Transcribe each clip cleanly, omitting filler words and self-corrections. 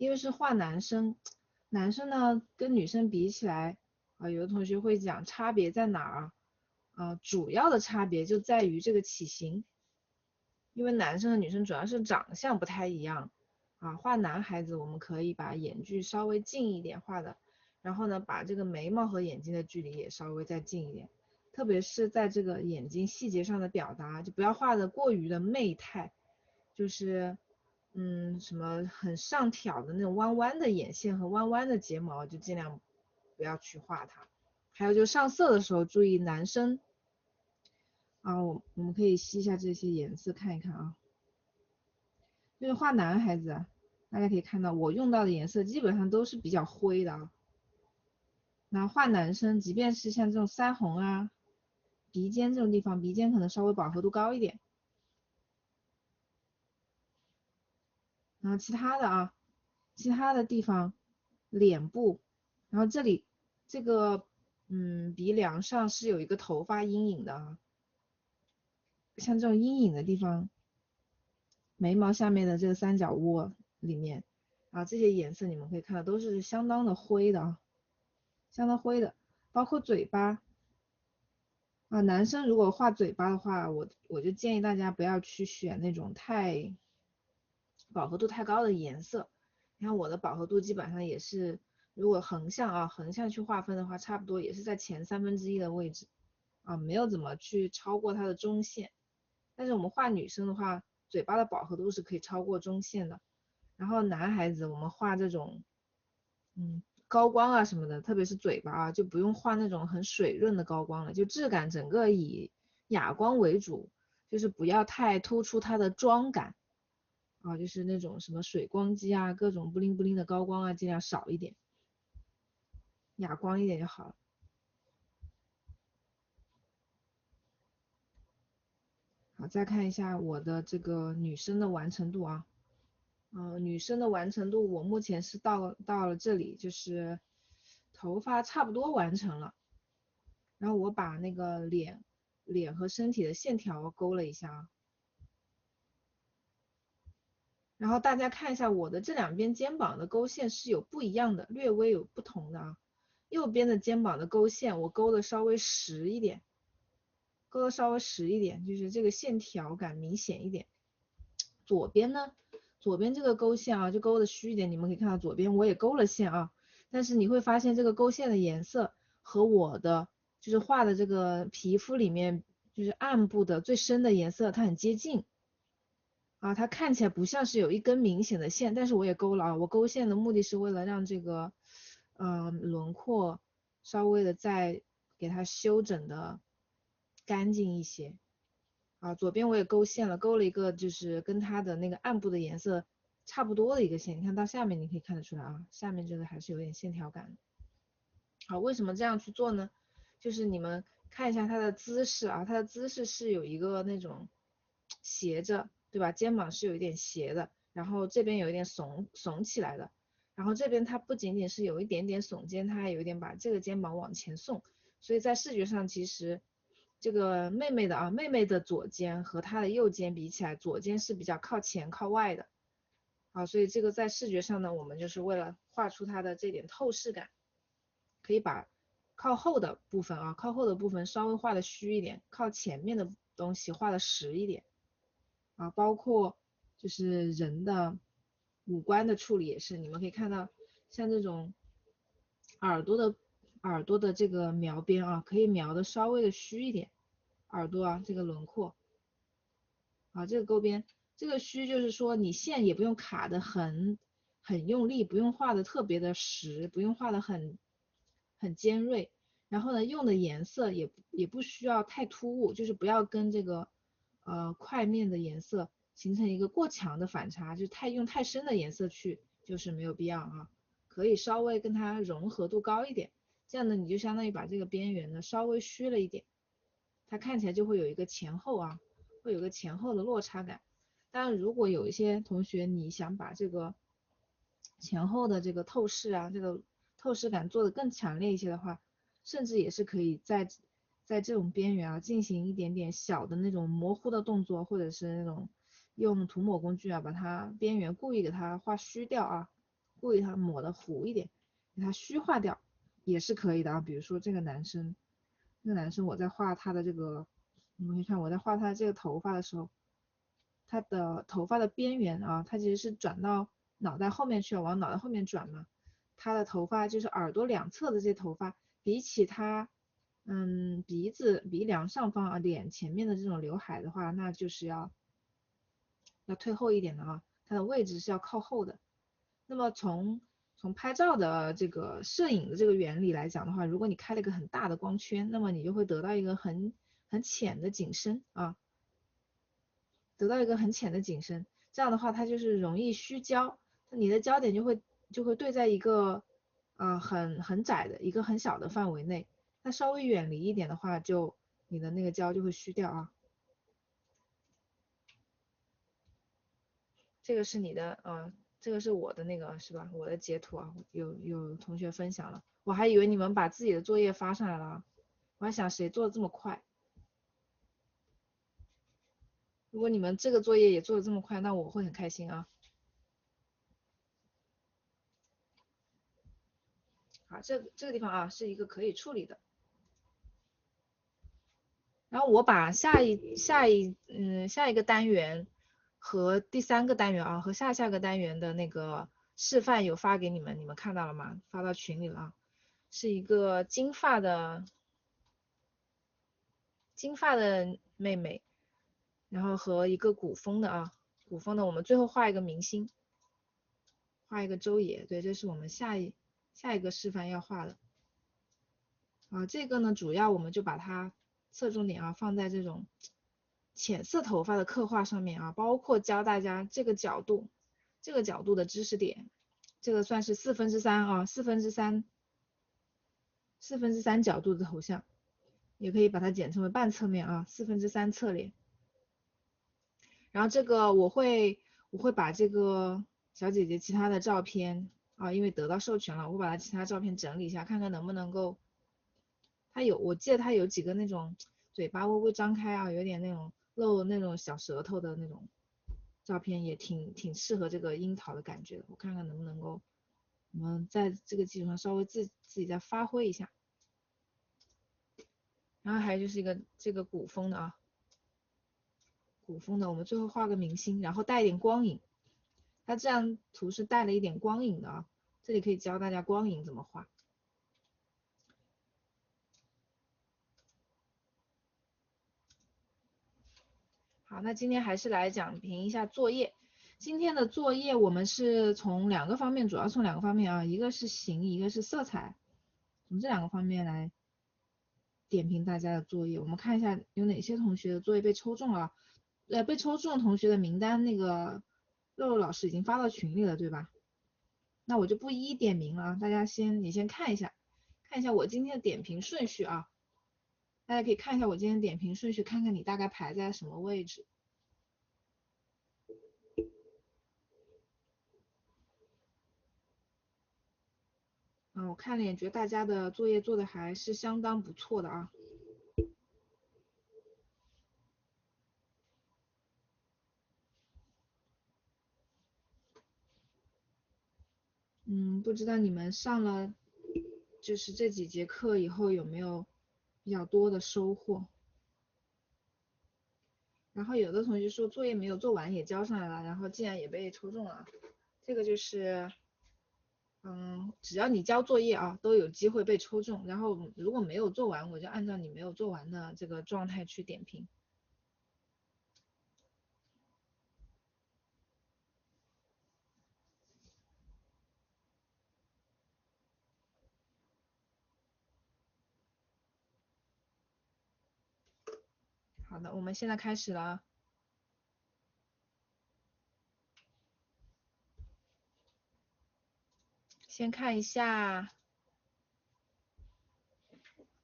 因为是画男生，男生呢跟女生比起来，有的同学会讲差别在哪儿主要的差别就在于这个体型，因为男生和女生主要是长相不太一样画男孩子我们可以把眼距稍微近一点画的，然后呢把这个眉毛和眼睛的距离也稍微再近一点，特别是在这个眼睛细节上的表达，就不要画的过于的媚态，就是什么很上挑的那种弯弯的眼线和弯弯的睫毛就尽量不要去画它。还有就上色的时候注意男生我们可以吸一下这些颜色看一看就是画男孩子大家可以看到我用到的颜色基本上都是比较灰的那画男生即便是像这种腮红鼻尖这种地方，鼻尖可能稍微饱和度高一点。然后其他的地方，脸部，然后这里这个鼻梁上是有一个头发阴影的像这种阴影的地方，眉毛下面的这个三角窝里面这些颜色你们可以看到都是相当的灰的相当灰的，包括嘴巴男生如果画嘴巴的话，我就建议大家不要去选那种太饱和度太高的颜色。你看我的饱和度基本上也是，如果横向去划分的话，差不多也是在前1/3的位置没有怎么去超过它的中线。但是我们画女生的话，嘴巴的饱和度是可以超过中线的。然后男孩子我们画这种高光什么的，特别是嘴巴就不用画那种很水润的高光了，就质感整个以哑光为主，就是不要太突出它的妆感就是那种什么水光肌各种布灵布灵的高光尽量少一点，哑光一点就好了。好，再看一下我的这个女生的完成度女生的完成度我目前是到了这里，就是头发差不多完成了。然后我把那个脸和身体的线条勾了一下然后大家看一下我的这两边肩膀的勾线是有不一样的，略微有不同的右边的肩膀的勾线我勾的稍微实一点，就是这个线条感明显一点。左边呢，左边这个勾线就勾的虚一点，你们可以看到左边我也勾了线但是你会发现这个勾线的颜色和我的就是画的这个皮肤里面就是暗部的最深的颜色它很接近它看起来不像是有一根明显的线，但是我也勾了我勾线的目的是为了让这个轮廓稍微的再给它修整的干净一些左边我也勾线了，勾了一个就是跟它的那个暗部的颜色差不多的一个线，你看到下面你可以看得出来下面这个还是有点线条感。好，为什么这样去做呢？就是你们看一下它的姿势它的姿势是有一个那种斜着，对吧？肩膀是有一点斜的，然后这边有一点耸起来的，然后这边它不仅仅是有一点点耸肩，它还有一点把这个肩膀往前送，所以在视觉上其实这个妹妹的左肩和她的右肩比起来，左肩是比较靠前靠外的所以这个在视觉上呢，我们就是为了画出它的这点透视感。可以把靠后的部分稍微画的虚一点，靠前面的东西画的实一点包括就是人的五官的处理也是，你们可以看到像这种耳朵的这个描边可以描的稍微的虚一点，耳朵这个轮廓这个勾边，这个虚就是说你线也不用卡的很用力，不用画的特别的实，不用画的很尖锐，然后呢用的颜色也不需要太突兀，就是不要跟这个块面的颜色形成一个过强的反差，就用太深的颜色去就是没有必要可以稍微跟它融合度高一点，这样呢你就相当于把这个边缘呢稍微虚了一点，它看起来就会有一个前后会有个前后的落差感。当然如果有一些同学你想把这个前后的这个透视这个透视感做得更强烈一些的话，甚至也是可以在这种边缘进行一点点小的那种模糊的动作，或者是那种用涂抹工具把它边缘故意给它画虚掉故意它抹的糊一点，给它虚化掉也是可以的啊。比如说这个男生，我在画他的这个，你们可以看我在画他这个头发的时候，他的头发的边缘啊，它其实是转到脑袋后面去了，往脑袋后面转嘛。他的头发就是耳朵两侧的这些头发，比起他鼻梁上方啊脸前面的这种刘海的话，那就是要退后一点的啊，它的位置是要靠后的。那么从拍照的这个摄影的这个原理来讲的话，如果你开了一个很大的光圈，那么你就会得到一个很浅的景深啊，得到一个很浅的景深。这样的话，它就是容易虚焦，你的焦点就会对在一个很窄的一个很小的范围内。那稍微远离一点的话，就你的那个焦就会虚掉啊。这个是你的这个是我的那个是吧？我的截图啊，有同学分享了，我还以为你们把自己的作业发上来了，我还想谁做的这么快？如果你们这个作业也做的这么快，那我会很开心啊。好，这个地方啊是一个可以处理的。然后我把下一个单元和第3个单元啊和下个单元的那个示范有发给你们，你们看到了吗？发到群里了啊，是一个金发的妹妹，然后和一个古风的啊，古风的我们最后画一个明星，画一个周爷，对，这是我们下一个示范要画的。这个呢主要我们就把它侧重点啊放在这种浅色头发的刻画上面啊，包括教大家这个角度的知识点，这个算是3/4啊4/3角度的头像，也可以把它简称为半侧面啊，3/4侧脸。然后这个我会把这个小姐姐其他的照片啊，因为得到授权了，我把她其他照片整理一下，看看能不能够。我记得她有几个那种嘴巴微微张开啊，有点那种露那种小舌头的那种照片，也挺适合这个樱桃的感觉的。我看看能不能够我们在这个基础上稍微自己再发挥一下。然后还有就是一个这个古风的啊。古风的，我们最后画个明星，然后带一点光影。它这张图是带了一点光影的啊，这里可以教大家光影怎么画。好，那今天还是来讲评一下作业。今天的作业我们是从2个方面，主要从2个方面啊，一个是形，一个是色彩，从这2个方面来点评大家的作业。我们看一下有哪些同学的作业被抽中了。被抽中同学的名单，那个肉肉老师已经发到群里了，对吧？那我就不一一点名了啊，大家你先看一下我今天的点评顺序啊。大家可以看一下我今天点评顺序，看看你大概排在什么位置。我看了也觉得大家的作业做的还是相当不错的啊。不知道你们上了就是这几节课以后有没有比较多的收获？然后有的同学说作业没有做完也交上来了，然后竟然也被抽中了，这个就是只要你交作业啊，都有机会被抽中。然后如果没有做完，我就按照你没有做完的这个状态去点评。好的，我们现在开始了。先看一下，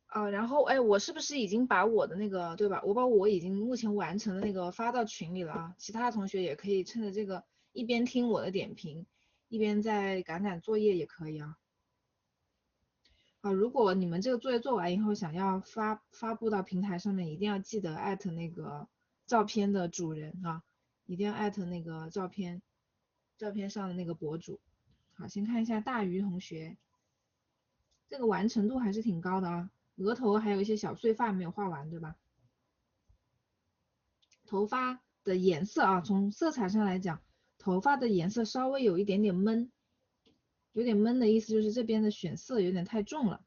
然后我是不是已经把我的那个，对吧？我把我已经目前完成的那个发到群里了啊，其他同学也可以趁着这个一边听我的点评，一边在赶作业也可以啊。如果你们这个作业做完以后想要发布到平台上面，一定要记得艾特那个照片的主人啊，一定要艾特那个照片上的那个博主。好，先看一下大鱼同学，这个完成度还是挺高的啊，额头还有一些小碎发没有画完，对吧？头发的颜色啊，从色彩上来讲，头发的颜色稍微有一点点闷，有点闷的意思就是这边的选色有点太重了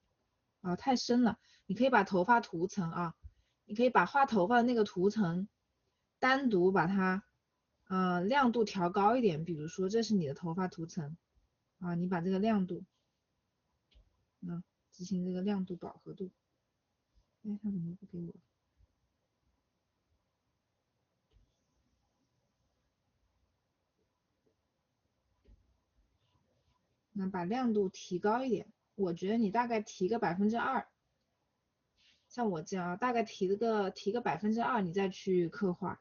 啊，太深了。你可以把头发涂层啊，你可以把画头发的那个涂层单独把它亮度调高一点，比如说这是你的头发涂层啊，你把这个亮度执行这个亮度饱和度，哎，它怎么不给我？那把亮度提高一点，我觉得你大概提个2%，像我这样啊，大概提个2%，你再去刻画。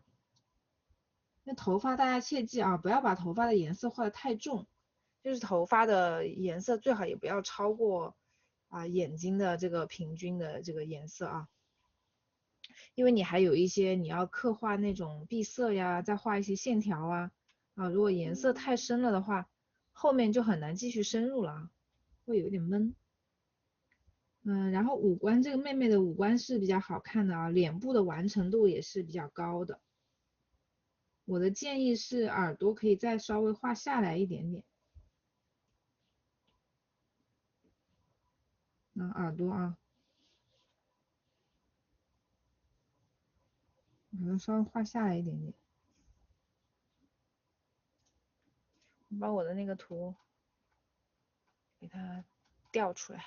那头发大家切记啊，不要把头发的颜色画的太重，就是头发的颜色最好也不要超过眼睛的这个平均的这个颜色啊，因为你还有一些你要刻画那种闭塞呀，再画一些线条如果颜色太深了的话，后面就很难继续深入了啊，会有一点闷。然后五官，这个妹妹的五官是比较好看的啊，脸部的完成度也是比较高的。我的建议是耳朵可以再稍微画下来一点点。耳朵啊，把它稍微画下来一点点。我把我的那个图给它调出来。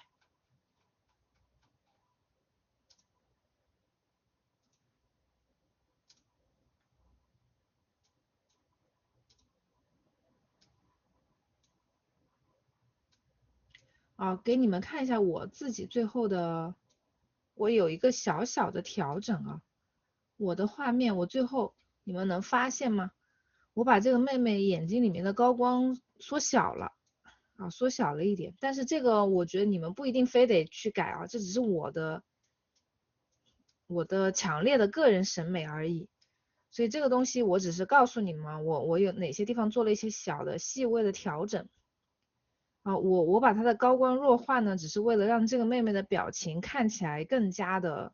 给你们看一下我自己最后的，我有一个小小的调整啊。我的画面，我最后你们能发现吗？我把这个妹妹眼睛里面的高光缩小了缩小了一点，但是这个我觉得你们不一定非得去改啊，这只是我的强烈的个人审美而已。所以这个东西我只是告诉你们，我有哪些地方做了一些小的细微的调整。我把它的高光弱化呢，只是为了让这个妹妹的表情看起来更加的，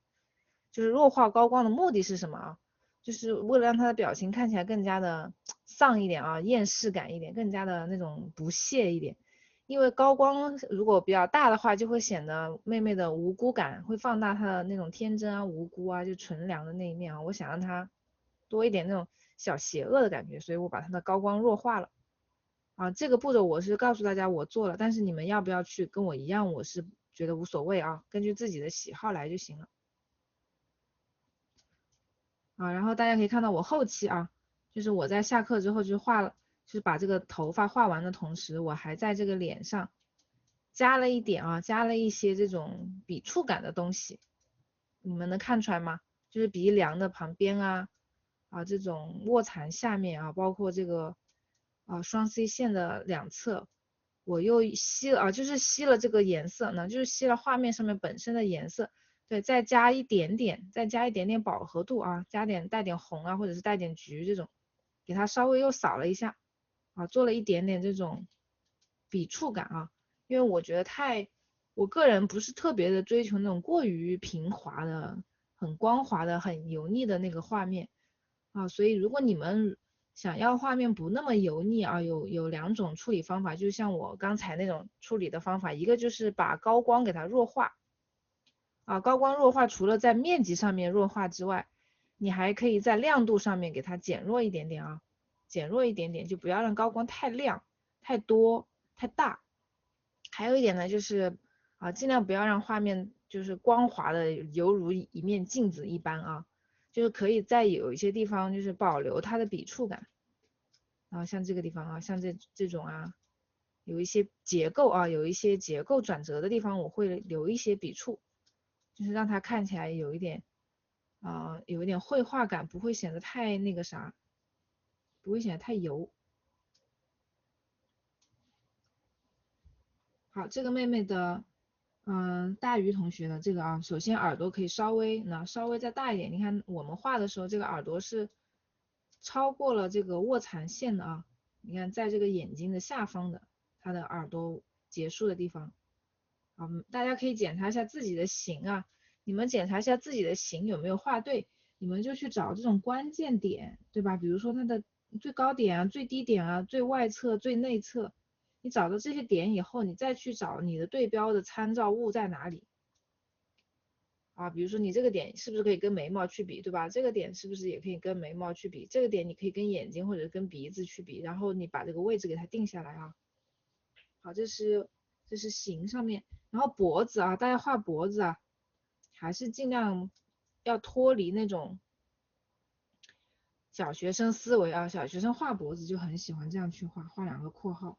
就是弱化高光的目的是什么啊？就是为了让她的表情看起来更加的丧一点啊，厌世感一点，更加的那种不屑一点。因为高光如果比较大的话，就会显得妹妹的无辜感，会放大她的那种天真无辜就纯良的那一面我想让她多一点那种小邪恶的感觉，所以我把她的高光弱化了。这个步骤我是告诉大家我做了，但是你们要不要去跟我一样，我是觉得无所谓根据自己的喜好来就行了。然后大家可以看到我后期就是我在下课之后就画了，就是把这个头发画完的同时，我还在这个脸上加了一点加了一些这种笔触感的东西，你们能看出来吗？就是鼻梁的旁边这种卧蚕下面包括这个双 C 线的两侧，我又吸了就是吸了这个颜色呢，就是吸了画面上面本身的颜色，对，再加一点点饱和度加点带点红或者是带点橘这种，给它稍微又扫了一下做了一点点这种笔触感因为我觉得我个人不是特别的追求那种过于平滑的、很光滑的、很油腻的那个画面所以如果你们想要画面不那么油腻有两种处理方法，就像我刚才那种处理的方法，一个就是把高光给它弱化高光弱化除了在面积上面弱化之外，你还可以在亮度上面给它减弱一点点减弱一点点，就不要让高光太亮、太多、太大。还有一点呢，就是尽量不要让画面就是光滑的犹如一面镜子一般就是可以在有一些地方就是保留它的笔触感像这个地方像这种有一些结构有一些结构转折的地方，我会留一些笔触，就是让它看起来有一点有一点绘画感，不会显得太那个啥，不会显得太油。好，这个妹妹的大鱼同学的这个首先耳朵可以稍微再大一点。你看我们画的时候，这个耳朵是超过了这个卧蚕线的你看在这个眼睛的下方的，它的耳朵结束的地方。大家可以检查一下自己的形啊，你们检查一下自己的形有没有画对，你们就去找这种关键点，对吧？比如说它的最高点啊、最低点啊、最外侧、最内侧，你找到这些点以后，你再去找你的对标的参照物在哪里啊？比如说你这个点是不是可以跟眉毛去比，对吧？这个点是不是也可以跟眉毛去比？这个点你可以跟眼睛或者跟鼻子去比，然后你把这个位置给它定下来啊。好，这是形上面。然后脖子啊，大家画脖子啊，还是尽量要脱离那种小学生思维啊。小学生画脖子就很喜欢这样去画，画2个括号。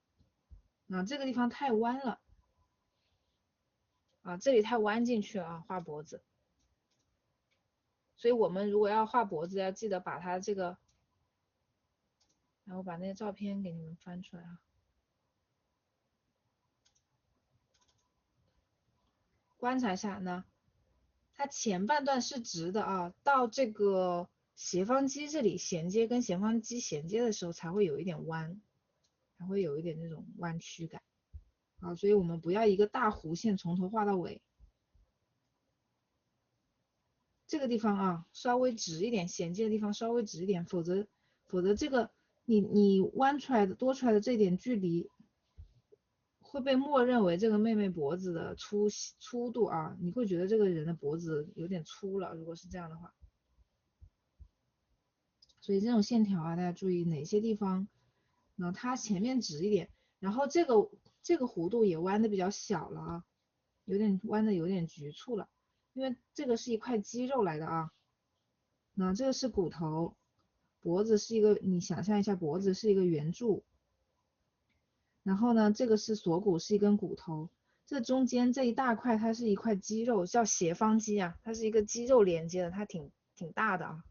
这个地方太弯了啊，这里太弯进去了啊，画脖子。所以我们如果要画脖子，要记得把它这个，然后把那个照片给你们翻出来啊。观察一下呢，它前半段是直的啊，到这个斜方肌这里衔接，跟斜方肌衔接的时候才会有一点弯，才会有一点那种弯曲感啊，所以我们不要一个大弧线从头画到尾。这个地方啊，稍微直一点，衔接的地方稍微直一点，否则这个你弯出来的多出来的这点距离会被默认为这个妹妹脖子的粗度啊，你会觉得这个人的脖子有点粗了，如果是这样的话。所以这种线条啊，大家注意哪些地方，那它前面直一点，然后这个弧度也弯的比较小了啊，弯的有点局促了，因为这个是一块肌肉来的啊，那这个是骨头，脖子是一个，你想象一下，脖子是一个圆柱，然后呢，这个是锁骨，是一根骨头，这中间这一大块它是一块肌肉，叫斜方肌啊，它是一个肌肉连接的，它挺大的啊。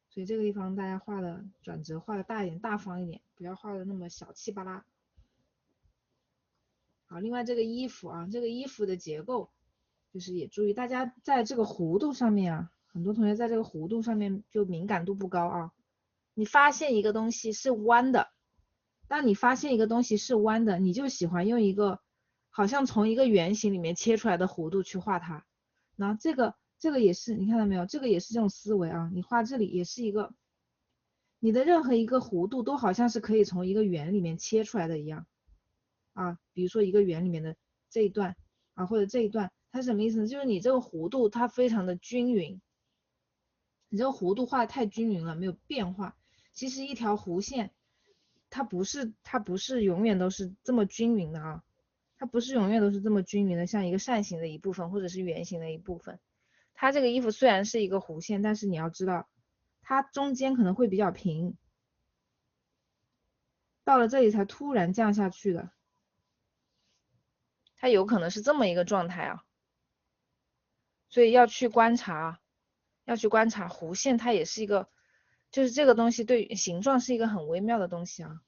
所以这个地方大家画的转折画的大一点，大方一点，不要画的那么小气巴拉。好，另外这个衣服啊，这个衣服的结构，就是也注意，大家在这个弧度上面啊，很多同学在这个弧度上面就敏感度不高啊。你发现一个东西是弯的，当你发现一个东西是弯的，你就喜欢用一个好像从一个圆形里面切出来的弧度去画它。然后这个也是，你看到没有？这个也是这种思维啊，你画这里也是一个。你的任何一个弧度都好像是可以从一个圆里面切出来的一样啊，比如说一个圆里面的这一段啊，或者这一段，它是什么意思呢？就是你这个弧度它非常的均匀，你这个弧度画的太均匀了，没有变化。其实一条弧线，它不是永远都是这么均匀的啊，它不是永远都是这么均匀的，像一个扇形的一部分或者是圆形的一部分。它这个衣服虽然是一个弧线，但是你要知道，它中间可能会比较平。到了这里才突然降下去的，它有可能是这么一个状态啊，所以要去观察，弧线，它也是一个，就是这个东西对形状是一个很微妙的东西啊。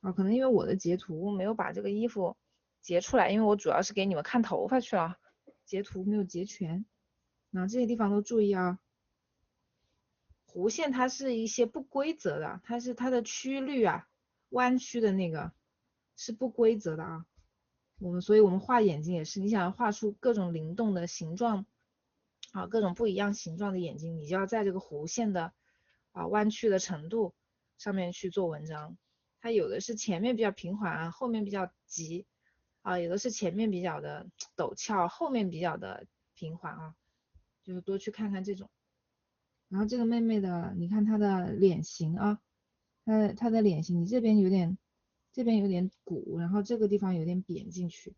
可能因为我的截图没有把这个衣服截出来，因为我主要是给你们看头发去了，截图没有截全，这些地方都注意啊。弧线它是一些不规则的，它的曲率啊，弯曲的那个是不规则的啊。所以我们画眼睛也是，你想要画出各种灵动的形状啊，各种不一样形状的眼睛，你就要在这个弧线的弯曲的程度上面去做文章。它有的是前面比较平缓，后面比较急啊，有的是前面比较的陡峭，后面比较的平缓啊，就是多去看看这种。然后这个妹妹的，你看她的脸型啊，她的脸型，你这边有点鼓，然后这个地方有点扁进去，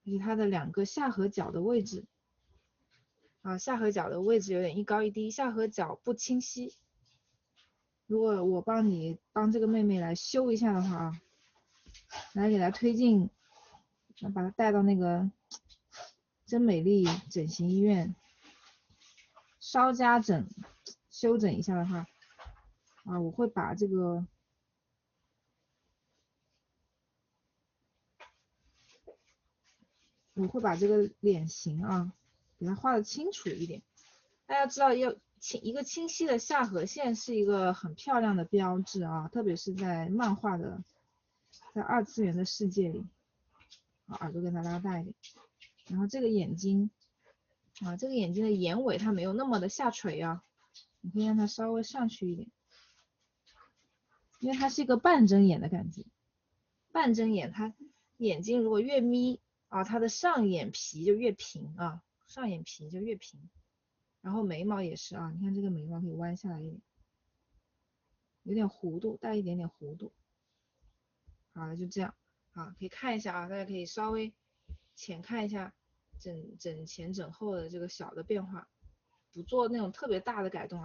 而且她的2个下颌角的位置下颌角的位置有点一高一低，下颌角不清晰。如果我帮这个妹妹来修一下的话啊，来给她推进，把她带到那个真美丽整形医院稍加修整一下的话我会把这个脸型给它画的清楚一点。大家知道一个清晰的下颌线是一个很漂亮的标志啊，特别是在漫画的在二次元的世界里，耳朵给它拉大一点，然后这个眼睛这个眼睛的眼尾它没有那么的下垂啊，你可以让它稍微上去一点，因为它是一个半睁眼的感觉，半睁眼它眼睛如果越眯它的上眼皮就越平上眼皮就越平，然后眉毛也是你看这个眉毛可以弯下来一点，有点弧度，带一点点弧度。好了，就这样可以看一下大家可以稍微浅看一下整前整后的这个小的变化，不做那种特别大的改动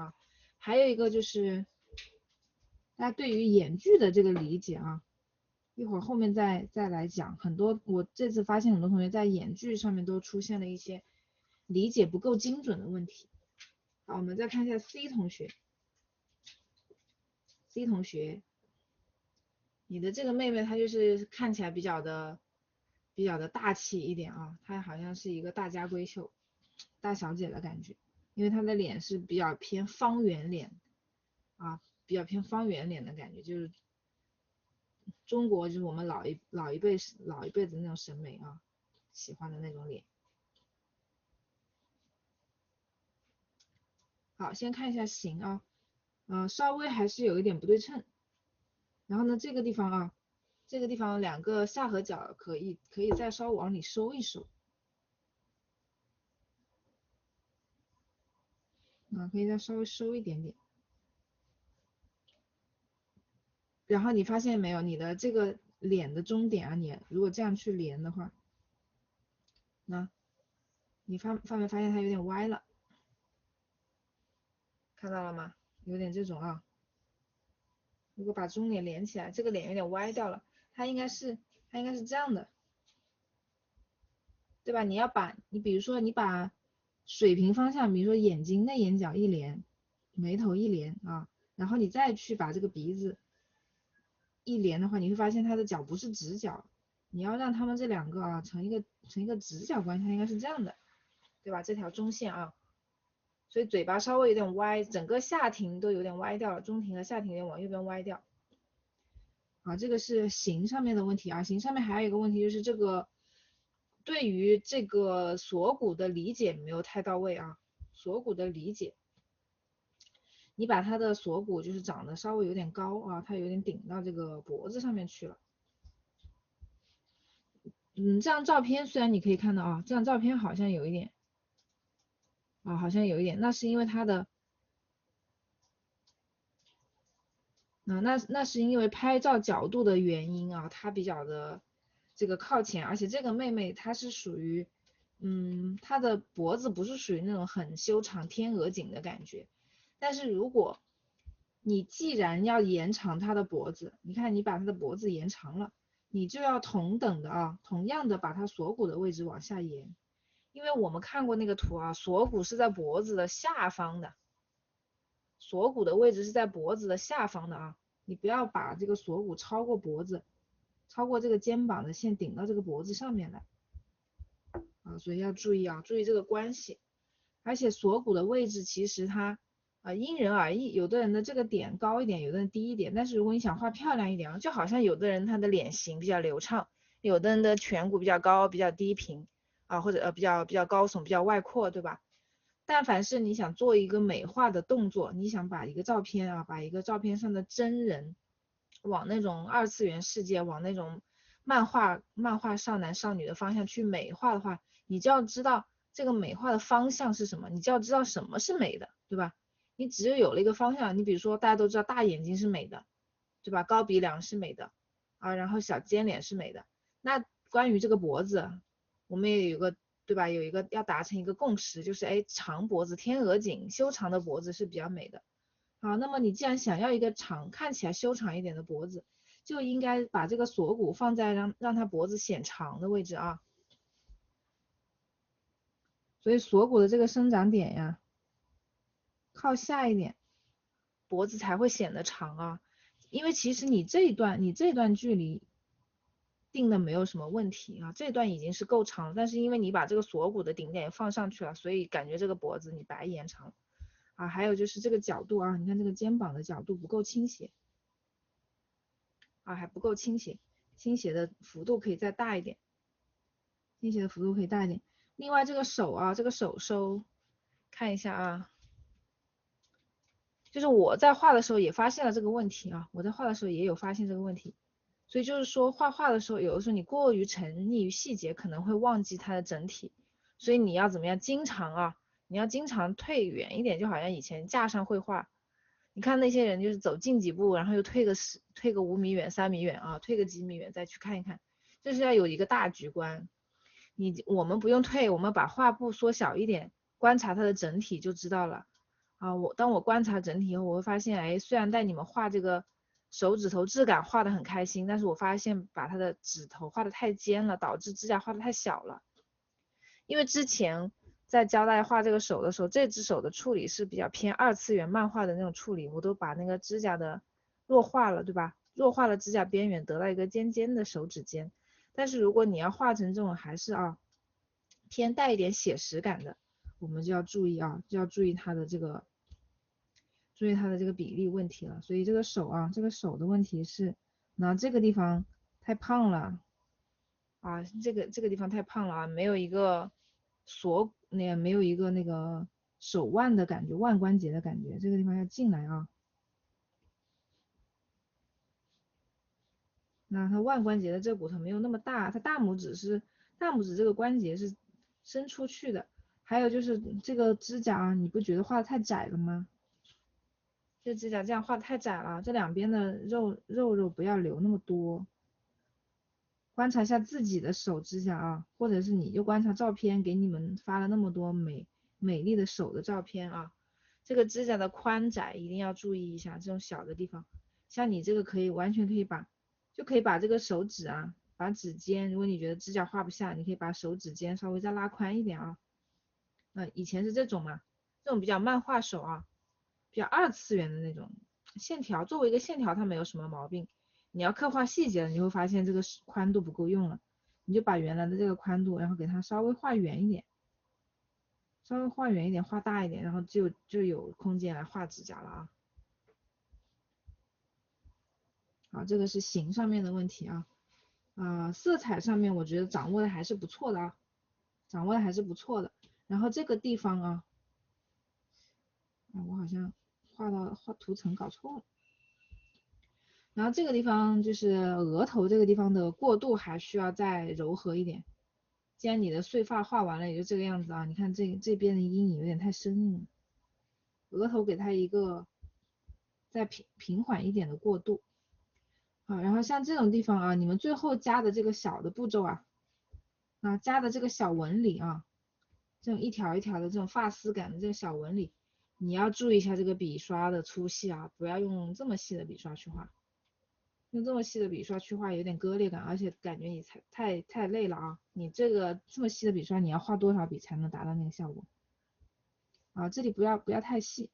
还有一个就是大家对于眼距的这个理解一会儿后面再来讲。很多我这次发现很多同学在眼距上面都出现了一些理解不够精准的问题。好，我们再看一下 C 同学。C 同学，你的这个妹妹她就是看起来比较的大气一点她好像是一个大家闺秀、大小姐的感觉，因为她的脸是比较偏方圆脸比较偏方圆脸的感觉，就是中国就是我们老一辈的那种审美喜欢的那种脸。好，先看一下形稍微还是有一点不对称。然后呢，这个地方这个地方两个下颌角可以再稍微往里收一收。可以再稍微收一点点。然后你发现没有，你的这个脸的中点你如果这样去连的话，你发没发现它有点歪了？看到了吗？有点这种如果把中脸连起来，这个脸有点歪掉了，它应该是这样的，对吧？你比如说你把水平方向，比如说眼睛内眼角一连，眉头一连然后你再去把这个鼻子一连的话，你会发现它的角不是直角，你要让它们这两个成一个直角关系，它应该是这样的，对吧？这条中线所以嘴巴稍微有点歪，整个下庭都有点歪掉了，中庭和下庭有点往右边歪掉。这个是形上面的问题形上面还有一个问题就是这个对于这个锁骨的理解没有太到位锁骨的理解，你把它的锁骨就是长得稍微有点高它有点顶到这个脖子上面去了。这张照片虽然你可以看到这张照片好像有一点好像有一点，那是因为它的那是因为拍照角度的原因它比较的这个靠前，而且这个妹妹她是属于她的脖子不是属于那种很修长天鹅颈的感觉，但是如果你既然要延长她的脖子，你看你把她的脖子延长了，你就要同样的把她锁骨的位置往下延，因为我们看过那个图锁骨是在脖子的下方的，锁骨的位置是在脖子的下方的你不要把这个锁骨超过脖子，超过这个肩膀的线顶到这个脖子上面来所以要注意注意这个关系。而且锁骨的位置其实它因人而异，有的人的这个点高一点，有的人低一点，但是如果你想画漂亮一点就好像有的人他的脸型比较流畅，有的人的颧骨比较高比较低平或者比较高耸比较外扩，对吧？但凡是你想做一个美化的动作，你想把一个照片把一个照片上的真人往那种二次元世界，往那种漫画少男少女的方向去美化的话，你就要知道这个美化的方向是什么，你就要知道什么是美的，对吧？你只有了一个方向，你比如说大家都知道大眼睛是美的，对吧？高鼻梁是美的然后小尖脸是美的。那关于这个脖子，我们也有个对吧？有一个要达成一个共识，就是长脖子、天鹅颈、修长的脖子是比较美的。好，那么你既然想要一个看起来修长一点的脖子，就应该把这个锁骨放在让它脖子显长的位置所以锁骨的这个生长点呀，靠下一点，脖子才会显得长因为其实你这一段距离定的没有什么问题这段已经是够长了，但是因为你把这个锁骨的顶点放上去了，所以感觉这个脖子你白延长了还有就是这个角度你看这个肩膀的角度不够倾斜还不够倾斜，倾斜的幅度可以再大一点，倾斜的幅度可以大一点。另外这个手啊，这个手收看一下啊，就是我在画的时候也发现了这个问题啊，我在画的时候也有发现这个问题。所以就是说画画的时候，有的时候你过于沉溺于细节，可能会忘记它的整体。所以你要怎么样？经常啊，你要经常退远一点，就好像以前架上绘画，你看那些人就是走近几步，然后又退个5米远、3米远啊，退个几米远再去看一看，就是要有一个大局观。我们不用退，我们把画布缩小一点，观察它的整体就知道了。啊，当我观察整体以后，我会发现，哎，虽然带你们画这个手指头质感画的很开心，但是我发现把它的指头画的太尖了，导致指甲画的太小了。因为之前在教大家画这个手的时候，这只手的处理是比较偏2次元漫画的那种处理，我都把那个指甲的弱化了，对吧？弱化了指甲边缘，得到一个尖尖的手指尖。但是如果你要画成这种还是偏带一点写实感的，我们就要注意就要注意它的这个比例问题了。所以这个手这个手的问题是，那这个地方太胖了这个地方太胖了没有一个没有一个那个手腕的感觉，腕关节的感觉，这个地方要进来那它腕关节的这个骨头没有那么大，它大拇指这个关节是伸出去的。还有就是这个指甲你不觉得画的太窄了吗？这指甲这样画的太窄了，这两边的肉不要留那么多。观察一下自己的手指甲或者是你就观察照片，给你们发了那么多美丽的手的照片这个指甲的宽窄一定要注意一下，这种小的地方，像你这个完全可以把这个手指把指尖，如果你觉得指甲画不下，你可以把手指尖稍微再拉宽一点以前是这种嘛，这种比较漫画手比较2次元的那种线条，作为一个线条它没有什么毛病。你要刻画细节了，你会发现这个宽度不够用了，你就把原来的这个宽度，然后给它稍微画圆一点，稍微画圆一点，画大一点，然后就有空间来画指甲了好，这个是形上面的问题色彩上面我觉得掌握的还是不错的掌握的还是不错的。然后这个地方我好像画图层搞错了。然后这个地方就是额头这个地方的过渡还需要再柔和一点。既然你的碎发画完了，也就这个样子你看这边的阴影有点太生硬了，额头给它一个再平缓一点的过渡。好，然后像这种地方你们最后加的这个小的步骤加的这个小纹理这种一条一条的这种发丝感的这个小纹理，你要注意一下这个笔刷的粗细不要用这么细的笔刷去画。用这么细的笔刷去画有点割裂感，而且感觉你太累了你这个这么细的笔刷，你要画多少笔才能达到那个效果这里不要太细，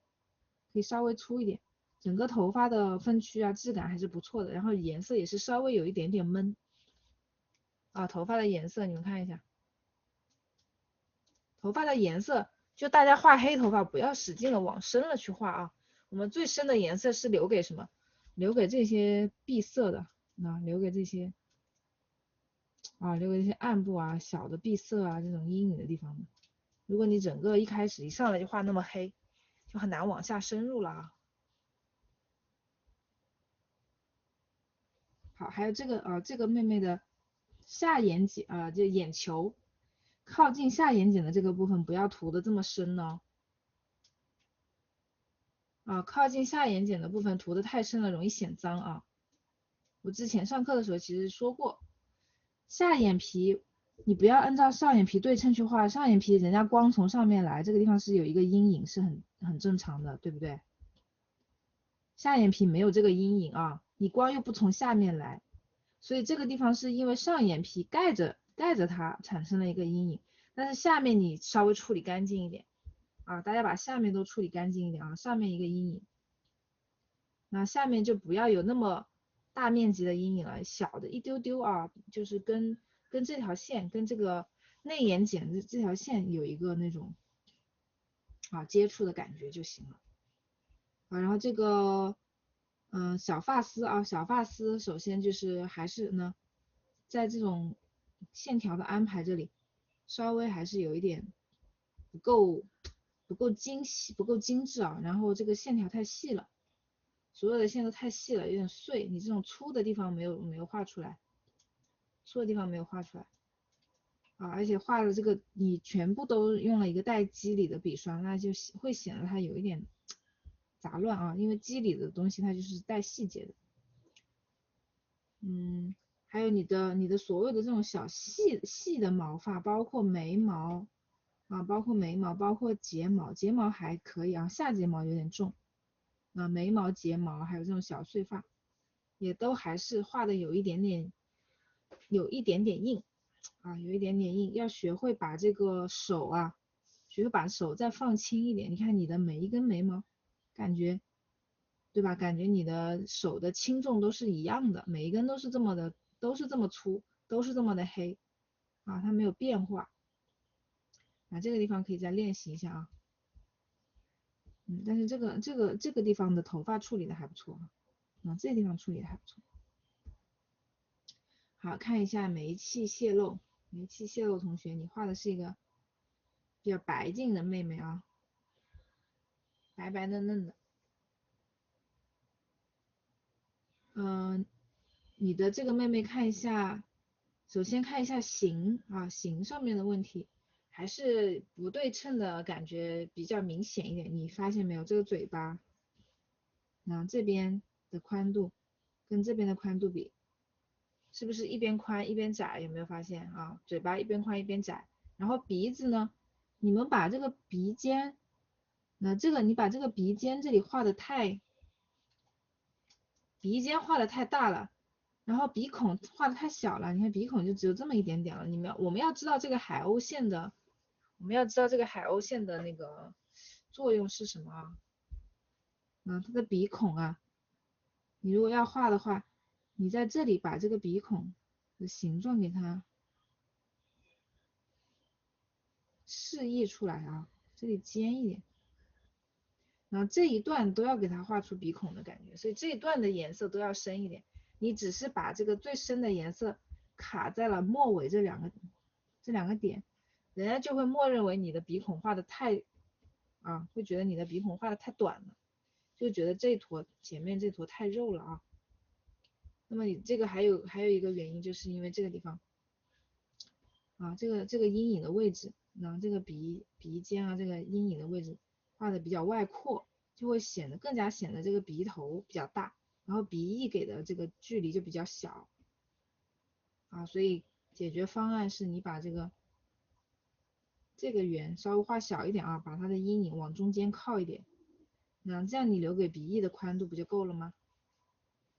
可以稍微粗一点。整个头发的分区质感还是不错的，然后颜色也是稍微有一点点闷头发的颜色你们看一下，头发的颜色就大家画黑头发不要使劲的往深了去画我们最深的颜色是留给什么？留给这些闭塞的留给这些留给这些暗部小的闭塞这种阴影的地方的。如果你整个一开始一上来就画那么黑，就很难往下深入了好，还有这个妹妹的下眼睑就眼球靠近下眼睑的这个部分不要涂的这么深靠近下眼睑的部分涂的太深了容易显脏我之前上课的时候其实说过，下眼皮你不要按照上眼皮对称去画，上眼皮人家光从上面来，这个地方是有一个阴影，是很正常的，对不对？下眼皮没有这个阴影你光又不从下面来，所以这个地方是因为上眼皮盖着它产生了一个阴影，但是下面你稍微处理干净一点大家把下面都处理干净一点上面一个阴影，那下面就不要有那么大面积的阴影了，小的一丢丢就是跟这条线跟这个内眼睑的这条线有一个那种接触的感觉就行了然后这个小发丝小发丝首先就是还是呢在这种线条的安排这里，稍微还是有一点不够精细，不够精致啊。然后这个线条太细了，所有的线都太细了，有点碎。你这种粗的地方没有画出来，粗的地方没有画出来啊。而且画的这个你全部都用了一个带肌理的笔刷，那就会显得它有一点杂乱啊。因为肌理的东西它就是带细节的。还有你的所有的这种小细的毛发，包括眉毛啊，包括睫毛，睫毛还可以啊，下睫毛有点重啊，眉毛、睫毛还有这种小碎发，也都还是画的有一点点硬啊，有一点点硬，要学会把这个手啊，学会把手再放轻一点。你看你的每一根眉毛，感觉对吧？感觉你的手的轻重都是一样的，每一根都是这么的，都是这么粗，都是这么的黑啊，它没有变化。啊，这个地方可以再练习一下啊。但是这个地方的头发处理的还不错啊，这个地方处理的还不错。好，看一下煤气泄漏，煤气泄漏同学，你画的是一个比较白净的妹妹啊，白白嫩嫩的。你的这个妹妹看一下，首先看一下形啊，形上面的问题还是不对称的感觉比较明显一点。你发现没有？这个嘴巴，这边的宽度跟这边的宽度比，是不是一边宽一边窄？有没有发现啊？嘴巴一边宽一边窄，然后鼻子呢？你们把这个鼻尖，你把这个鼻尖这里鼻尖画的太大了。然后鼻孔画的太小了，你看鼻孔就只有这么一点点了。我们要知道这个海鸥线的，那个作用是什么啊？它的鼻孔啊，你如果要画的话，你在这里把这个鼻孔的形状给它示意出来啊，这里尖一点，然后这一段都要给它画出鼻孔的感觉，所以这一段的颜色都要深一点。你只是把这个最深的颜色卡在了末尾这两个点，人家就会默认为你的鼻孔画的会觉得你的鼻孔画的太短了，就觉得前面这坨太肉了啊。那么你这个还有一个原因，就是因为这个地方啊，这个阴影的位置，然后这个鼻尖啊，这个阴影的位置画的比较外扩，就会更加显得这个鼻头比较大，然后鼻翼给的这个距离就比较小啊。所以解决方案是你把这个圆稍微画小一点啊，把它的阴影往中间靠一点，这样你留给鼻翼的宽度不就够了吗？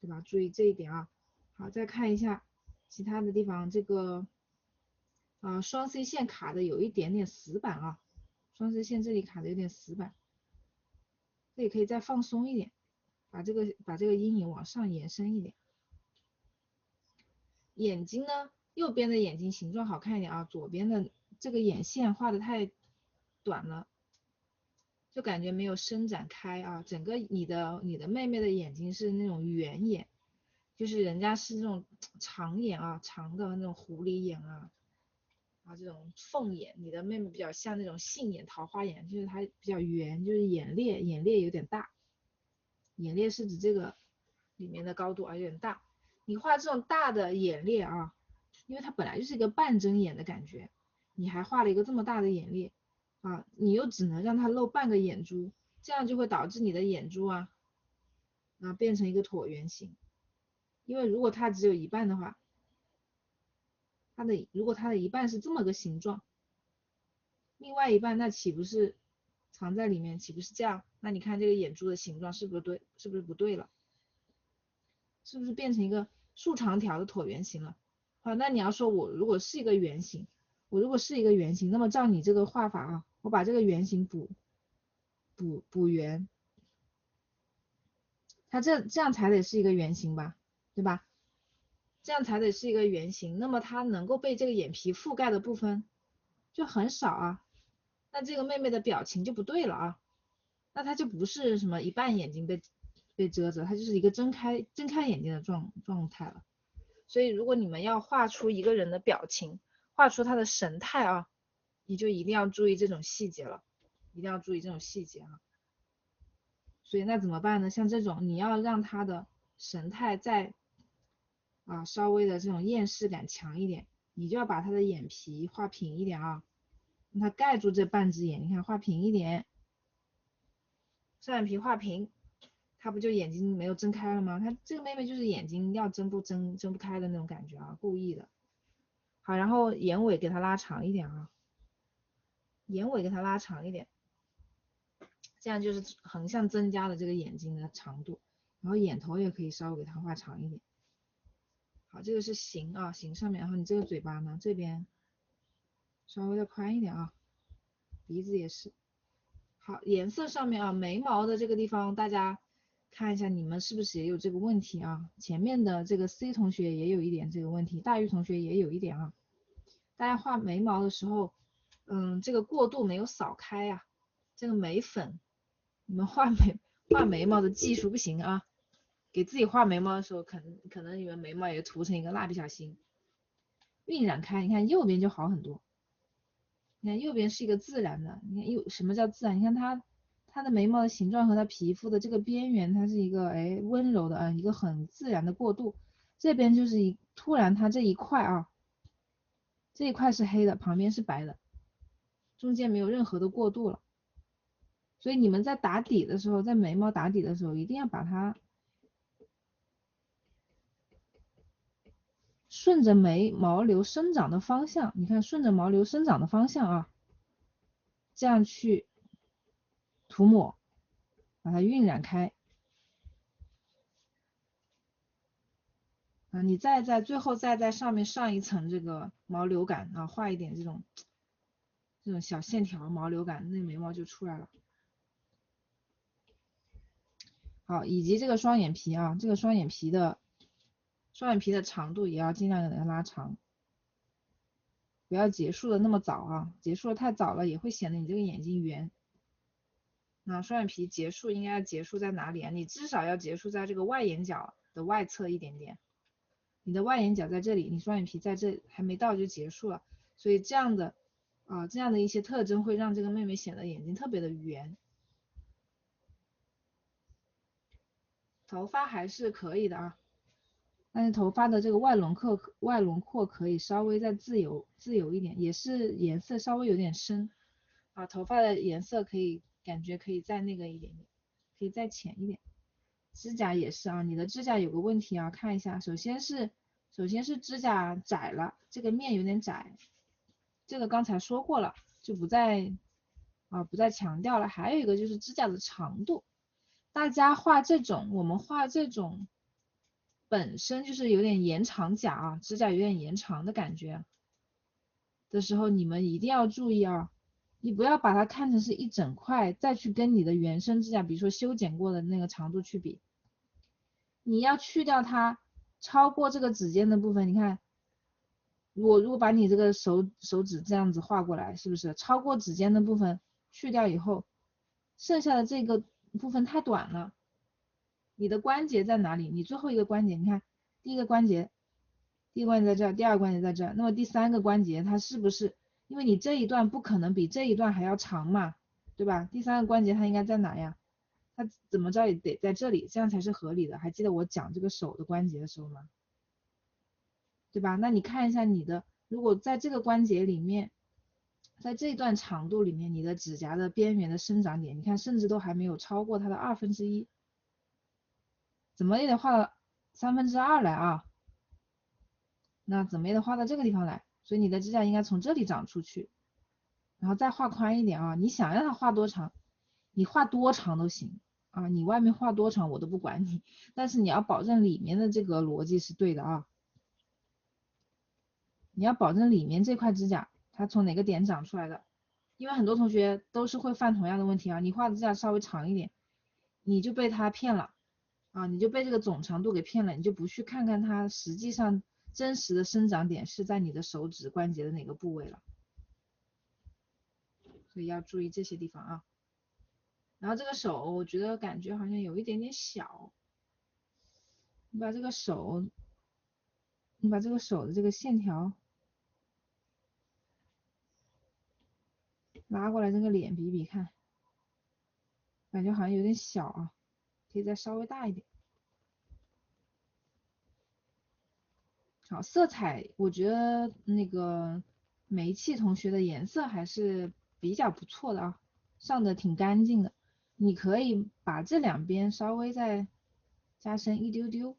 对吧？注意这一点啊。好，再看一下其他的地方，这个双 C 线卡的有一点点死板啊，双 C 线这里卡的有点死板，这里可以再放松一点，把这个阴影往上延伸一点。眼睛呢，右边的眼睛形状好看一点啊，左边的这个眼线画的太短了，就感觉没有伸展开啊。整个你的妹妹的眼睛是那种圆眼，就是人家是那种长眼啊，长的那种狐狸眼啊，这种凤眼，你的妹妹比较像那种杏眼、桃花眼，就是它比较圆，就是眼裂有点大，眼裂是指这个里面的高度有点大。你画这种大的眼裂啊，因为它本来就是一个半睁眼的感觉，你还画了一个这么大的眼裂啊，你又只能让它露半个眼珠，这样就会导致你的眼珠变成一个椭圆形。因为如果它只有一半的话，如果它的一半是这么个形状，另外一半那岂不是藏在里面，岂不是这样？那你看这个眼珠的形状是不是不对了？是不是变成一个竖长条的椭圆形了？好，那你要说我如果是一个圆形，那么照你这个画法啊，我把这个圆形补圆，它这样才得是一个圆形吧，对吧？这样才得是一个圆形，那么它能够被这个眼皮覆盖的部分就很少啊，那这个妹妹的表情就不对了啊，那它就不是什么一半眼睛被遮着，它就是一个睁开眼睛的状态了。所以如果你们要画出一个人的表情，画出他的神态啊，你就一定要注意这种细节了，一定要注意这种细节啊。所以那怎么办呢？像这种你要让他的神态再稍微的这种厌世感强一点，你就要把他的眼皮画平一点啊，让他盖住这半只眼，你看画平一点，双眼皮画平，他不就眼睛没有睁开了吗？他这个妹妹就是眼睛要睁不开的那种感觉啊，故意的。好，然后眼尾给它拉长一点啊，眼尾给它拉长一点，这样就是横向增加了这个眼睛的长度，然后眼头也可以稍微给它画长一点。好，这个是形啊，形上面，然后你这个嘴巴呢，这边稍微的宽一点啊，鼻子也是。好，颜色上面啊，眉毛的这个地方，大家看一下你们是不是也有这个问题啊？前面的这个 C 同学也有一点这个问题，大玉同学也有一点啊。大家画眉毛的时候，这个过渡没有扫开啊，这个眉粉，你们画眉毛的技术不行啊，给自己画眉毛的时候，可能你们眉毛也涂成一个蜡笔小新，晕染开，你看右边就好很多。你看右边是一个自然的，你看什么叫自然？你看它的眉毛的形状和它皮肤的这个边缘，它是一个温柔的啊，一个很自然的过渡。这边就是突然它这一块啊，这一块是黑的，旁边是白的，中间没有任何的过渡了。所以你们在打底的时候，在眉毛打底的时候，一定要把它顺着毛流生长的方向，你看顺着毛流生长的方向啊，这样去涂抹，把它晕染开。你最后再在上面上一层这个毛流感啊，画一点这种小线条毛流感，那眉毛就出来了。好，以及这个双眼皮啊，这个双眼皮的长度也要尽量给它拉长，不要结束的那么早啊，结束的太早了也会显得你这个眼睛圆。那双眼皮结束应该要结束在哪里啊？你至少要结束在这个外眼角的外侧一点点。你的外眼角在这里，你双眼皮在这还没到就结束了，所以这样的一些特征会让这个妹妹显得眼睛特别的圆。头发还是可以的啊，但是头发的这个外轮廓可以稍微再自由一点，也是颜色稍微有点深啊，头发的颜色感觉可以再那个一点点，可以再浅一点。指甲也是啊，你的指甲有个问题啊，看一下，首先是指甲窄了，这个面有点窄，这个刚才说过了，就不再强调了。还有一个就是指甲的长度，大家我们画这种本身就是有点延长甲啊，指甲有点延长的感觉的时候，你们一定要注意啊，你不要把它看成是一整块，再去跟你的原生指甲，比如说修剪过的那个长度去比。你要去掉它超过这个指尖的部分，你看，我如果把你这个手指这样子画过来，是不是超过指尖的部分去掉以后，剩下的这个部分太短了？你的关节在哪里？你最后一个关节，你看第一个关节在这儿，第二个关节在这儿，那么第三个关节它是不是？因为你这一段不可能比这一段还要长嘛，对吧？第三个关节它应该在哪呀？它怎么着也得在这里，这样才是合理的。还记得我讲这个手的关节的时候吗？对吧？那你看一下你的，如果在这个关节里面，在这段长度里面，你的指甲的边缘的生长点，你看甚至都还没有超过它的1/2，怎么也得画到2/3来啊。那怎么也得画到这个地方来，所以你的指甲应该从这里长出去，然后再画宽一点啊。你想让它画多长，你画多长都行啊，你外面画多长我都不管你，但是你要保证里面的这个逻辑是对的啊。你要保证里面这块指甲它从哪个点长出来的，因为很多同学都是会犯同样的问题啊，你画的指甲稍微长一点，你就被他骗了啊，你就被这个总长度给骗了，你就不去看看它实际上真实的生长点是在你的手指关节的哪个部位了，所以要注意这些地方啊。然后这个手我觉得感觉好像有一点点小，你把这个手你把这个手的这个线条拉过来，这个脸比比看，感觉好像有点小啊，可以再稍微大一点。好，色彩我觉得那个煤气同学的颜色还是比较不错的啊，上的挺干净的。你可以把这两边稍微再加深一丢丢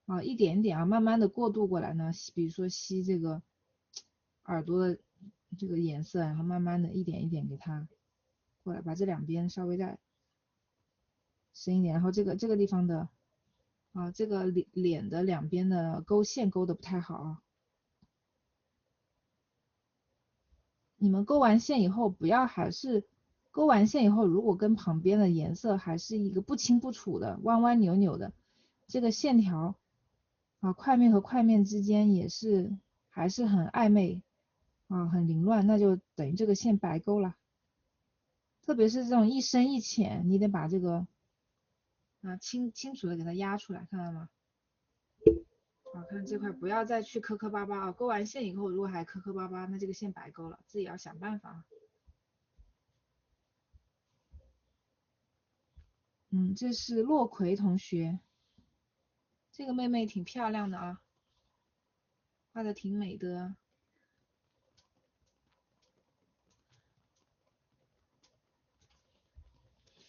啊，一点点啊，慢慢的过渡过来呢。比如说吸这个耳朵的这个颜色，然后慢慢的一点一点给它过来，把这两边稍微再深一点，然后这个地方的啊，这个脸的两边的勾线勾的不太好啊。你们勾完线以后，不要还是勾完线以后，如果跟旁边的颜色还是一个不清不楚的、弯弯扭扭的，这个线条啊，块面和块面之间也是还是很暧昧啊，很凌乱，那就等于这个线白勾了。特别是这种一深一浅，你得把这个啊清楚的给它压出来，看到吗？好看这块不要再去磕磕巴巴啊，勾完线以后如果还磕磕巴巴，那这个线白勾了，自己要想办法。这是洛葵同学，这个妹妹挺漂亮的啊，画的挺美的，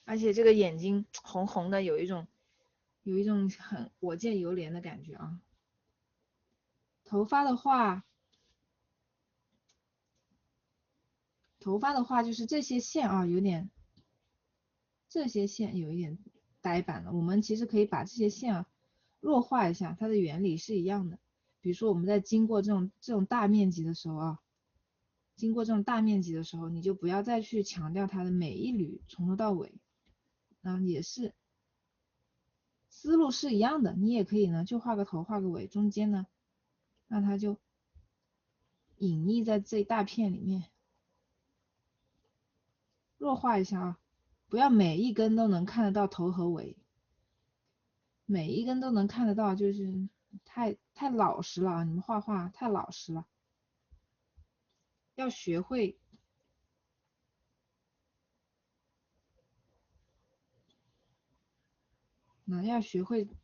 而且这个眼睛红红的，有一种很我见犹怜的感觉啊。头发的话就是这些线啊，这些线有一点呆板了。我们其实可以把这些线啊弱化一下，它的原理是一样的。比如说我们在经过这种大面积的时候啊，经过这种大面积的时候，你就不要再去强调它的每一缕从头到尾，也是思路是一样的。你也可以呢，就画个头，画个尾，中间呢让它就隐匿在这一大片里面，弱化一下啊，不要每一根都能看得到头和尾，每一根都能看得到，就是太老实了啊！你们画画太老实了，要学会，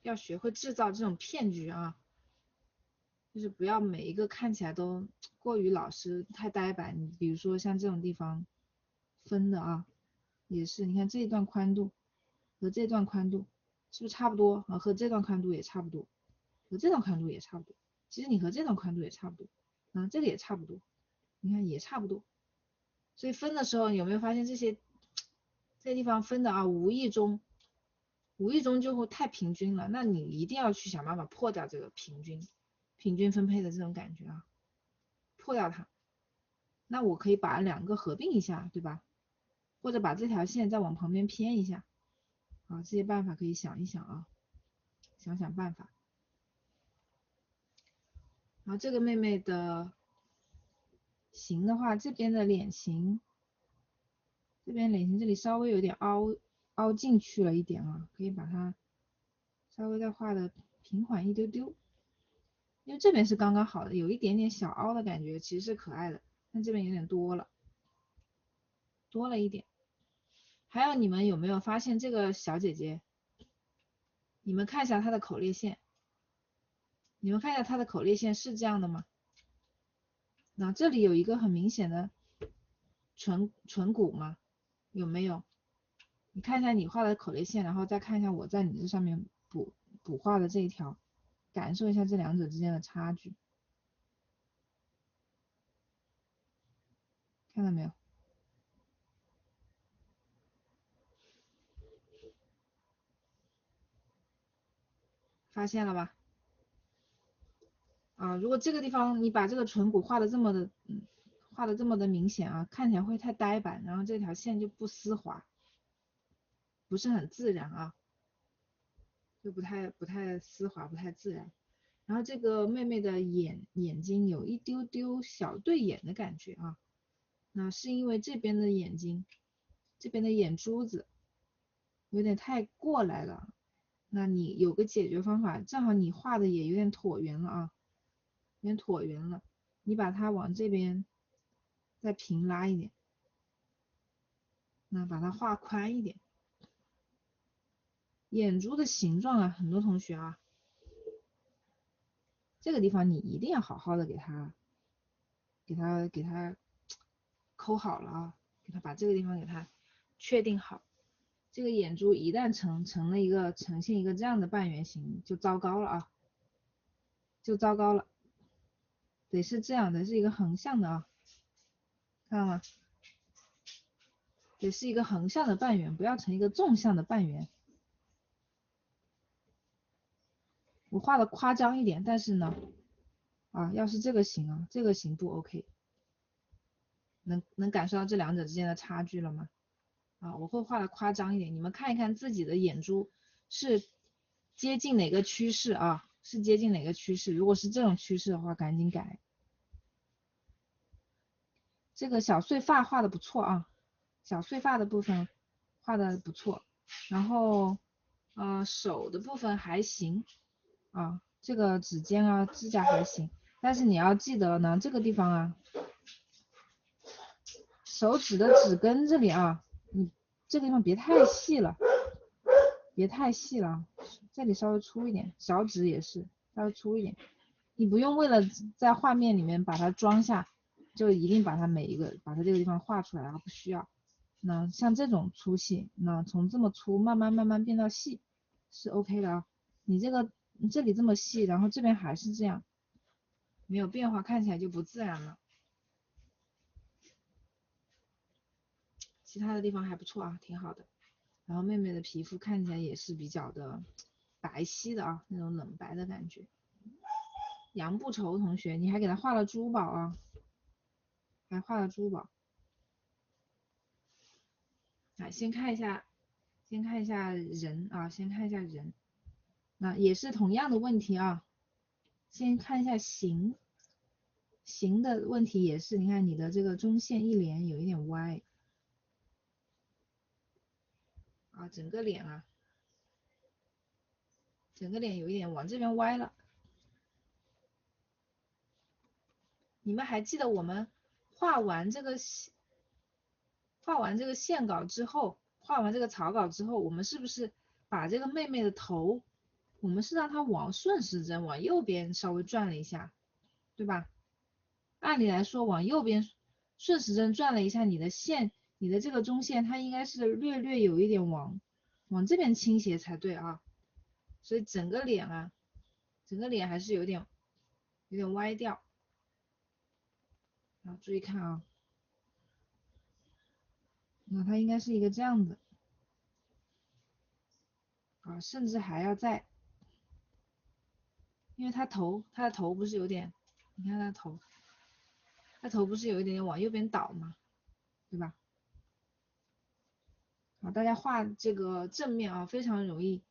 要学会制造这种骗局啊，就是不要每一个看起来都过于老实，太呆板。你比如说像这种地方分的啊，也是，你看这一段宽度和这段宽度是不是差不多啊？和这段宽度也差不多，和这段宽度也差不多。其实你和这段宽度也差不多，这个也差不多，你看也差不多。所以分的时候，你有没有发现这些地方分的啊，无意中就会太平均了，那你一定要去想办法破掉这个平均分配的这种感觉啊，破掉它。那我可以把两个合并一下，对吧？或者把这条线再往旁边偏一下，啊，这些办法可以想一想啊，想想办法。然后这个妹妹的形的话，这边的脸型，这边脸型这里稍微有点凹进去了一点啊，可以把它稍微再画的平缓一丢丢，因为这边是刚刚好的，有一点点小凹的感觉，其实是可爱的，但这边有点多了一点。还有你们有没有发现这个小姐姐？你们看一下她的口裂线，你们看一下她的口裂线是这样的吗？那这里有一个很明显的唇骨吗？有没有？你看一下你画的口裂线，然后再看一下我在你这上面补画的这一条，感受一下这两者之间的差距，看到没有？发现了吧？啊，如果这个地方你把这个唇骨画的这么的明显啊，看起来会太呆板，然后这条线就不丝滑，不是很自然啊，就不太丝滑，不太自然。然后这个妹妹的眼睛有一丢丢小对眼的感觉啊，那是因为这边的眼睛，这边的眼珠子有点太过来了。那你有个解决方法，正好你画的也有点椭圆了啊，有点椭圆了，你把它往这边再平拉一点，那把它画宽一点。眼珠的形状啊，很多同学啊，这个地方你一定要好好的给它抠好了啊，给它把这个地方给它确定好。这个眼珠一旦呈现一个这样的半圆形，就糟糕了啊，就糟糕了。得是这样的，是一个横向的啊，看到吗？得是一个横向的半圆，不要成一个纵向的半圆。我画的夸张一点，但是呢，啊，要是这个形啊，这个形不 OK，能感受到这两者之间的差距了吗？啊，我会画的夸张一点，你们看一看自己的眼珠是接近哪个趋势啊？是接近哪个趋势？如果是这种趋势的话，赶紧改。这个小碎发画的不错啊，小碎发的部分画的不错，然后手的部分还行啊，这个指尖啊指甲还行，但是你要记得呢，这个地方啊，手指的指根这里啊，你这个地方别太细了，别太细了，这里稍微粗一点，小指也是稍微粗一点，你不用为了在画面里面把它装下，就一定把它把它这个地方画出来啊，不需要。那像这种粗细，那从这么粗慢慢变到细是 OK 的啊。你这里这么细，然后这边还是这样，没有变化，看起来就不自然了。其他的地方还不错啊，挺好的。然后妹妹的皮肤看起来也是比较的白皙的啊，那种冷白的感觉。杨不愁同学，你还给她画了珠宝啊，还画了珠宝。先看一下人啊，先看一下人，那也是同样的问题啊。先看一下形的问题也是，你看你的这个中线一连有一点歪啊，整个脸有一点往这边歪了。你们还记得我们画完这个线稿之后，画完这个草稿之后，我们是不是把这个妹妹的头，我们是让她往顺时针往右边稍微转了一下，对吧？按理来说往右边顺时针转了一下，你的线，你的这个中线它应该是略有一点往这边倾斜才对啊，所以整个脸还是有点歪掉啊，注意看啊，那它应该是一个这样子啊，甚至还要再，因为它的头不是有点，你看它头不是有一点点往右边倒吗？对吧？好，大家画这个正面啊，非常容易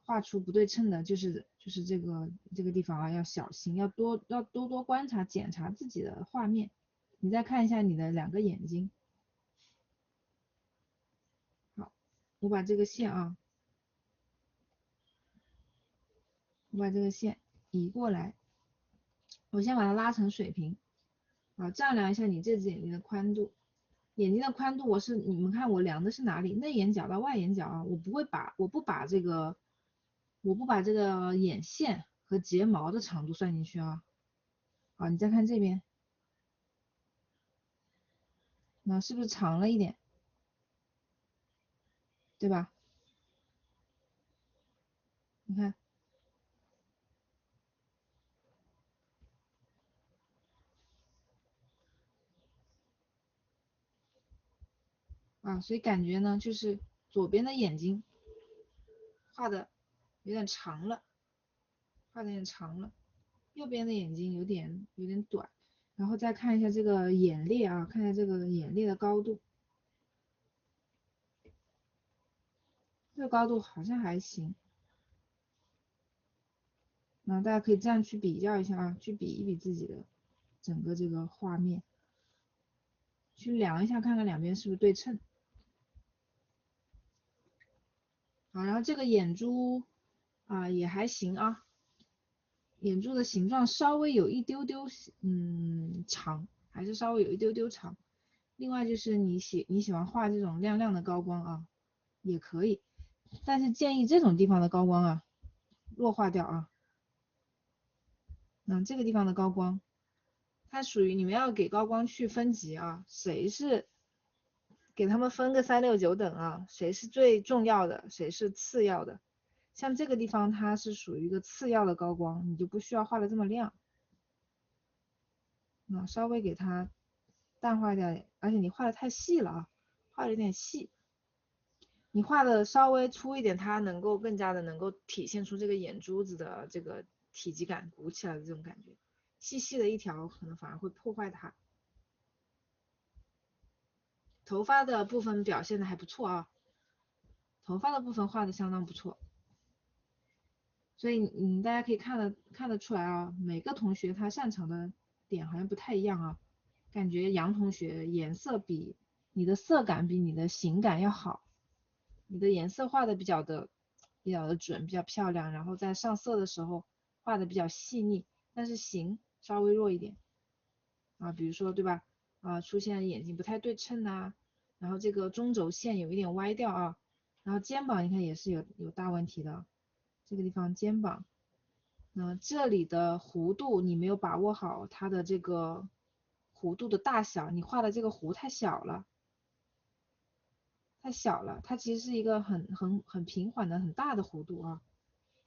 画出不对称的，就是这个地方啊，要小心，要多多观察检查自己的画面。你再看一下你的两个眼睛，好，我把这个线啊，我把这个线移过来，我先把它拉成水平，啊，丈量一下你这只眼睛的宽度。眼睛的宽度你们看我量的是哪里？内眼角到外眼角啊，我不把这个眼线和睫毛的长度算进去啊。好，你再看这边，那是不是长了一点？对吧？你看啊，所以感觉呢，就是左边的眼睛画的有点长了，右边的眼睛有点短。然后再看一下这个眼裂啊，看一下这个眼裂的高度，这个高度好像还行。那大家可以这样去比较一下啊，去比一比自己的整个这个画面，去量一下，看看两边是不是对称。好，然后这个眼珠啊也还行啊，眼珠的形状稍微有一丢丢长，还是稍微有一丢丢长。另外就是你喜欢画这种亮亮的高光啊，也可以，但是建议这种地方的高光啊弱化掉啊。这个地方的高光，它属于你们要给高光去分级啊，谁是给他们分个3、6、9等啊，谁是最重要的，谁是次要的。像这个地方它是属于一个次要的高光，你就不需要画的这么亮。稍微给它淡化掉点，而且你画的太细了啊，画的有点细。你画的稍微粗一点，它能够更加的能够体现出这个眼珠子的这个体积感，鼓起来的这种感觉。细细的一条可能反而会破坏它。头发的部分表现的还不错啊，头发的部分画的相当不错。所以大家可以看得出来啊，每个同学他擅长的点好像不太一样啊。感觉杨同学颜色比你的色感比你的形感要好，你的颜色画的比较的准，比较漂亮，然后在上色的时候画的比较细腻，但是形稍微弱一点啊，比如说对吧？出现眼睛不太对称呐，然后这个中轴线有一点歪掉啊，然后肩膀你看也是有大问题的，这个地方肩膀，这里的弧度你没有把握好它的这个弧度的大小，你画的这个弧太小了，它其实是一个很平缓的很大的弧度啊，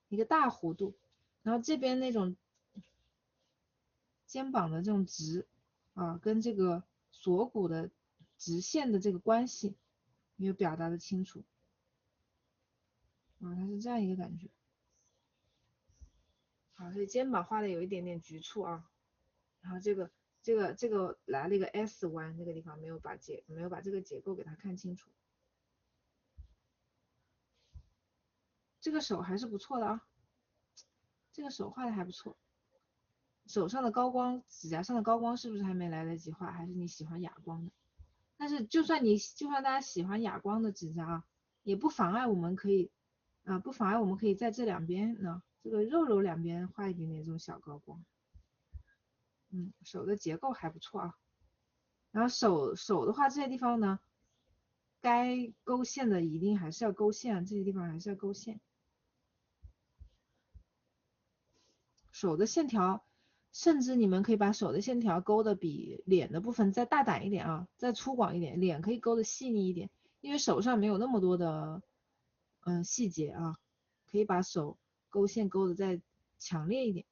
一个大弧度，然后这边那种肩膀的这种直啊，跟这个锁骨的直线的这个关系没有表达的清楚啊，它是这样一个感觉。好，所以肩膀画的有一点点局促啊，然后这个来了一个 S 弯，这个地方没有把这个结构给它看清楚。这个手还是不错的啊，这个手画的还不错。手上的高光，指甲上的高光是不是还没来得及画？还是你喜欢哑光的？但是就算大家喜欢哑光的指甲啊，也不妨碍我们可以在这两边呢，这个肉肉两边画一点点这种小高光。手的结构还不错啊。然后手的话，这些地方呢，该勾线的一定还是要勾线，这些地方还是要勾线。手的线条，甚至你们可以把手的线条勾的比脸的部分再大胆一点啊，再粗犷一点，脸可以勾的细腻一点，因为手上没有那么多的细节啊，可以把手勾线勾的再强烈一点。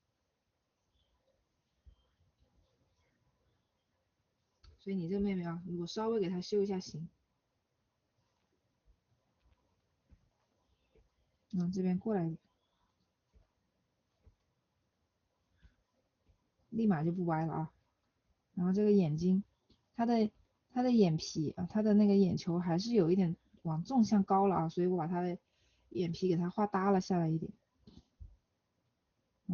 所以你这个妹妹啊，如果稍微给她修一下形，这边过来一点，立马就不歪了啊。然后这个眼睛，它的眼皮啊，它的那个眼球还是有一点往纵向高了啊，所以我把它的眼皮给它画耷了下来一点，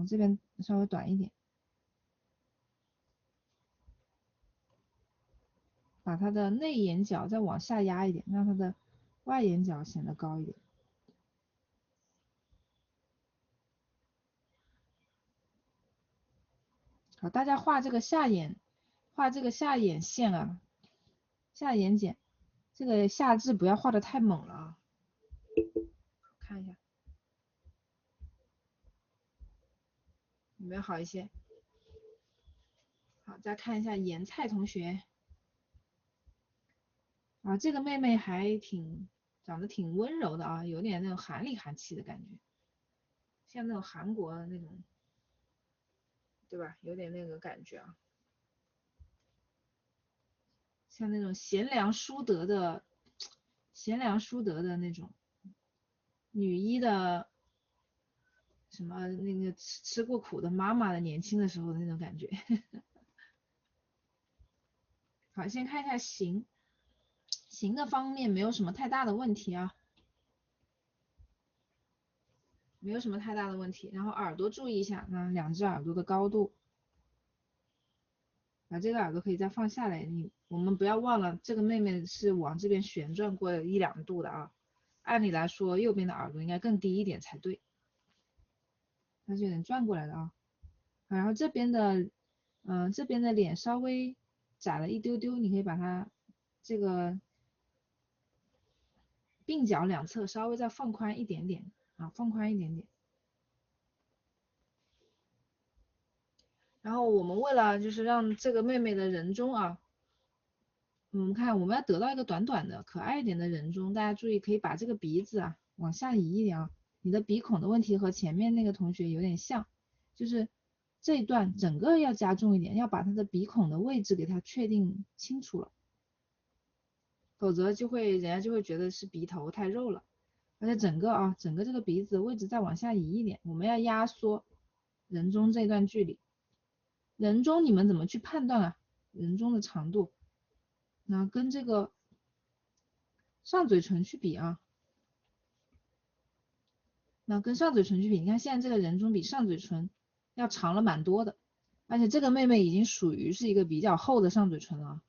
这边稍微短一点，把它的内眼角再往下压一点，让它的外眼角显得高一点。好，大家画这个下眼线啊，下眼睑，这个下至不要画的太猛了啊。看一下有没有好一些。好，再看一下盐菜同学啊，这个妹妹还长得挺温柔的啊，有点那种韩里韩气的感觉，像那种韩国的那种，对吧？有点那个感觉啊，像那种贤良淑德的那种女一的什么那个吃过苦的妈妈的年轻的时候的那种感觉。好，先看一下形的方面没有什么太大的问题啊，没有什么太大的问题。然后耳朵注意一下，两只耳朵的高度，把这个耳朵可以再放下来。我们不要忘了，这个妹妹是往这边旋转过1、2度的啊。按理来说，右边的耳朵应该更低一点才对，它是有点转过来的啊。然后这边的，这边的脸稍微窄了一丢丢，你可以把它这个鬓角两侧稍微再放宽一点点啊，放宽一点点。然后我们为了就是让这个妹妹的人中啊，看我们要得到一个短短的可爱一点的人中，大家注意可以把这个鼻子啊往下移一点啊，你的鼻孔的问题和前面那个同学有点像，就是这一段整个要加重一点，要把他的鼻孔的位置给它确定清楚了，否则人家就会觉得是鼻头太肉了。而且整个这个鼻子位置再往下移一点，我们要压缩人中这段距离。人中你们怎么去判断啊？人中的长度，那跟这个上嘴唇去比啊，那跟上嘴唇去比，你看现在这个人中比上嘴唇要长了蛮多的，而且这个妹妹已经属于是一个比较厚的上嘴唇了。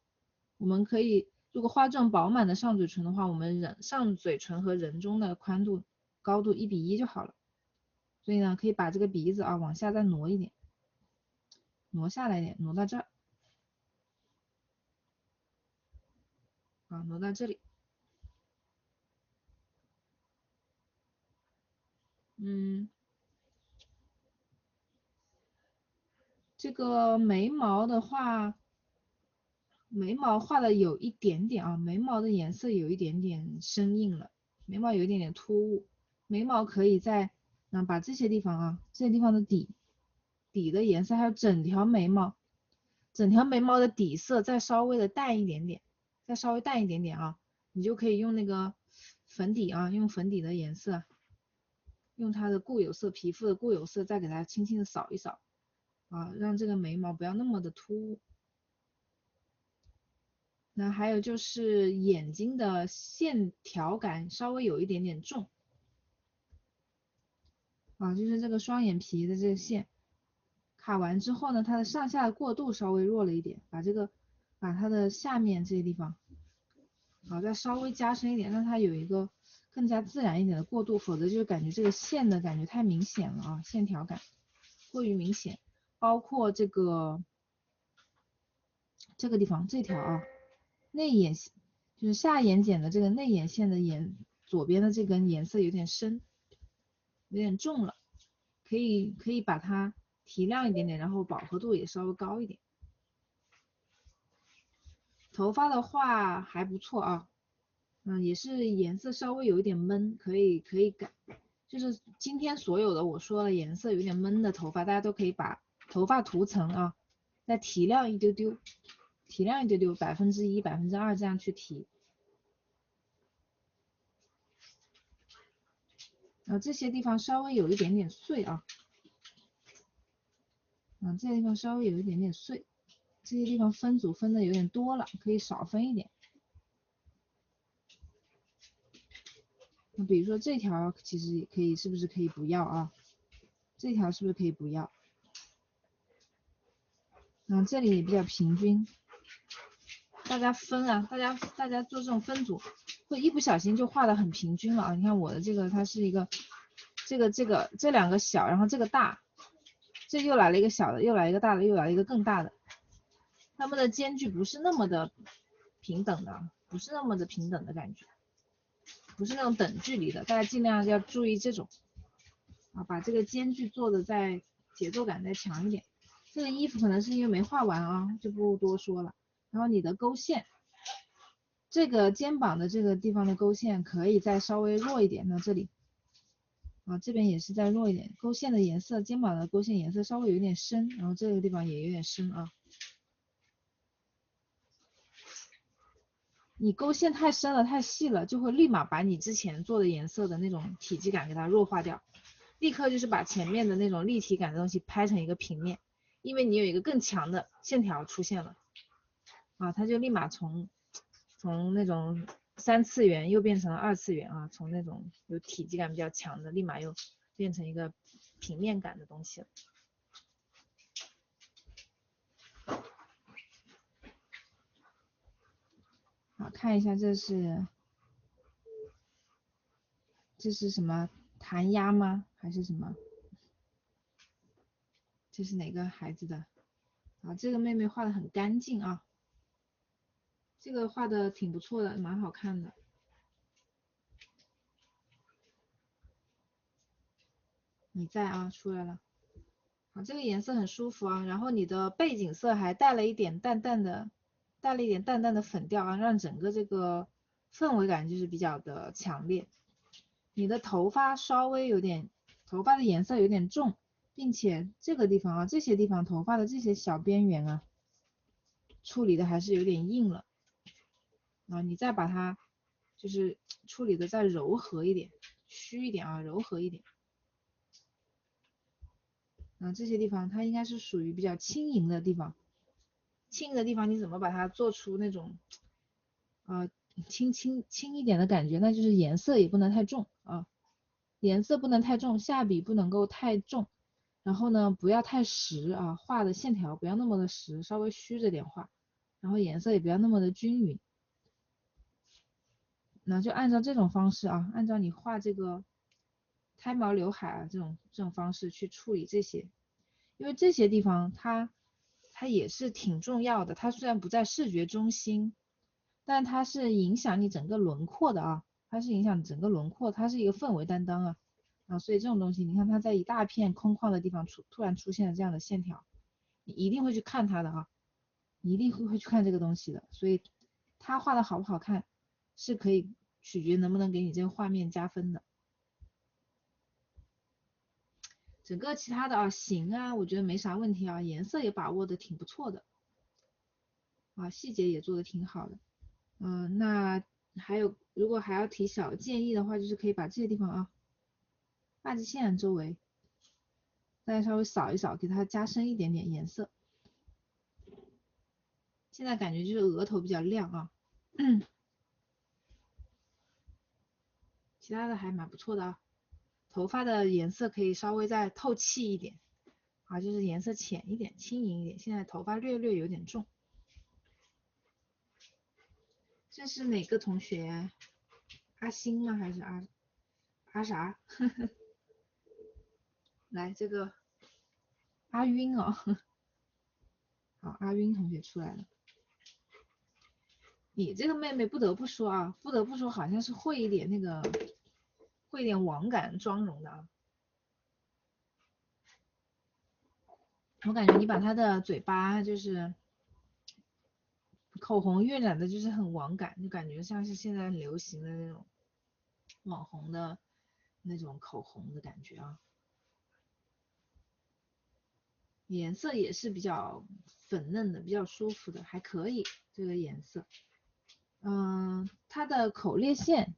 我们可以，如果画这种饱满的上嘴唇的话，我们上嘴唇和人中的宽度高度1:1就好了。所以呢，可以把这个鼻子啊往下再挪一点，挪下来一点，挪到这儿，啊，挪到这里。这个眉毛的话，眉毛画的有一点点啊，眉毛的颜色有一点点生硬了，眉毛有一点点突兀，眉毛可以在把这些地方啊，这些地方的底的颜色，还有整条眉毛的底色再稍微的淡一点点，再稍微淡一点点啊，你就可以用那个粉底啊，用粉底的颜色，用它的固有色，皮肤的固有色，再给它轻轻的扫一扫啊，让这个眉毛不要那么的突兀。那还有就是眼睛的线条感稍微有一点点重啊，就是这个双眼皮的这个线卡完之后呢，它的上下过渡稍微弱了一点，把它的下面这些地方再稍微加深一点，让它有一个更加自然一点的过渡，否则就感觉这个线的感觉太明显了啊，线条感过于明显，包括这个地方这条啊。内眼就是下眼睑的这个内眼线的左边的这根颜色有点深，有点重了，可以把它提亮一点点，然后饱和度也稍微高一点。头发的话还不错啊，也是颜色稍微有一点闷，可以改。就是今天所有的我说的颜色有点闷的头发，大家都可以把头发涂层啊再提亮一丢丢，提亮一丢丢，1%、2%这样去提。这些地方稍微有一点点碎啊，这些地方稍微有一点点碎，这些地方分组分的有点多了，可以少分一点。比如说这条其实也可以，是不是可以不要啊？这条是不是可以不要？这里也比较平均，大家分啊，大家做这种分组，会一不小心就画的很平均了啊。你看我的这个，它是一个这两个小，然后这个大，这又来了一个小的，又来一个大的，又来了一个更大的，它们的间距不是那么的平等的，不是那么的平等的感觉，不是那种等距离的，大家尽量要注意这种把这个间距做的再节奏感再强一点。这个衣服可能是因为没画完啊，就不多说了。然后你的勾线，这个肩膀的这个地方的勾线可以再稍微弱一点，那这里这边也是再弱一点，勾线的颜色，肩膀的勾线颜色稍微有一点深，然后这个地方也有点深啊。你勾线太深了太细了，就会立马把你之前做的颜色的那种体积感给它弱化掉，立刻就是把前面的那种立体感的东西拍成一个平面，因为你有一个更强的线条出现了它就立马从那种3次元又变成了2次元啊，从那种有体积感比较强的立马又变成一个平面感的东西了。好，看一下这是什么弹压吗？还是什么？这是哪个孩子的？啊，这个妹妹画的很干净啊，这个画的挺不错的，蛮好看的。你在啊，出来了。好，这个颜色很舒服啊，然后你的背景色还带了一点淡淡的粉调啊，让整个这个氛围感就是比较的强烈。你的头发稍微有点，头发的颜色有点重，并且这个地方啊，这些地方头发的这些小边缘啊，处理的还是有点硬了啊，你再把它就是处理的再柔和一点，虚一点啊，柔和一点。这些地方它应该是属于比较轻盈的地方，轻盈的地方你怎么把它做出那种轻一点的感觉？那就是颜色也不能太重啊，颜色不能太重，下笔不能够太重，然后呢不要太实啊，画的线条不要那么的实，稍微虚着点画，然后颜色也不要那么的均匀。那就按照这种方式啊，按照你画这个胎毛刘海啊这种方式去处理这些。因为这些地方它也是挺重要的，它虽然不在视觉中心，但它是影响你整个轮廓的啊，它是影响整个轮廓，它是一个氛围担当所以这种东西，你看它在一大片空旷的地方突然出现了这样的线条，你一定会去看它的啊，你一定会去看这个东西的，所以它画的好不好看是可以取决能不能给你这个画面加分的。整个其他的形啊，我觉得没啥问题啊，颜色也把握的挺不错的细节也做的挺好的。那还有如果还要提小建议的话，就是可以把这些地方发际线周围再稍微扫一扫，给它加深一点点颜色。现在感觉就是额头比较亮啊，其他的还蛮不错的啊。头发的颜色可以稍微再透气一点就是颜色浅一点，轻盈一点。现在头发略略有点重。这是哪个同学？阿星吗？还是阿啥？来，这个阿晕哦，好，阿晕同学出来了。你这个妹妹不得不说好像是会一点网感妆容的我感觉你把她的嘴巴就是口红晕染的，就是很网感，就感觉像是现在流行的那种网红的那种口红的感觉啊。颜色也是比较粉嫩的，比较舒服的，还可以这个颜色。它的口裂线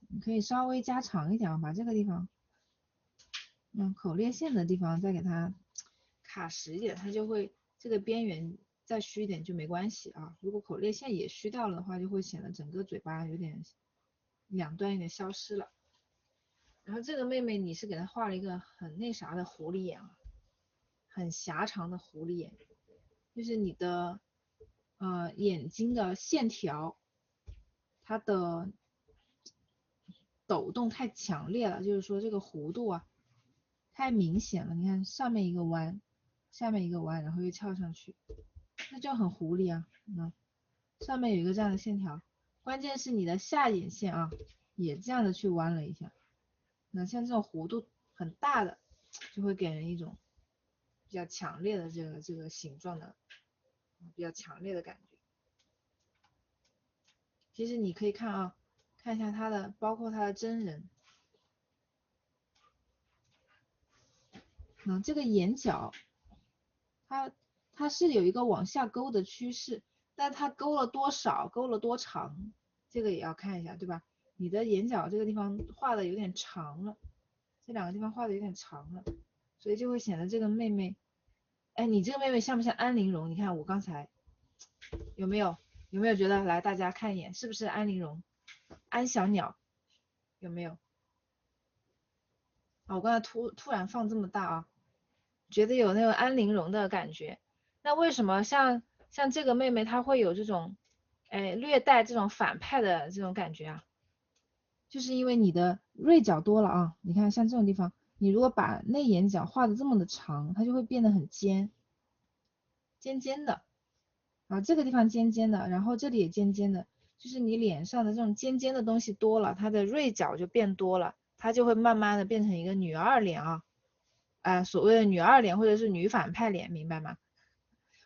你可以稍微加长一点把这个地方，口裂线的地方再给它卡实一点，它就会这个边缘再虚一点就没关系啊。如果口裂线也虚掉了的话，就会显得整个嘴巴有点两端有点消失了。然后这个妹妹你是给她画了一个很那啥的狐狸眼很狭长的狐狸眼，就是你的眼睛的线条，它的抖动太强烈了，就是说这个弧度太明显了。你看上面一个弯，下面一个弯，然后又翘上去，那就很狐狸上面有一个这样的线条，关键是你的下眼线也这样的去弯了一下。那像这种弧度很大的，就会给人一种比较强烈的这个形状的比较强烈的感觉。其实你可以看看一下它的，包括它的真人。这个眼角，它是有一个往下勾的趋势，但它勾了多少，勾了多长，这个也要看一下，对吧？你的眼角这个地方画的有点长了，这两个地方画的有点长了，所以就会显得这个妹妹，你这个妹妹像不像安陵容？你看我刚才有没有觉得？来，大家看一眼，是不是安陵容？安小鸟有没有？我刚才突然放这么大觉得有那个安陵容的感觉。那为什么像这个妹妹她会有这种略带这种反派的这种感觉就是因为你的锐角多了你看像这种地方，你如果把内眼角画的这么的长，它就会变得很尖，尖尖的。啊，这个地方尖尖的，然后这里也尖尖的，就是你脸上的这种尖尖的东西多了，它的锐角就变多了，它就会慢慢的变成一个女二脸啊，所谓的女二脸或者是女反派脸，明白吗？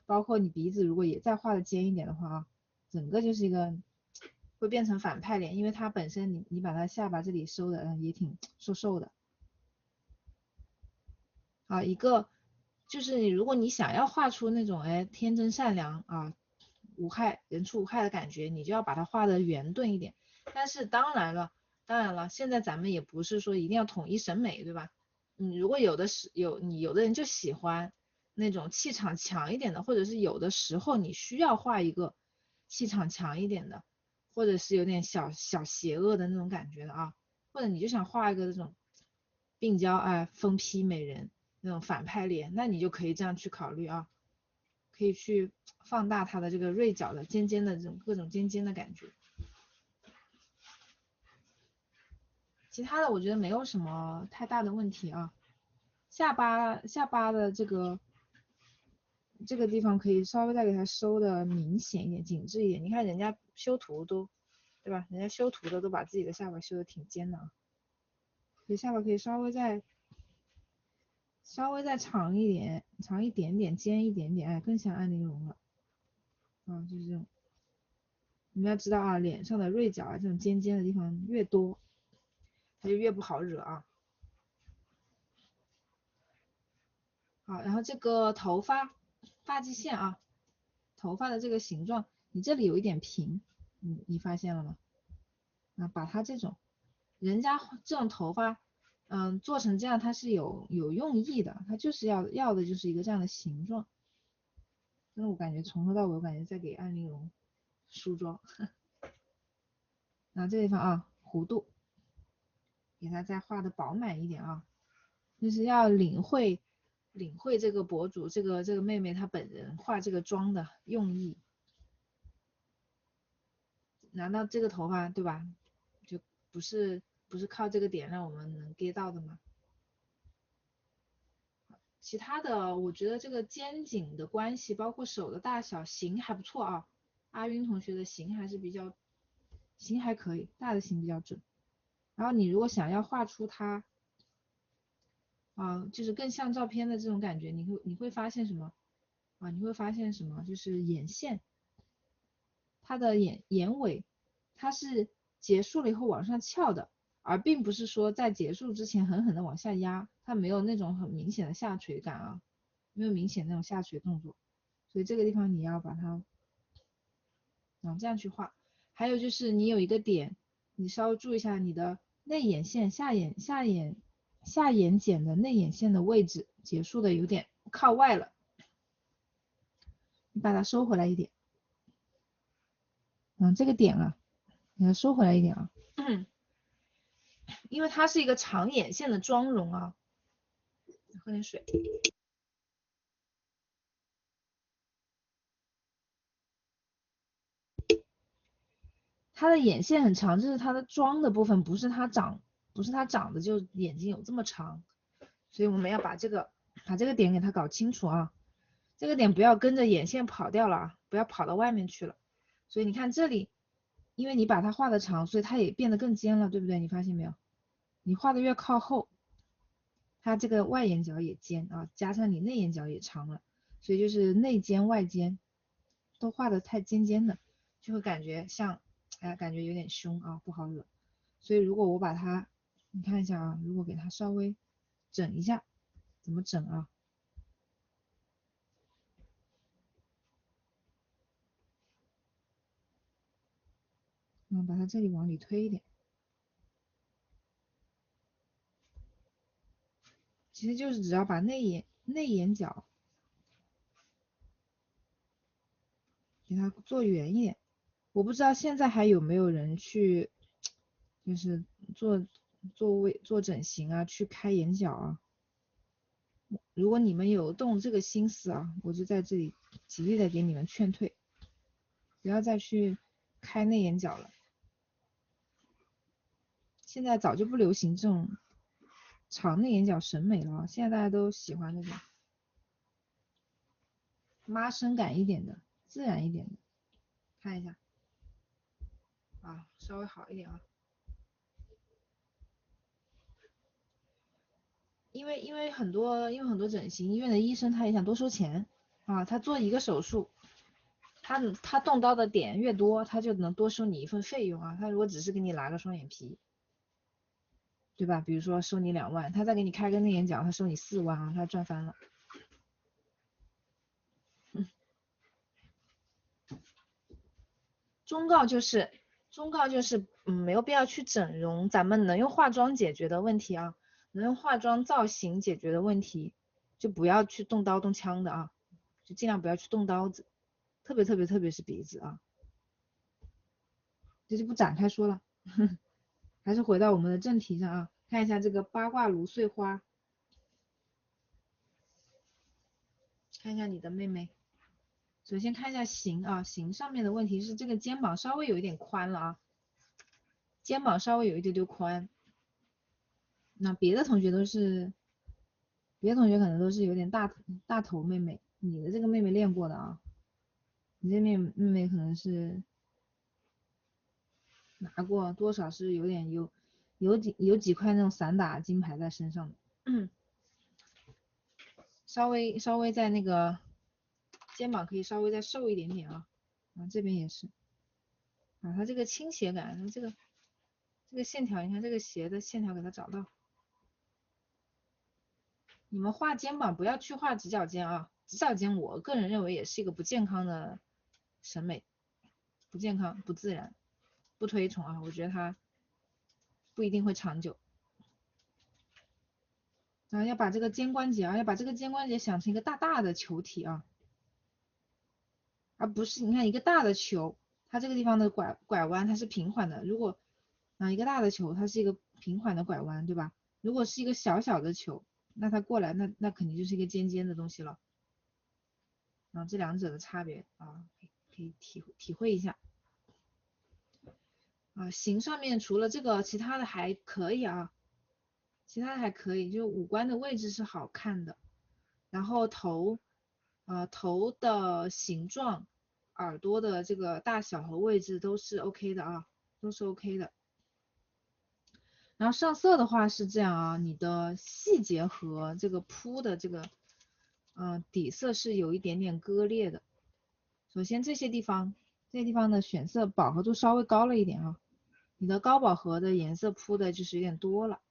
包括你鼻子如果也再画的尖一点的话啊，整个就是一个会变成反派脸，因为它本身你把它下巴这里收的也挺瘦瘦的。啊，一个就是如果你想要画出那种天真善良啊，无害人畜无害的感觉，你就要把它画的圆钝一点。但是当然了，现在咱们也不是说一定要统一审美，对吧？如果有的人就喜欢那种气场强一点的，或者是有的时候你需要画一个气场强一点的，或者是有点小邪恶的那种感觉的啊，或者你就想画一个这种病娇疯批美人那种反派脸，那你就可以这样去考虑啊，可以去放大它的这个锐角的尖尖的这种各种尖尖的感觉。其他的我觉得没有什么太大的问题啊。下巴的这个地方可以稍微再给它收的明显一点、紧致一点。你看人家修图都，对吧？人家修图的都把自己的下巴修的挺尖的啊。所以下巴可以稍微再长一点，长一点点，尖一点点，更像安陵容了。就是这种。你们要知道啊，脸上的锐角啊，这种尖尖的地方越多，它就越不好惹啊。好，然后这个发际线啊，头发的这个形状，你这里有一点平，你发现了吗？把它这种，人家这种头发，做成这样，它是有用意的，它就是要的就是一个这样的形状。真的，我感觉从头到尾，我感觉在给安陵容梳妆。这地方啊，弧度，给它再画的饱满一点啊，就是要领会这个博主这个妹妹她本人画这个妆的用意。难道这个头发对吧？就不是靠这个点让我们能 get 到的吗？其他的我觉得这个肩颈的关系，包括手的大小，型还不错啊。阿晕同学的型还是型还可以，大的型比较准。然后你如果想要画出它就是更像照片的这种感觉，你会发现什么你会发现什么？就是眼线，它的眼尾，它是结束了以后往上翘的，而并不是说在结束之前狠狠的往下压，它没有那种很明显的下垂感啊，没有明显那种下垂动作，所以这个地方你要把它这样去画。还有就是你有一个点，你稍微注意一下你的内眼线下眼睑的内眼线的位置结束的有点靠外了，你把它收回来一点。这个点啊，你要收回来一点啊。因为它是一个长眼线的妆容啊。喝点水。它的眼线很长，这是它的妆的部分，不是它长的就眼睛有这么长，所以我们要把这个点给它搞清楚啊。这个点不要跟着眼线跑掉了啊，不要跑到外面去了。所以你看这里，因为你把它画的长，所以它也变得更尖了，对不对？你发现没有？你画的越靠后，它这个外眼角也尖啊，加上你内眼角也长了，所以就是内尖外尖都画的太尖尖的，就会感觉像，感觉有点凶啊，不好惹。所以如果我把它，你看一下啊，如果给它稍微整一下，怎么整啊？把它这里往里推一点，其实就是只要把内眼角给它做圆一点。我不知道现在还有没有人去，就是做整形啊，去开眼角啊。如果你们有动这个心思啊，我就在这里极力的给你们劝退，不要再去开内眼角了。现在早就不流行这种长的眼角审美了啊，现在大家都喜欢那种妈生感一点的，自然一点的，看一下啊，稍微好一点啊。因为很多整形医院的医生他也想多收钱啊，他做一个手术，他动刀的点越多，他就能多收你一份费用啊。他如果只是给你拉个双眼皮，对吧？比如说收你2万，他再给你开个内眼角，他收你4万啊，他赚翻了。忠告就是没有必要去整容，咱们能用化妆解决的问题啊，能用化妆造型解决的问题，就不要去动刀动枪的啊，就尽量不要去动刀子，特别是鼻子啊，这就不展开说了，还是回到我们的正题上啊，看一下这个八卦芦穗花，看一下你的妹妹。首先看一下型啊，型上面的问题是这个肩膀稍微有一点宽了啊，肩膀稍微有一丢丢宽。那别的同学可能都是有点大头妹妹，你的这个妹妹练过的啊，你这妹妹可能是拿过多少是有点有几块那种散打金牌在身上的，稍微在那个肩膀可以稍微再瘦一点点啊，这边也是啊，它这个倾斜感，它这个线条，你看这个斜的线条给它找到。你们画肩膀不要去画直角肩啊，直角肩我个人认为也是一个不健康的审美，不健康不自然，不推崇啊，我觉得它不一定会长久。然后要把这个肩关节啊，要把这个肩关节想成一个大大的球体啊，而不是你看一个大的球，它这个地方的拐弯它是平缓的，如果一个大的球它是一个平缓的拐弯，对吧？如果是一个小小的球，那它过来那肯定就是一个尖尖的东西了。这两者的差别啊，可以体会一下。形上面除了这个，其他的还可以啊，其他的还可以，就五官的位置是好看的，然后头的形状、耳朵的这个大小和位置都是 OK 的啊，都是 OK 的。然后上色的话是这样啊，你的细节和这个铺的这个底色是有一点点割裂的。首先这些地方的选色饱和度稍微高了一点啊，你的高饱和的颜色铺的就是有点多了。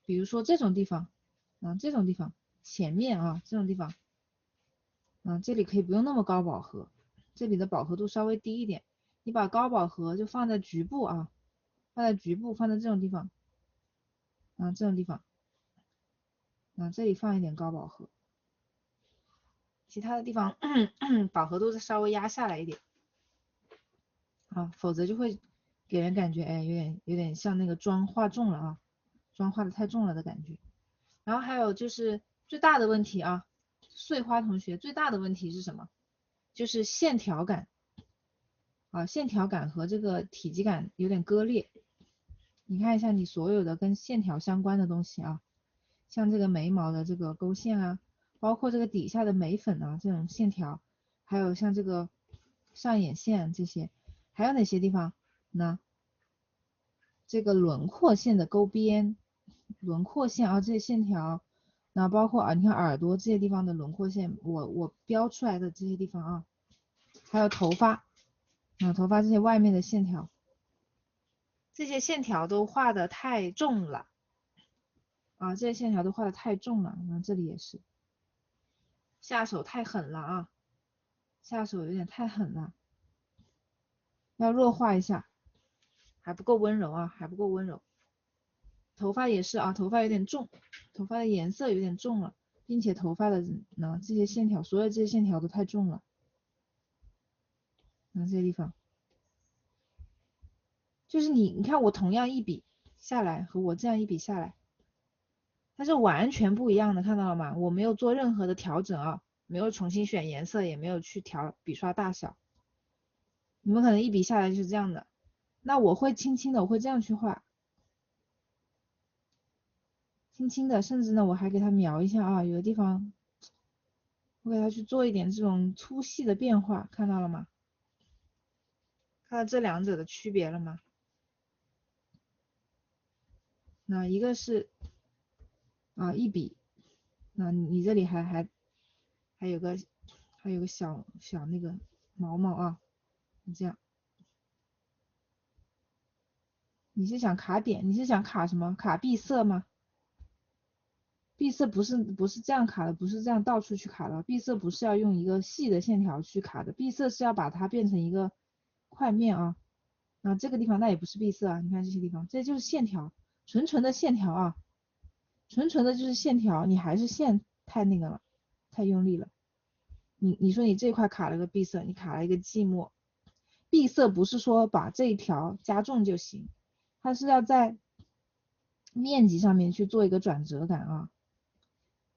比如说这种地方，这种地方前面啊，这种地方，这里可以不用那么高饱和，这里的饱和度稍微低一点，你把高饱和就放在局部啊，放在局部，放在这种地方，这种地方，这里放一点高饱和，其他的地方饱和度再稍微压下来一点，否则就会给人感觉哎有点像那个妆化重了啊，妆化的太重了的感觉。然后还有就是最大的问题啊，碎花同学最大的问题是什么？就是线条感线条感和这个体积感有点割裂。你看一下你所有的跟线条相关的东西啊，像这个眉毛的这个勾线啊，包括这个底下的眉粉啊这种线条，还有像这个上眼线这些，还有哪些地方呢？这个轮廓线的勾边，轮廓线啊这些线条，然后包括你看耳朵这些地方的轮廓线，我标出来的这些地方啊，还有头发头发这些外面的线条，这些线条都画的太重了这些线条都画的太重了，这里也是，下手太狠了啊，下手有点太狠了，要弱化一下，还不够温柔啊，还不够温柔。头发也是头发有点重，头发的颜色有点重了，并且头发的这些线条，所有这些线条都太重了，这些地方，就是你看我同样一笔下来和我这样一笔下来，它是完全不一样的，看到了吗？我没有做任何的调整啊，没有重新选颜色，也没有去调笔刷大小，你们可能一笔下来就是这样的，那我会轻轻的，我会这样去画，轻轻的，甚至呢我还给它描一下啊，有的地方我给它去做一点这种粗细的变化，看到了吗？看到这两者的区别了吗？那一个是啊一笔，那你这里还有个小那个毛毛啊，你这样，你是想卡点？你是想卡什么？卡闭塞吗？闭塞不是这样卡的，不是这样到处去卡的。闭塞不是要用一个细的线条去卡的，闭塞是要把它变成一个块面啊。那这个地方那也不是闭塞啊，你看这些地方，这就是线条，纯纯的线条啊，纯纯的就是线条，你还是线太那个了，太用力了。你说你这块卡了个闭塞，你卡了一个寂寞，闭塞不是说把这一条加重就行，它是要在面积上面去做一个转折感啊。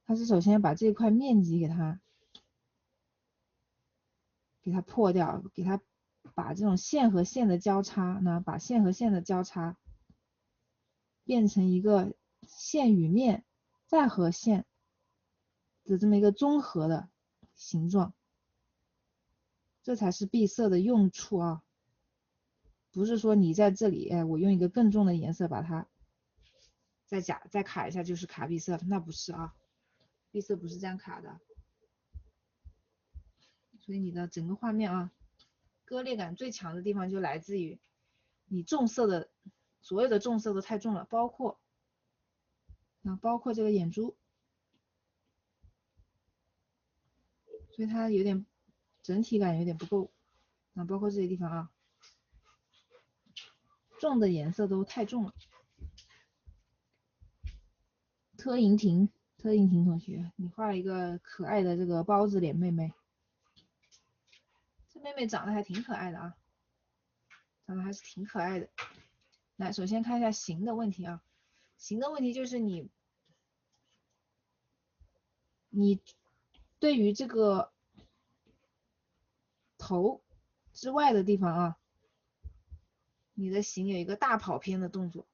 它是首先把这块面积给它破掉，给它把这种线和线的交叉呢，把线和线的交叉变成一个线与面再和线的这么一个综合的形状，这才是闭塞的用处啊。不是说你在这里，哎，我用一个更重的颜色把它再卡一下就是卡闭塞，那不是啊，闭塞不是这样卡的。所以你的整个画面啊，割裂感最强的地方就来自于你重色的所有的重色都太重了，包括这个眼珠，所以它有点整体感有点不够。包括这些地方啊，重的颜色都太重了。特莹婷同学，你画了一个可爱的这个包子脸妹妹，这妹妹长得还挺可爱的啊，长得还是挺可爱的。来，首先看一下形的问题啊，形的问题就是你对于这个头之外的地方啊，你的形有一个大跑偏的动作，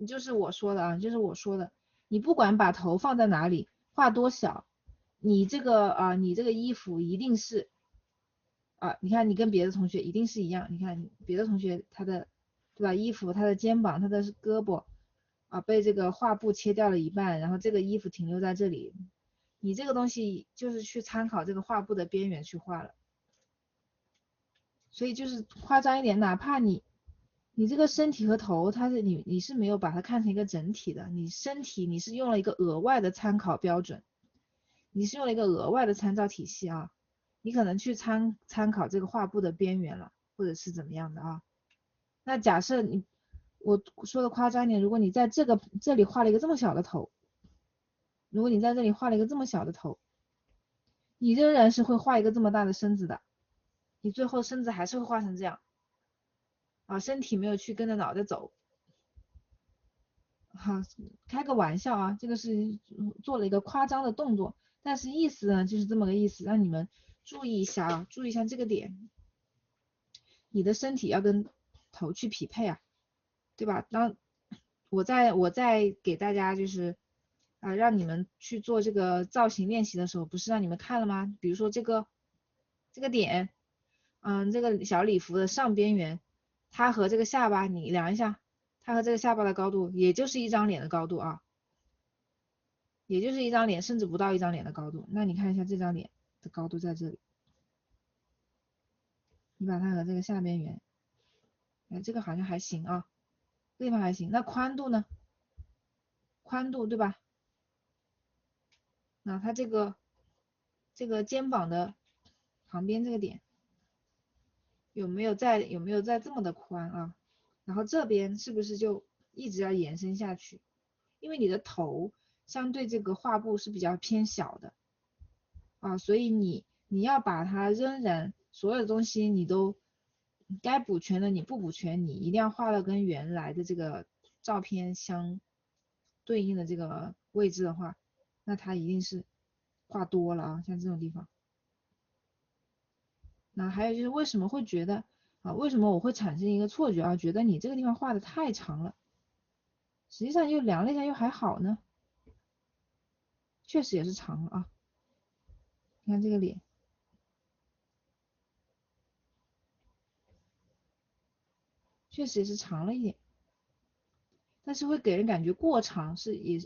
就是我说的啊，就是我说的，你不管把头放在哪里，画多小，你这个衣服一定是你看你跟别的同学一定是一样，你看别的同学他的对吧，衣服他的肩膀他的胳膊被这个画布切掉了一半，然后这个衣服停留在这里，你这个东西就是去参考这个画布的边缘去画了，所以就是夸张一点，哪怕你这个身体和头，你是没有把它看成一个整体的，你身体你是用了一个额外的参考标准，你是用了一个额外的参照体系啊，你可能去参考这个画布的边缘了，或者是怎么样的啊。那假设我说的夸张一点，如果你在这里画了一个这么小的头，如果你在这里画了一个这么小的头，你仍然是会画一个这么大的身子的，你最后身子还是会画成这样身体没有去跟着脑袋走。好，开个玩笑啊，这个是做了一个夸张的动作，但是意思呢就是这么个意思，让你们注意一下啊，注意一下这个点，你的身体要跟头去匹配啊，对吧？当我在给大家就是让你们去做这个造型练习的时候，不是让你们看了吗？比如说这个点，这个小礼服的上边缘，它和这个下巴你量一下，它和这个下巴的高度，也就是一张脸的高度啊。也就是一张脸，甚至不到一张脸的高度。那你看一下这张脸的高度在这里，你把它和这个下边缘，这个好像还行啊，这地方还行。那宽度呢？宽度对吧？那它这个肩膀的旁边这个点有没有在这么的宽啊？然后这边是不是就一直要延伸下去？因为你的头相对这个画布是比较偏小的所以你要把它仍然所有的东西你都该补全的你不补全，你一定要画到跟原来的这个照片相对应的这个位置的话，那它一定是画多了啊，像这种地方。那还有就是为什么会觉得为什么我会产生一个错觉觉得你这个地方画的太长了？实际上又量了一下又还好呢，确实也是长了啊。你看这个脸，确实也是长了一点，但是会给人感觉过长，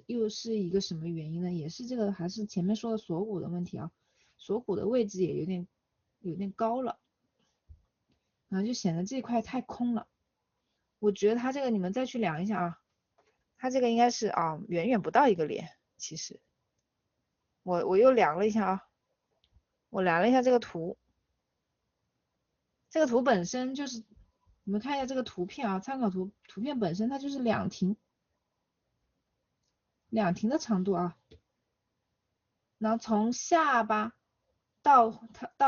又是一个什么原因呢？也是这个还是前面说的锁骨的问题啊，锁骨的位置也有点高了，然后就显得这块太空了。我觉得它这个你们再去量一下啊，它这个应该是啊远远不到一个脸，其实我又量了一下啊，我量了一下这个图，这个图本身就是你们看一下这个图片啊，参考图片本身它就是两庭的长度啊，然后从下巴到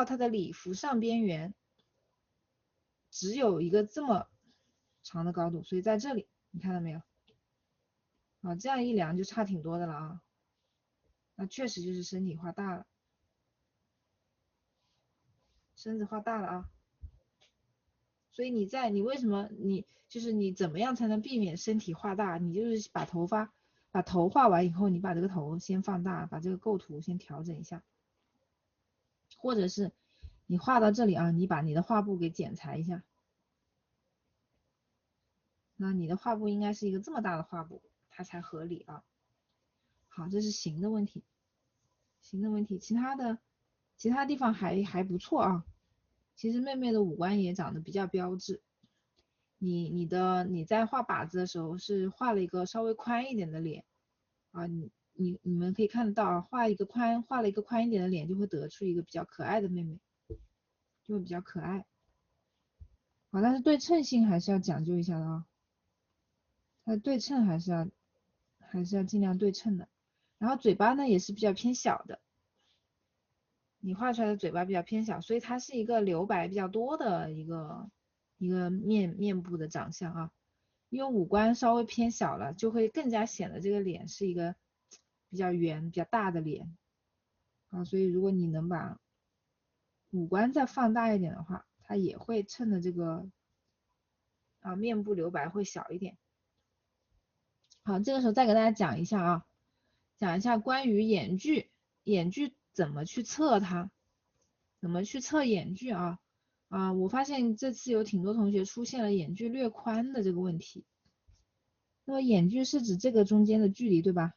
它的礼服上边缘只有一个这么长的高度，所以在这里你看到没有？啊，这样一量就差挺多的了啊，那确实就是身体画大了，身子画大了啊。所以你为什么就是你怎么样才能避免身体画大？你就是把头画完以后，你把这个头先放大，把这个构图先调整一下，或者是你画到这里啊，你把你的画布给剪裁一下。那你的画布应该是一个这么大的画布，它才合理啊。好，这是形的问题，其他地方还不错啊。其实妹妹的五官也长得比较标致。你在画靶子的时候是画了一个稍微宽一点的脸啊，你们可以看得到啊，画了一个宽一点的脸，就会得出一个比较可爱的妹妹，就会比较可爱。好，但是对称性还是要讲究一下的啊，它的对称还是要尽量对称的。然后嘴巴呢也是比较偏小的，你画出来的嘴巴比较偏小，所以它是一个留白比较多的一个面部的长相啊。因为五官稍微偏小了，就会更加显得这个脸是一个比较圆、比较大的脸啊。所以如果你能把五官再放大一点的话，它也会衬的这个面部留白会小一点。好，这个时候再给大家讲一下啊，讲一下关于眼距怎么去测它，怎么去测眼距啊？我发现这次有挺多同学出现了眼距略宽的这个问题。那么眼距是指这个中间的距离，对吧？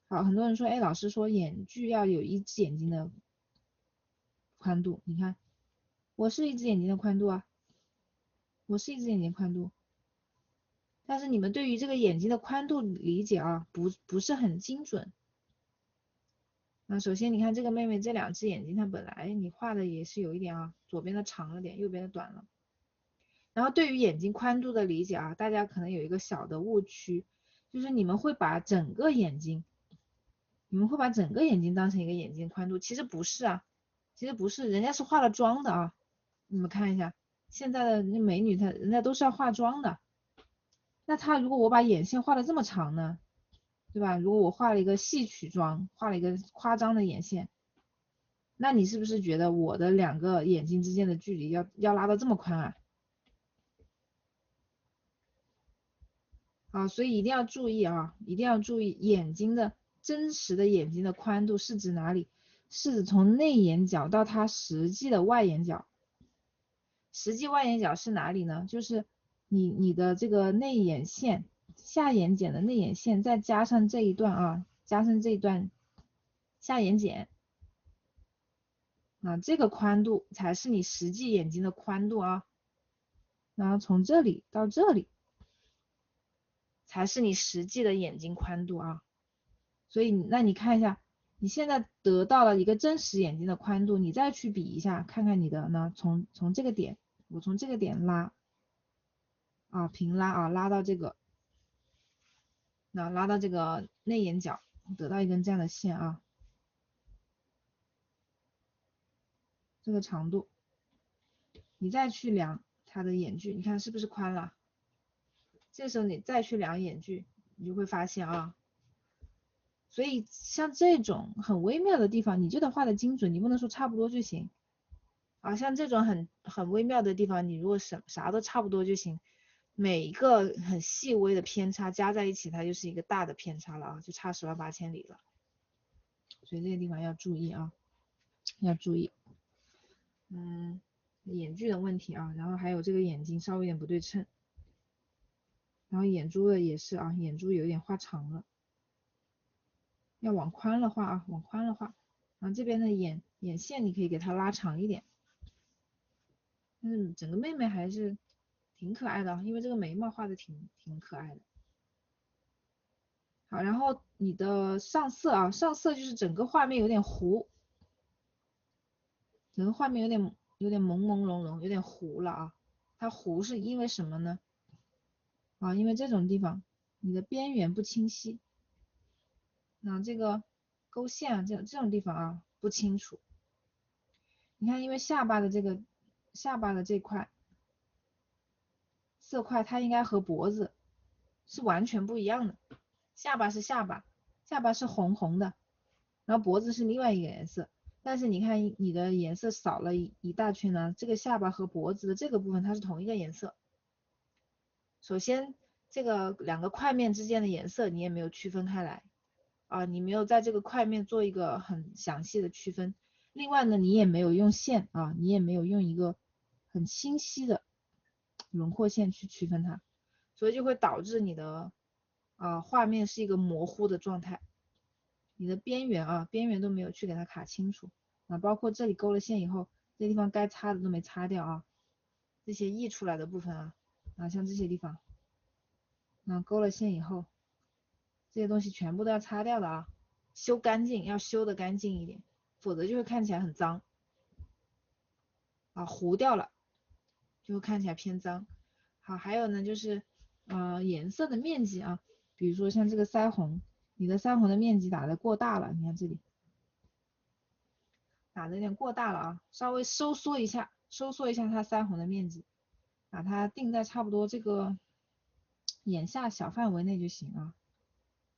好，很多人说，哎，老师说眼距要有一只眼睛的宽度，你看，我是一只眼睛的宽度啊，我是一只眼睛宽度，但是你们对于这个眼睛的宽度理解啊，不是很精准。那首先你看这个妹妹这两只眼睛，它本来你画的也是有一点啊，左边的长了点，右边的短了。然后对于眼睛宽度的理解啊，大家可能有一个小的误区，就是你们会把整个眼睛当成一个眼睛宽度，其实不是啊，其实不是，人家是化了妆的啊，你们看一下，现在的那美女人家都是要化妆的，那她如果我把眼线画的这么长呢，对吧？如果我画了一个戏曲妆，画了一个夸张的眼线，那你是不是觉得我的两个眼睛之间的距离要拉到这么宽啊？所以一定要注意啊，一定要注意真实的眼睛的宽度是指哪里？是指从内眼角到它实际的外眼角。实际外眼角是哪里呢？就是你的这个内眼线，下眼睑的内眼线，再加上这一段加上这一段下眼睑这个宽度才是你实际眼睛的宽度啊。然后从这里到这里才是你实际的眼睛宽度啊。所以那你看一下，你现在得到了一个真实眼睛的宽度，你再去比一下，看看你的呢，从这个点，我从这个点拉平拉拉到这个，拉到这个内眼角，得到一根这样的线啊，这个长度，你再去量它的眼距，你看是不是宽了？这时候你再去量眼距，你就会发现所以像这种很微妙的地方，你就得画的精准，你不能说差不多就行。像这种很微妙的地方，你如果啥都差不多就行，每一个很细微的偏差加在一起，它就是一个大的偏差了啊，就差10万8千里了。所以这个地方要注意啊，要注意。眼距的问题啊，然后还有这个眼睛稍微有点不对称，然后眼珠的也是啊，眼珠有点画长了，要往宽了画啊，往宽了画。然后这边的眼线你可以给它拉长一点。但是整个妹妹还是挺可爱的啊，因为这个眉毛画的挺可爱的。好，然后你的上色啊，上色就是整个画面有点糊，整个画面有点朦朦胧胧，有点糊了啊。它糊是因为什么呢？啊，因为这种地方你的边缘不清晰，那这个勾线啊，这种地方啊不清楚。你看，因为下巴的这块色块，它应该和脖子是完全不一样的。下巴是下巴，下巴是红红的，然后脖子是另外一个颜色。但是你看你的颜色少了一大圈呢，这个下巴和脖子的这个部分它是同一个颜色。首先，这个两个块面之间的颜色你也没有区分开来啊，你没有在这个块面做一个很详细的区分。另外呢，你也没有用线啊，你也没有用一个很清晰的轮廓线去区分它，所以就会导致你的画面是一个模糊的状态。你的边缘啊，边缘都没有去给它卡清楚啊，包括这里勾了线以后，这地方该擦的都没擦掉啊，这些溢出来的部分像这些地方，勾了线以后，这些东西全部都要擦掉的啊，修干净，要修的干净一点，否则就会看起来很脏啊，糊掉了就会看起来偏脏。好，还有呢就是颜色的面积啊，比如说像这个腮红，你的腮红的面积打得过大了，你看这里打得有点过大了啊，稍微收缩一下它腮红的面积，把它定在差不多这个眼下小范围内就行啊。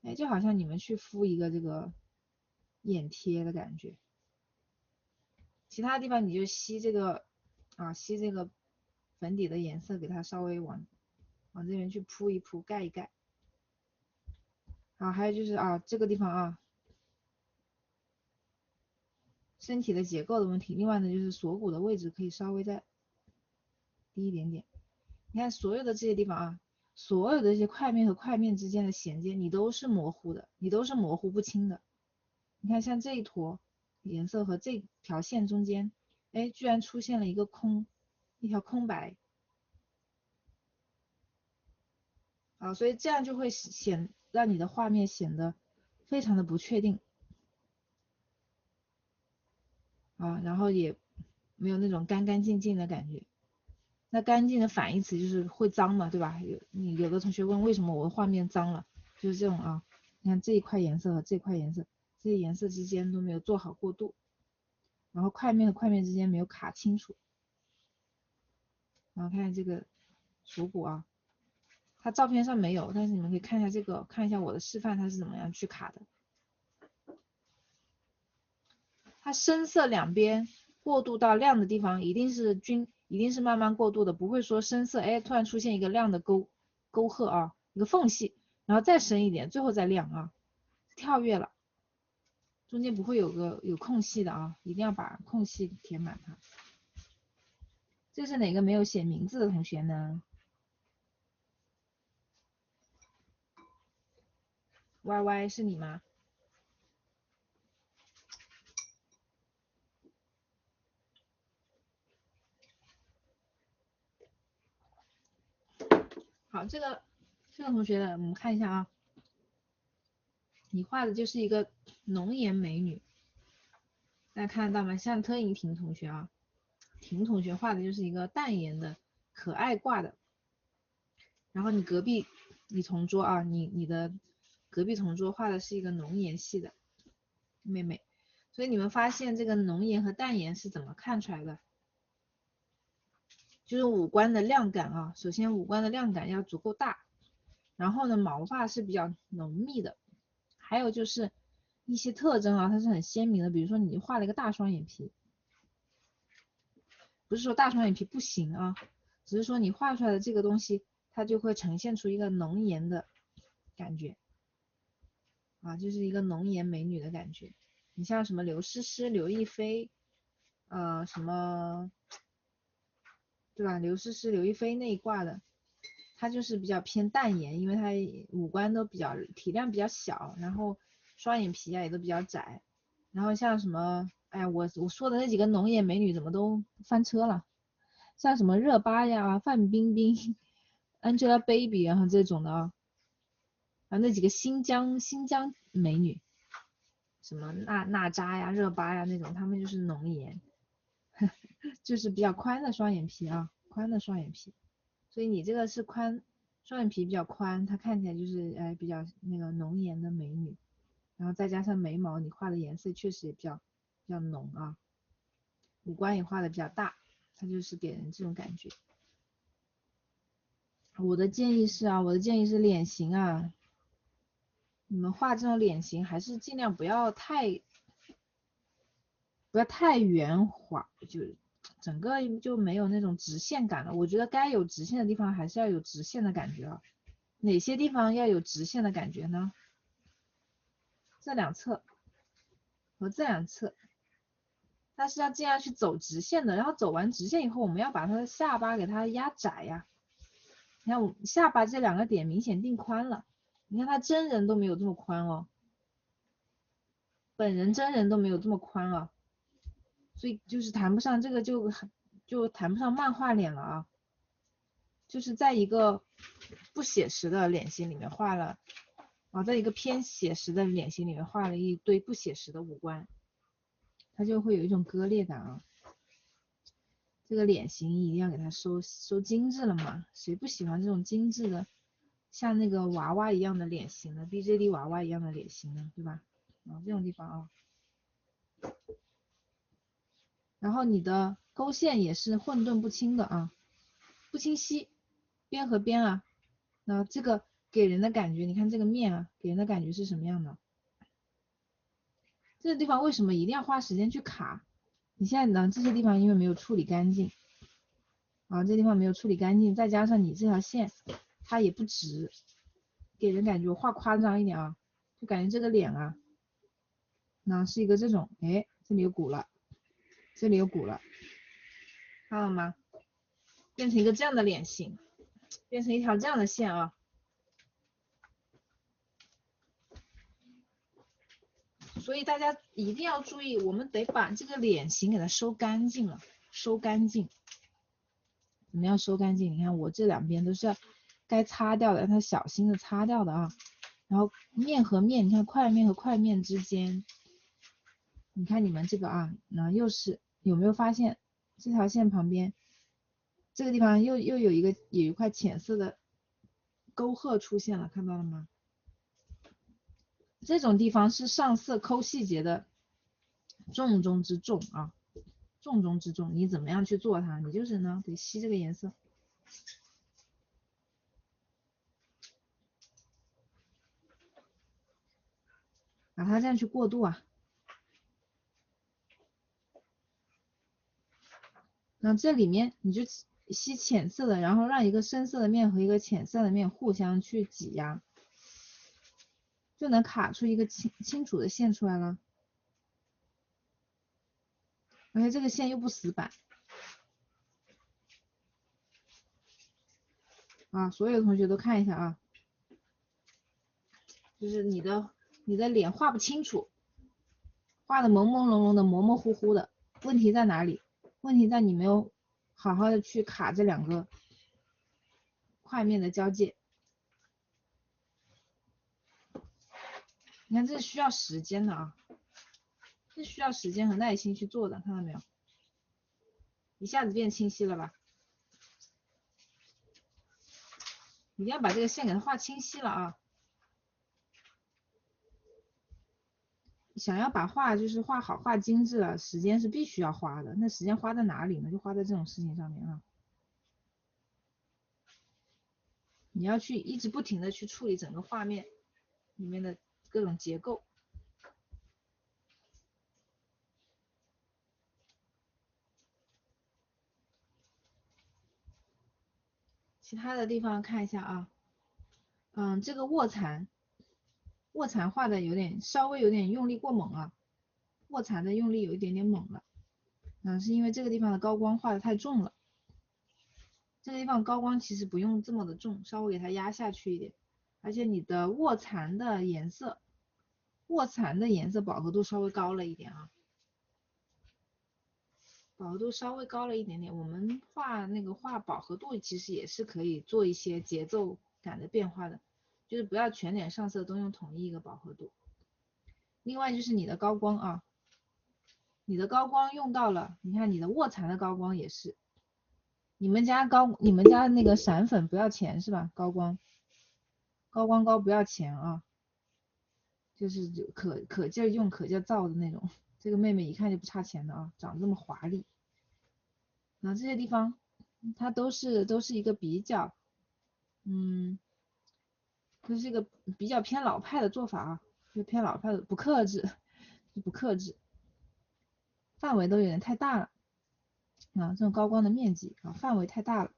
哎，就好像你们去敷一个这个眼贴的感觉，其他地方你就吸这个粉底的颜色，给它稍微往这边去铺一铺，盖一盖。好，还有就是这个地方身体的结构的问题。另外呢，就是锁骨的位置可以稍微再低一点点。你看所有的这些地方所有的这些块面和块面之间的衔接，你都是模糊的，你都是模糊不清的。你看像这一坨颜色和这条线中间，哎，居然出现了一条空白所以这样就会让你的画面显得非常的不确定然后也没有那种干干净净的感觉。那干净的反义词就是会脏嘛，对吧？有的同学问为什么我的画面脏了，就是这种你看这一块颜色和这块颜色，这些颜色之间都没有做好过渡，然后块面和块面之间没有卡清楚。然后看这个锁骨它照片上没有，但是你们可以看一下这个，看一下我的示范它是怎么样去卡的。它深色两边过渡到亮的地方，一定是慢慢过渡的，不会说深色突然出现一个亮的沟壑一个缝隙，然后再深一点，最后再亮跳跃了，中间不会有空隙的一定要把空隙填满它。这是哪个没有写名字的同学呢？Y Y 是你吗？好，这个同学的，我们看一下你画的就是一个浓颜美女，大家看得到吗？像特莹婷同学婷同学画的就是一个淡颜的可爱挂的，然后你同桌你的隔壁同桌画的是一个浓颜系的妹妹，所以你们发现这个浓颜和淡颜是怎么看出来的？就是五官的亮感首先五官的亮感要足够大，然后呢毛发是比较浓密的，还有就是一些特征它是很鲜明的，比如说你画了一个大双眼皮，不是说大双眼皮不行只是说你画出来的这个东西它就会呈现出一个浓颜的感觉啊，就是一个浓颜美女的感觉。你像什么刘诗诗、刘亦菲，什么，对吧？刘诗诗、刘亦菲那一挂的，它就是比较偏淡颜，因为它五官都比较体量比较小，然后双眼皮啊也都比较窄。然后像什么，哎呀，我说的那几个浓颜美女怎么都翻车了？像什么热巴呀、范冰冰、Angelababy 啊这种的啊，那几个新疆美女，什么娜扎呀、热巴呀那种，她们就是浓颜，就是比较宽的双眼皮啊，宽的双眼皮。所以你这个是宽，双眼皮比较宽，它看起来就是比较那个浓颜的美女，然后再加上眉毛你画的颜色确实也比较浓啊，五官也画的比较大，它就是给人这种感觉。我的建议是脸型啊，你们画这种脸型还是尽量不要太圆滑，就整个就没有那种直线感了。我觉得该有直线的地方还是要有直线的感觉啊。哪些地方要有直线的感觉呢？这两侧和这两侧，它是要这样去走直线的。然后走完直线以后，我们要把它的下巴给它压窄呀。你看我下巴这两个点明显定宽了，你看它真人都没有这么宽哦，本人真人都没有这么宽啊。所以就是谈不上这个就谈不上漫画脸了啊，就是在一个不写实的脸型里面画了啊，在一个偏写实的脸型里面画了一堆不写实的五官，它就会有一种割裂感啊。这个脸型一定要给它收精致了嘛，谁不喜欢这种精致的，像那个娃娃一样的脸型呢 ，BJD 娃娃一样的脸型呢，对吧？啊，这种地方啊。然后你的勾线也是混沌不清的啊，不清晰，边和边啊，那这个给人的感觉，你看这个面啊，给人的感觉是什么样的？这个地方为什么一定要花时间去卡？你现在呢，这些地方因为没有处理干净啊，这地方没有处理干净，再加上你这条线它也不直，给人感觉我画夸张一点啊，就感觉这个脸啊，那是一个这种，哎，这里有鼓了，这里有鼓了，看到吗？变成一个这样的脸型，变成一条这样的线啊。所以大家一定要注意，我们得把这个脸型给它收干净了，收干净。怎么样收干净？你看我这两边都是该擦掉的，让它小心的擦掉的啊。然后面和面，你看块面和块面之间，你看你们这个啊，那又是有没有发现这条线旁边这个地方又有一块浅色的沟壑出现了，看到了吗？这种地方是上色抠细节的重中之重啊，重中之重。你怎么样去做它？你就是呢得吸这个颜色，把它这样去过渡啊。那这里面你就吸浅色的，然后让一个深色的面和一个浅色的面互相去挤压，就能卡出一个清楚的线出来了。而且这个线又不死板啊，所有的同学都看一下啊，就是你的脸画不清楚，画的朦朦胧胧的、模模糊糊的，问题在哪里？问题在你没有好好的去卡这两个块面的交界。你看这需要时间的啊，这需要时间和耐心去做的，看到没有？一下子变清晰了吧？一定要把这个线给它画清晰了啊！想要把画就是画好、画精致了，时间是必须要花的。那时间花在哪里呢？就花在这种事情上面啊！你要去一直不停的去处理整个画面里面的各种结构。其他的地方看一下啊，这个卧蚕画的稍微有点用力过猛啊，卧蚕的用力有一点点猛了，是因为这个地方的高光画的太重了，这个地方高光其实不用这么的重，稍微给它压下去一点，而且你的卧蚕的颜色饱和度稍微高了一点啊。饱和度稍微高了一点点，我们画饱和度其实也是可以做一些节奏感的变化的，就是不要全脸上色都用统一一个饱和度。另外就是你的高光啊，你的高光用到了，你看你的卧蚕的高光也是，你们家那个闪粉不要钱是吧？高光膏不要钱啊，就是可劲用可劲造的那种，这个妹妹一看就不差钱的啊，长这么华丽。然后这些地方它都是一个比较，就是一个比较偏老派的做法啊，就偏老派的不克制，范围都有点太大了啊，这种高光的面积啊范围太大了，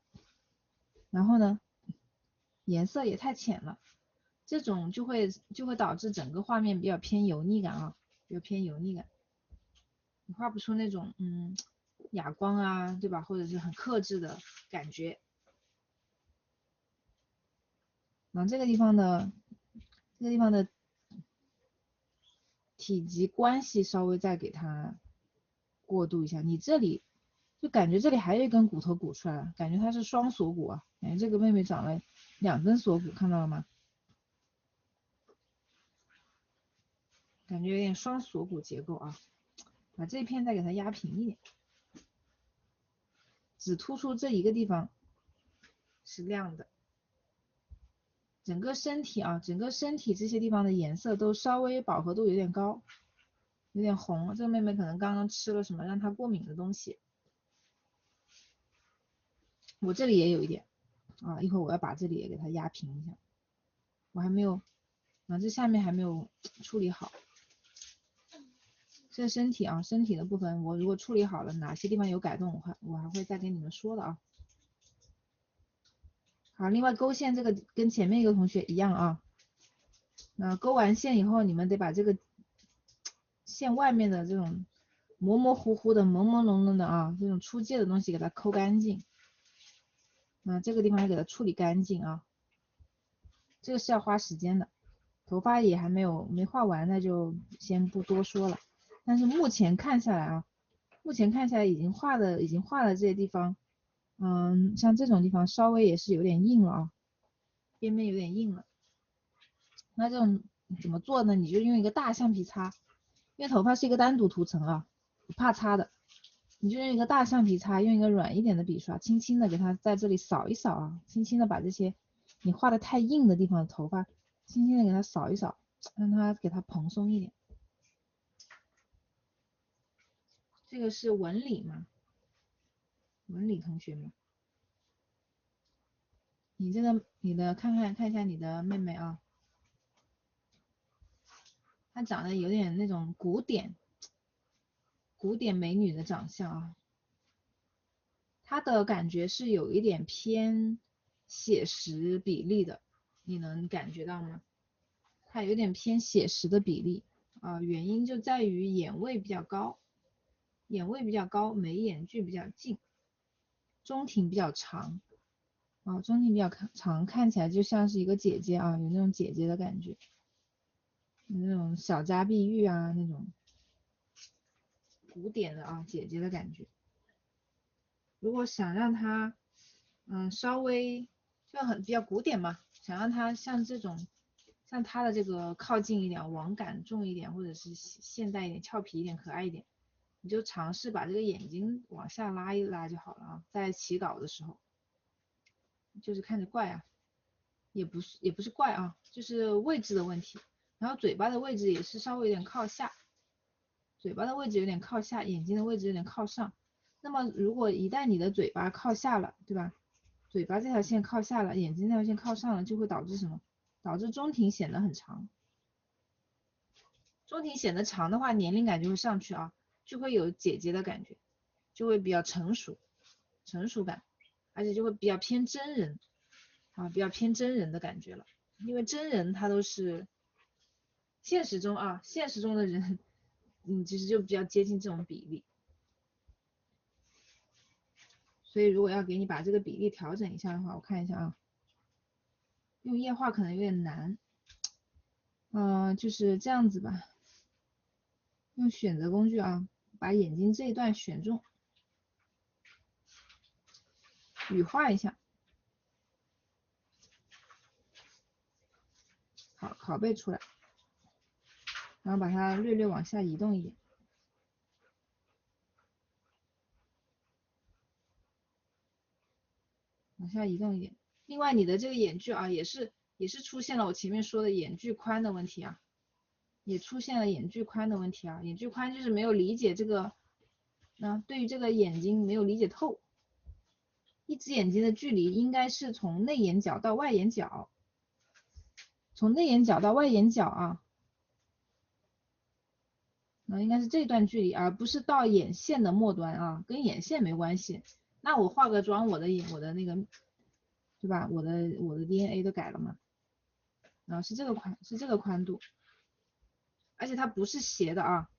然后呢颜色也太浅了，这种就会导致整个画面比较偏油腻感啊，比较偏油腻感，你画不出那种哑光啊，对吧？或者是很克制的感觉。然后这个地方的体积关系稍微再给它过渡一下，你这里就感觉这里还有一根骨头鼓出来了，感觉它是双锁骨啊，感觉这个妹妹长了2根锁骨，看到了吗？感觉有点双锁骨结构啊，把这片再给它压平一点，只突出这一个地方是亮的，整个身体这些地方的颜色都稍微饱和度有点高，有点红，这个妹妹可能刚刚吃了什么让她过敏的东西。我这里也有一点啊，一会儿我要把这里也给它压平一下，我还没有，这下面还没有处理好。这身体的部分我如果处理好了，哪些地方有改动，我还会再跟你们说的啊。好，另外勾线这个跟前面一个同学一样啊，那勾完线以后，你们得把这个线外面的这种模模糊糊的、朦朦胧胧的啊，这种出界的东西给它抠干净。这个地方要给它处理干净啊，这个是要花时间的。头发也还没画完，那就先不多说了。但是目前看下来已经画了这些地方，像这种地方稍微也是有点硬了啊，边边有点硬了。那这种怎么做呢？你就用一个大橡皮擦，因为头发是一个单独涂层啊，不怕擦的。你就用一个大橡皮擦，用一个软一点的笔刷，轻轻的给它在这里扫一扫啊，轻轻的把这些你画的太硬的地方的头发，轻轻的给它扫一扫，让它给它蓬松一点。这个是文理嘛？文理同学们，你的看一下你的妹妹啊，她长得有点那种古典美女的长相啊，她的感觉是有一点偏写实比例的，你能感觉到吗？它有点偏写实的比例啊，原因就在于眼位比较高，眉眼距比较近，中庭比较长啊，中庭比较长，看起来就像是一个姐姐啊，有那种姐姐的感觉，有那种小家碧玉啊那种古典的啊姐姐的感觉。如果想让她稍微就比较古典嘛，想让她像她的这个靠近一点，网感重一点，或者是现代一点、俏皮一点、可爱一点，你就尝试把这个眼睛往下拉一拉就好了啊。在起稿的时候，就是看着怪啊，也不是怪啊，就是位置的问题。然后嘴巴的位置也是稍微有点靠下，嘴巴的位置有点靠下，眼睛的位置有点靠上。那么如果一旦你的嘴巴靠下了，对吧？嘴巴这条线靠下了，眼睛这条线靠上了，就会导致什么？导致中庭显得很长。中庭显得长的话，年龄感就会上去啊，就会有姐姐的感觉，就会比较成熟感，而且就会比较偏真人。啊，比较偏真人的感觉了，因为真人他都是现实中啊，现实中的人，其实就比较接近这种比例。所以如果要给你把这个比例调整一下的话，我看一下啊，用液化可能有点难，就是这样子吧，用选择工具啊，把眼睛这一段选中，羽化一下，好，拷贝出来，然后把它略略往下移动一点，往下移动一点。另外，你的这个眼距啊，也是出现了我前面说的眼距宽的问题啊，也出现了眼距宽的问题啊。眼距宽就是没有理解这个，对于这个眼睛没有理解透。一只眼睛的距离应该是从内眼角到外眼角，从内眼角到外眼角啊，那应该是这段距离，而不是到眼线的末端啊，跟眼线没关系。那我化个妆，我的那个，对吧？我的 DNA 都改了嘛，是这个宽度，而且它不是斜的啊，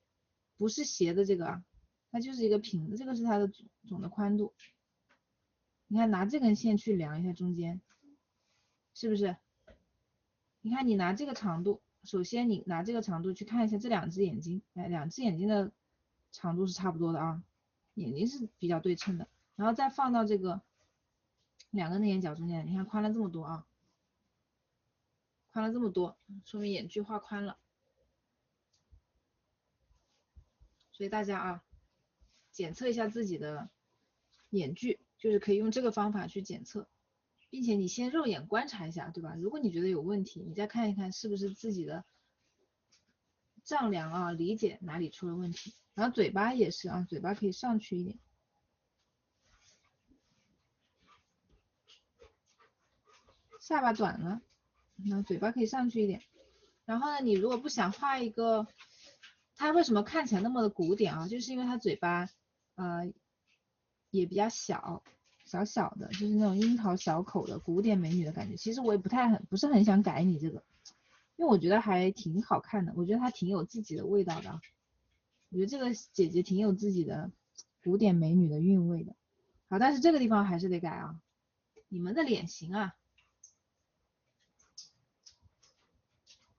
不是斜的这个啊，它就是一个平的，这个是它的总的宽度。你看拿这根线去量一下中间，是不是？你看你拿这个长度，首先你拿这个长度去看一下这两只眼睛，两只眼睛的长度是差不多的啊，眼睛是比较对称的，然后再放到这个两个内眼角中间，你看宽了这么多啊，宽了这么多，说明眼距画宽了。所以大家啊，检测一下自己的眼距，就是可以用这个方法去检测，并且你先肉眼观察一下，对吧？如果你觉得有问题，你再看一看是不是自己的丈量啊，理解哪里出了问题。然后嘴巴也是啊，嘴巴可以上去一点，下巴短了，那嘴巴可以上去一点。然后呢，你如果不想画一个，它为什么看起来那么的古典啊？就是因为它嘴巴，也比较小，小小的，就是那种樱桃小口的古典美女的感觉。其实我也不是很想改你这个，因为我觉得还挺好看的，我觉得它挺有自己的味道的啊。我觉得这个姐姐挺有自己的古典美女的韵味的。好，但是这个地方还是得改啊。你们的脸型啊，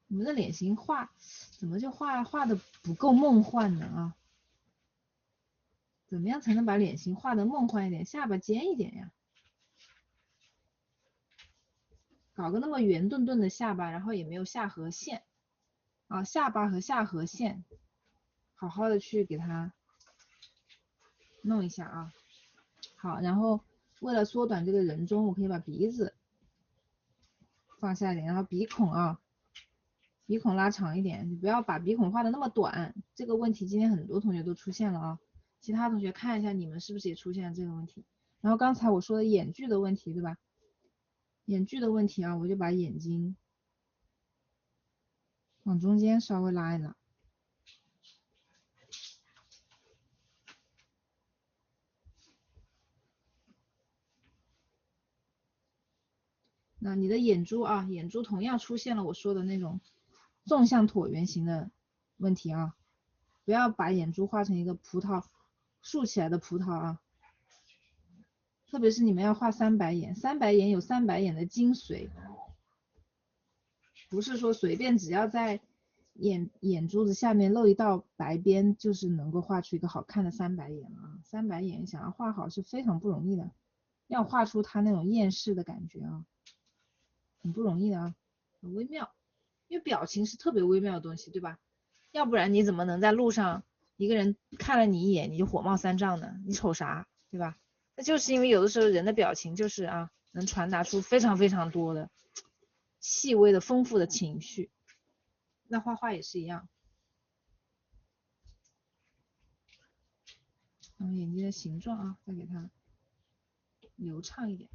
你们的脸型怎么就画的不够梦幻呢啊？怎么样才能把脸型画的梦幻一点，下巴尖一点呀？搞个那么圆墩墩的下巴，然后也没有下颌线啊，下巴和下颌线，好好的去给它弄一下啊。好，然后为了缩短这个人中，我可以把鼻子放下一点，然后鼻孔啊，鼻孔拉长一点，你不要把鼻孔画的那么短。这个问题今天很多同学都出现了啊，其他同学看一下你们是不是也出现了这个问题。然后刚才我说的眼距的问题，对吧？眼距的问题啊，我就把眼睛往中间稍微拉一拉。那你的眼珠啊，眼珠同样出现了我说的那种纵向椭圆形的问题啊，不要把眼珠画成一个葡萄竖起来的葡萄啊。特别是你们要画三白眼，三白眼有三白眼的精髓，不是说随便只要在眼珠子下面露一道白边，就是能够画出一个好看的三白眼啊。三白眼想要画好是非常不容易的，要画出它那种厌世的感觉啊，很不容易的啊，很微妙。因为表情是特别微妙的东西，对吧？要不然你怎么能在路上一个人看了你一眼你就火冒三丈呢？你瞅啥，对吧？那就是因为有的时候人的表情就是啊，能传达出非常非常多的细微的丰富的情绪。那画画也是一样，然后眼睛的形状啊，再给它流畅一点。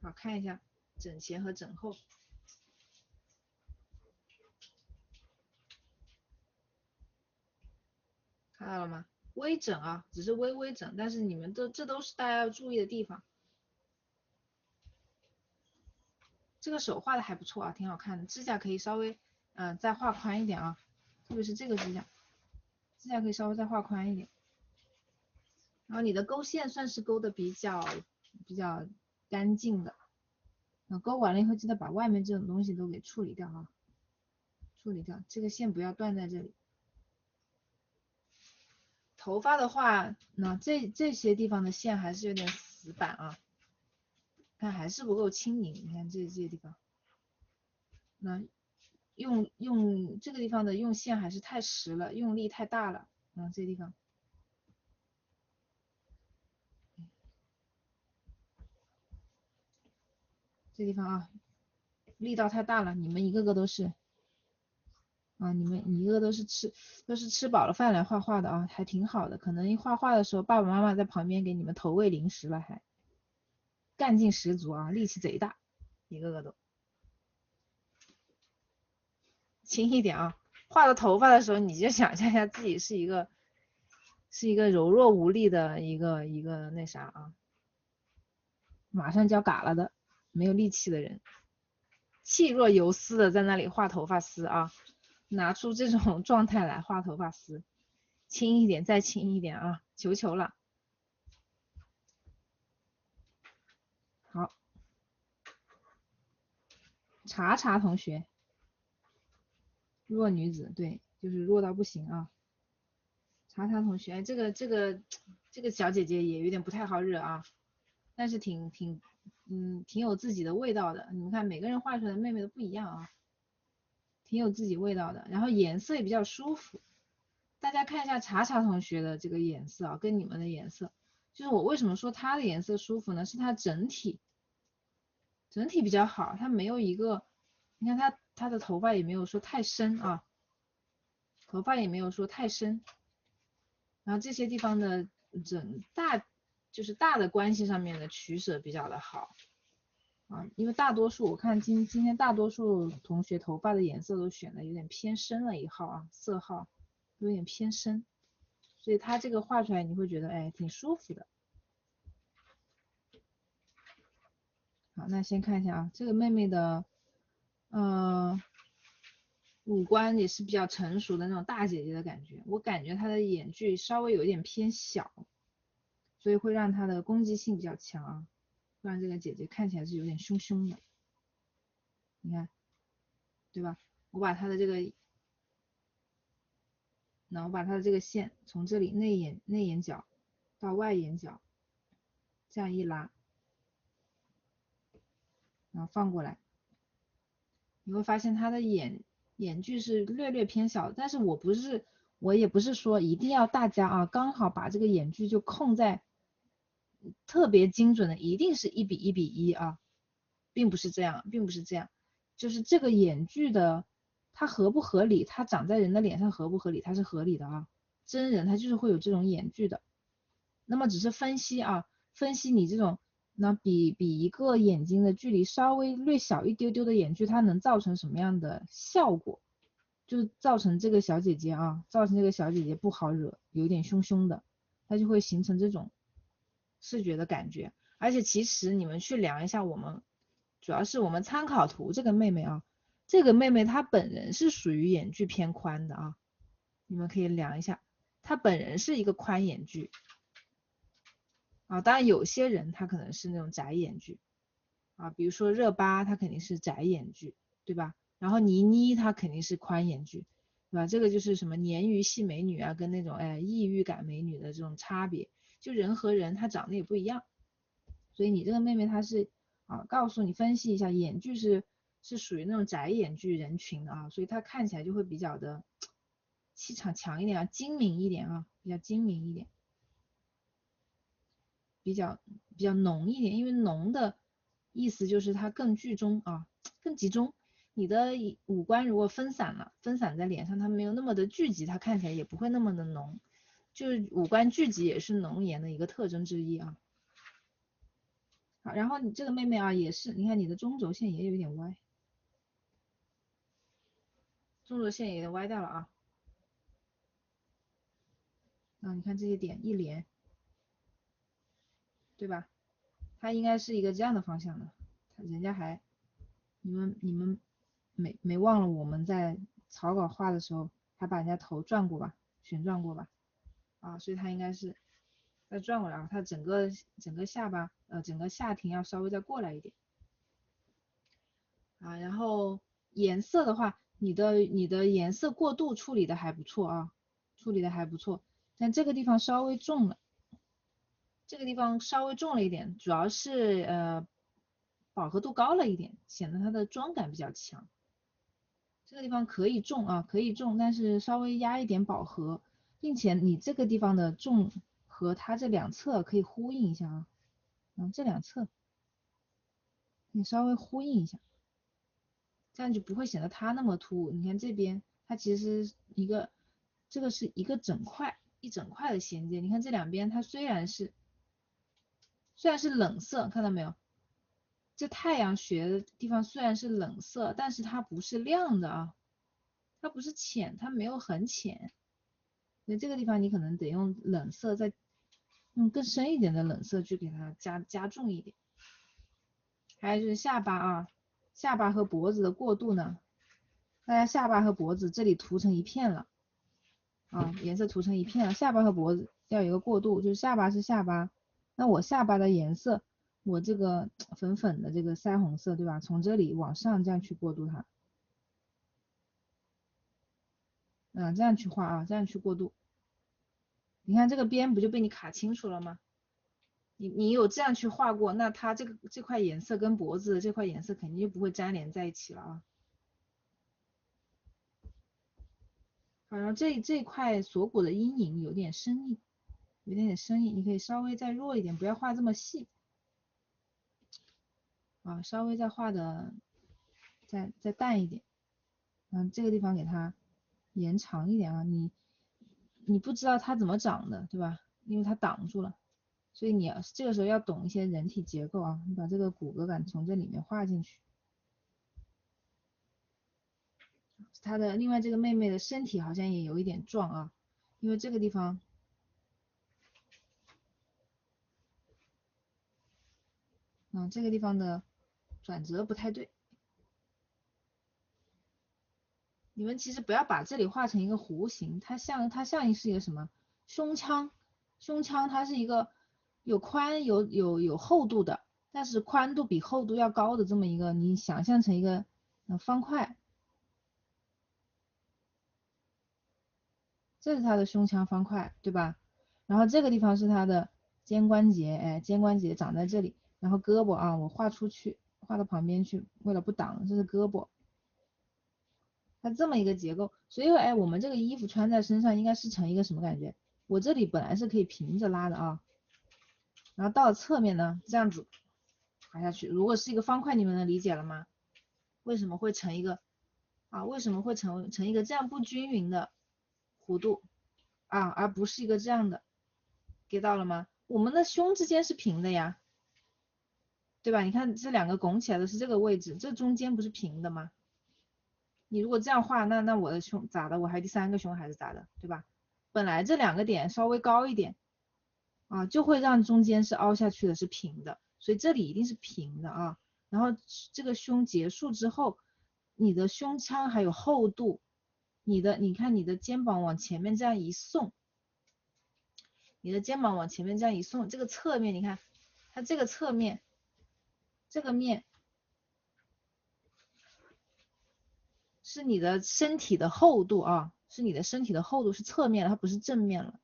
好，看一下整前和整后。看到了吗？微整啊，只是微微整，但是你们这都是大家要注意的地方。这个手画的还不错啊，挺好看的。指甲可以稍微再画宽一点啊，特别是这个指甲可以稍微再画宽一点。然后你的勾线算是勾的比较干净的。勾完了以后记得把外面这种东西都给处理掉啊，处理掉，这个线不要断在这里。头发的话，那这些地方的线还是有点死板啊，看还是不够轻盈。你看这些地方，那用这个地方的用线还是太实了，用力太大了。这地方，这地方啊，力道太大了，你们一个个都是啊，你一个个都是吃饱了饭来画画的啊，还挺好的。可能一画画的时候，爸爸妈妈在旁边给你们投喂零食了，还干劲十足啊，力气贼大，一个个都。轻一点啊，画的头发的时候，你就想象一下自己是一个柔弱无力的一个那啥啊，马上就要嘎了的，没有力气的人，气若游丝的在那里画头发丝啊，拿出这种状态来画头发丝，轻一点，再轻一点啊，求求了。好，查查同学，弱女子，对，就是弱到不行啊。查查同学，这个小姐姐也有点不太好惹啊，但是挺有自己的味道的。你们看每个人画出来的妹妹都不一样啊，挺有自己味道的，然后颜色也比较舒服。大家看一下查查同学的这个颜色啊，跟你们的颜色，就是我为什么说她的颜色舒服呢？是她整体比较好，她没有一个，你看她的头发也没有说太深啊，头发也没有说太深。然后这些地方的就是大的关系上面的取舍比较的好啊，因为大多数我看今天大多数同学头发的颜色都选的有点偏深了一号啊，色号有点偏深，所以它这个画出来你会觉得哎挺舒服的。好，那先看一下啊，这个妹妹的五官也是比较成熟的那种大姐姐的感觉，我感觉她的眼距稍微有一点偏小。所以会让她的攻击性比较强啊，不然这个姐姐看起来是有点凶凶的，你看，对吧？我把她的这个，我把她的这个线从这里内眼角到外眼角这样一拉，然后放过来，你会发现她的眼距是略偏小的，但是我也不是说一定要大家啊刚好把这个眼距就控在特别精准的，一定是1:1:1啊，并不是这样，就是这个眼距的它合不合理，它长在人的脸上合不合理，它是合理的啊，真人他就是会有这种眼距的。那么只是分析啊，分析你这种比一个眼睛的距离稍微略小一丢丢的眼距，它能造成什么样的效果？就造成这个小姐姐不好惹，有点凶凶的，她就会形成这种视觉的感觉。而且其实你们去量一下，主要是我们参考图这个妹妹啊，这个妹妹她本人是属于眼距偏宽的啊，你们可以量一下，她本人是一个宽眼距啊，当然有些人他可能是那种窄眼距啊，比如说热巴她肯定是窄眼距，对吧？然后倪妮她肯定是宽眼距，对吧？这个就是什么鲶鱼系美女啊，跟那种异域感美女的这种差别，就人和人她长得也不一样。所以你这个妹妹她是告诉你分析一下，眼距是属于那种窄眼距人群的啊，所以她看起来就会比较的气场强一点啊，精明一点啊，比较精明一点，比较浓一点，因为浓的意思就是它更聚中啊，更集中。你的五官如果分散了，分散在脸上，它没有那么的聚集，它看起来也不会那么的浓。就是五官聚集也是浓颜的一个特征之一啊。好，然后你这个妹妹啊，也是，你看你的中轴线也有点歪，中轴线也有点歪掉了啊。你看这些点一连，对吧？它应该是一个这样的方向的，人家还你们没忘了我们在草稿画的时候还把人家头转过吧，旋转过吧？啊，所以它应该是再转过来啊，它整个下巴整个下庭要稍微再过来一点啊。然后颜色的话，你的颜色过渡处理的还不错啊，处理的还不错，但这个地方稍微重了，这个地方稍微重了一点，主要是饱和度高了一点，显得它的妆感比较强。这个地方可以重啊，可以重，但是稍微压一点饱和，并且你这个地方的重和它这两侧可以呼应一下啊，这两侧你稍微呼应一下，这样就不会显得它那么突兀。你看这边，它其实是这个是一个整块，一整块的衔接。你看这两边，它虽然是冷色，看到没有？这太阳穴的地方虽然是冷色，但是它不是亮的啊，它不是浅，它没有很浅。所以这个地方你可能得用冷色，再用更深一点的冷色去给它加重一点。还有就是下巴啊，下巴和脖子的过渡呢，大家下巴和脖子这里涂成一片了啊，颜色涂成一片了，下巴和脖子要有一个过渡，就是下巴是下巴，那我下巴的颜色，我这个粉粉的这个腮红色，对吧？从这里往上这样去过渡它，这样去画啊，这样去过渡。你看这个边不就被你卡清楚了吗？你有这样去画过，那它这块颜色跟脖子的这块颜色肯定就不会粘连在一起了啊。好，然后这块锁骨的阴影有点生硬，有点生硬，你可以稍微再弱一点，不要画这么细啊，稍微再画的再淡一点。这个地方给它延长一点啊，你不知道它怎么长的，对吧？因为它挡住了，所以你这个时候要懂一些人体结构啊，你把这个骨骼感从这里面画进去。她的另外这个妹妹的身体好像也有一点壮啊，因为这个地方这个地方的转折不太对。你们其实不要把这里画成一个弧形，它像是一个什么胸腔，胸腔它是一个有宽有厚度的，但是宽度比厚度要高的这么一个，你想象成一个方块，这是它的胸腔方块，对吧？然后这个地方是它的肩关节，哎，肩关节长在这里，然后胳膊啊，我画出去，画到旁边去，为了不挡，这是胳膊。它这么一个结构，所以哎，我们这个衣服穿在身上应该是成一个什么感觉？我这里本来是可以平着拉的啊，然后到了侧面呢，这样子滑下去。如果是一个方块，你们能理解了吗？为什么会成一个为什么会成一个这样不均匀的弧度而不是一个这样的？get 到了吗？我们的胸之间是平的呀，对吧？你看这两个拱起来的是这个位置，这中间不是平的吗？你如果这样画，那我的胸咋的？我还有第三个胸还是咋的，对吧？本来这两个点稍微高一点就会让中间是凹下去的，是平的，所以这里一定是平的啊。然后这个胸结束之后，你的胸腔还有厚度，你看你的肩膀往前面这样一送，你的肩膀往前面这样一送，这个侧面你看它这个侧面这个面是你的身体的厚度啊，是你的身体的厚度，是侧面了，它不是正面了。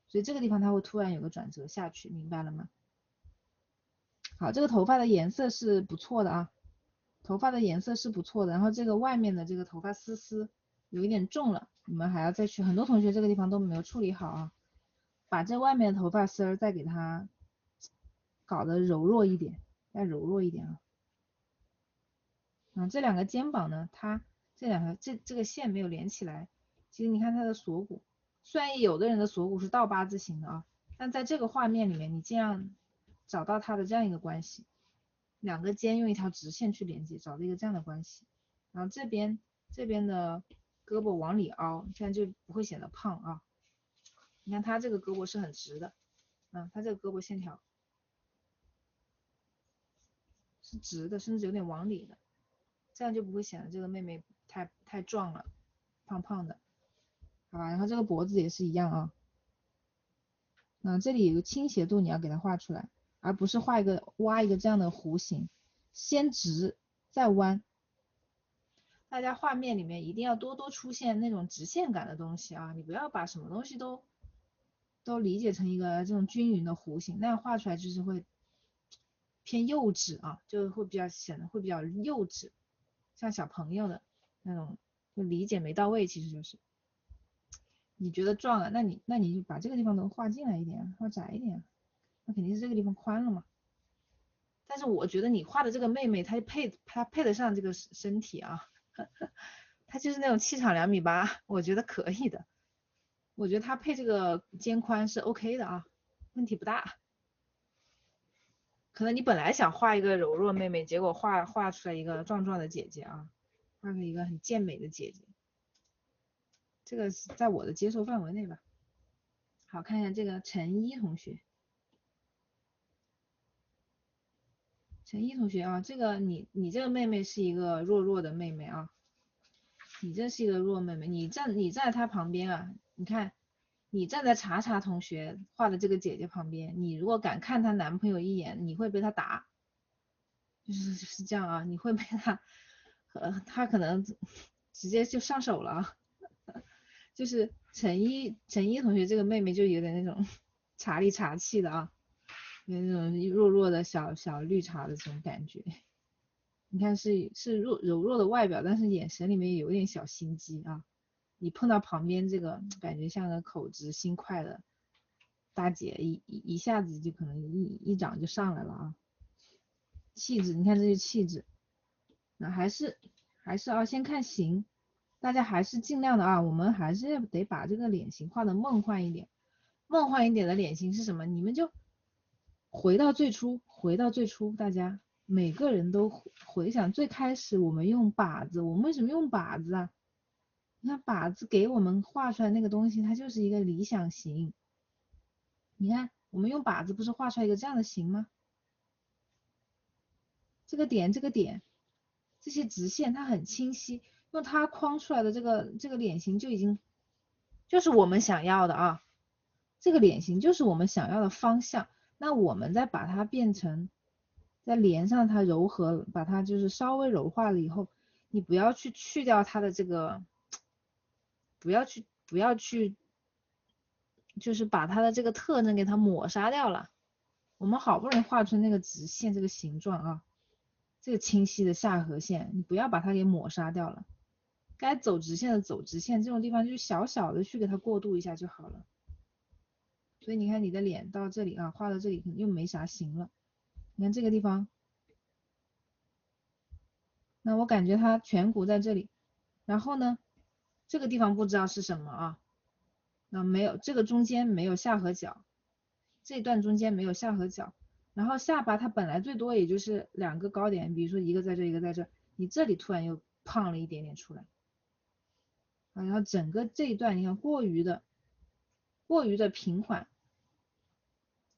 所以这个地方它会突然有个转折下去，明白了吗？好，这个头发的颜色是不错的啊，头发的颜色是不错的，然后这个外面的这个头发丝有一点重了，你们还要再去，很多同学这个地方都没有处理好啊，把这外面的头发丝再给它搞得柔弱一点，再柔弱一点啊。这两个肩膀呢，它这个线没有连起来，其实你看它的锁骨，虽然有的人的锁骨是倒八字形的啊，但在这个画面里面，你尽量找到它的这样一个关系，两个肩用一条直线去连接，找到一个这样的关系，然后这边的胳膊往里凹，这样就不会显得胖啊。你看它这个胳膊是很直的，它这个胳膊线条是直的，甚至有点往里的。这样就不会显得这个妹妹太壮了，胖胖的，好吧？然后这个脖子也是一样啊，这里有个倾斜度，你要给它画出来，而不是挖一个这样的弧形，先直再弯。大家画面里面一定要多多出现那种直线感的东西啊，你不要把什么东西都理解成一个这种均匀的弧形，那样画出来就是会偏幼稚啊，就会显得会比较幼稚，像小朋友的那种，就理解没到位，其实就是。你觉得壮了，那你就把这个地方都画进来一点，画窄一点，那肯定是这个地方宽了嘛。但是我觉得你画的这个妹妹，她配得上这个身体啊，她就是那种气场2.8米，我觉得可以的。我觉得她配这个肩宽是 OK 的啊，问题不大。可能你本来想画一个柔弱妹妹，结果画出来一个壮壮的姐姐啊，画出一个很健美的姐姐，这个是在我的接受范围内吧。好，看一下这个陈一同学。陈一同学啊，这个你这个妹妹是一个弱的妹妹啊，你这是一个弱妹妹，你站她旁边啊，你看你站在查查同学画的这个姐姐旁边，你如果敢看她男朋友一眼，你会被她打，就是这样啊，你会被她可能直接就上手了啊，就是陈一同学这个妹妹就有点那种茶里茶气的啊，有那种弱的小绿茶的这种感觉。你看是柔弱的外表，但是眼神里面有点小心机啊。你碰到旁边这个感觉像个口直心快的大姐，一下子就可能一掌就上来了啊。气质，你看这些气质，那还是啊，先看形，大家还是尽量的啊，我们还是得把这个脸型画的梦幻一点。梦幻一点的脸型是什么？你们就回到最初，大家每个人都回想最开始我们用靶子，我们为什么用靶子啊？你看靶子给我们画出来那个东西，它就是一个理想型。你看我们用靶子不是画出来一个这样的形吗？这个点，这些直线它很清晰，用它框出来的这个脸型就已经就是我们想要的啊，这个脸型就是我们想要的方向。那我们再把它变成，再连上它柔和，把它就是稍微柔化了以后，你不要去掉它的这个，不要去，就是把它的这个特征给它抹杀掉了。我们好不容易画出那个直线这个形状啊，这个清晰的下颌线，你不要把它给抹杀掉了。该走直线的走直线，这种地方就小小的去给它过渡一下就好了。所以你看你的脸到这里啊，画到这里可能又没啥形了。你看这个地方，那我感觉它颧骨在这里，然后呢，这个地方不知道是什么啊，那没有这个中间没有下颌角，这一段中间没有下颌角，然后下巴它本来最多也就是2个高点，比如说一个在这，一个在这，你这里突然又胖了一点点出来，啊，然后整个这一段你看过于的平缓，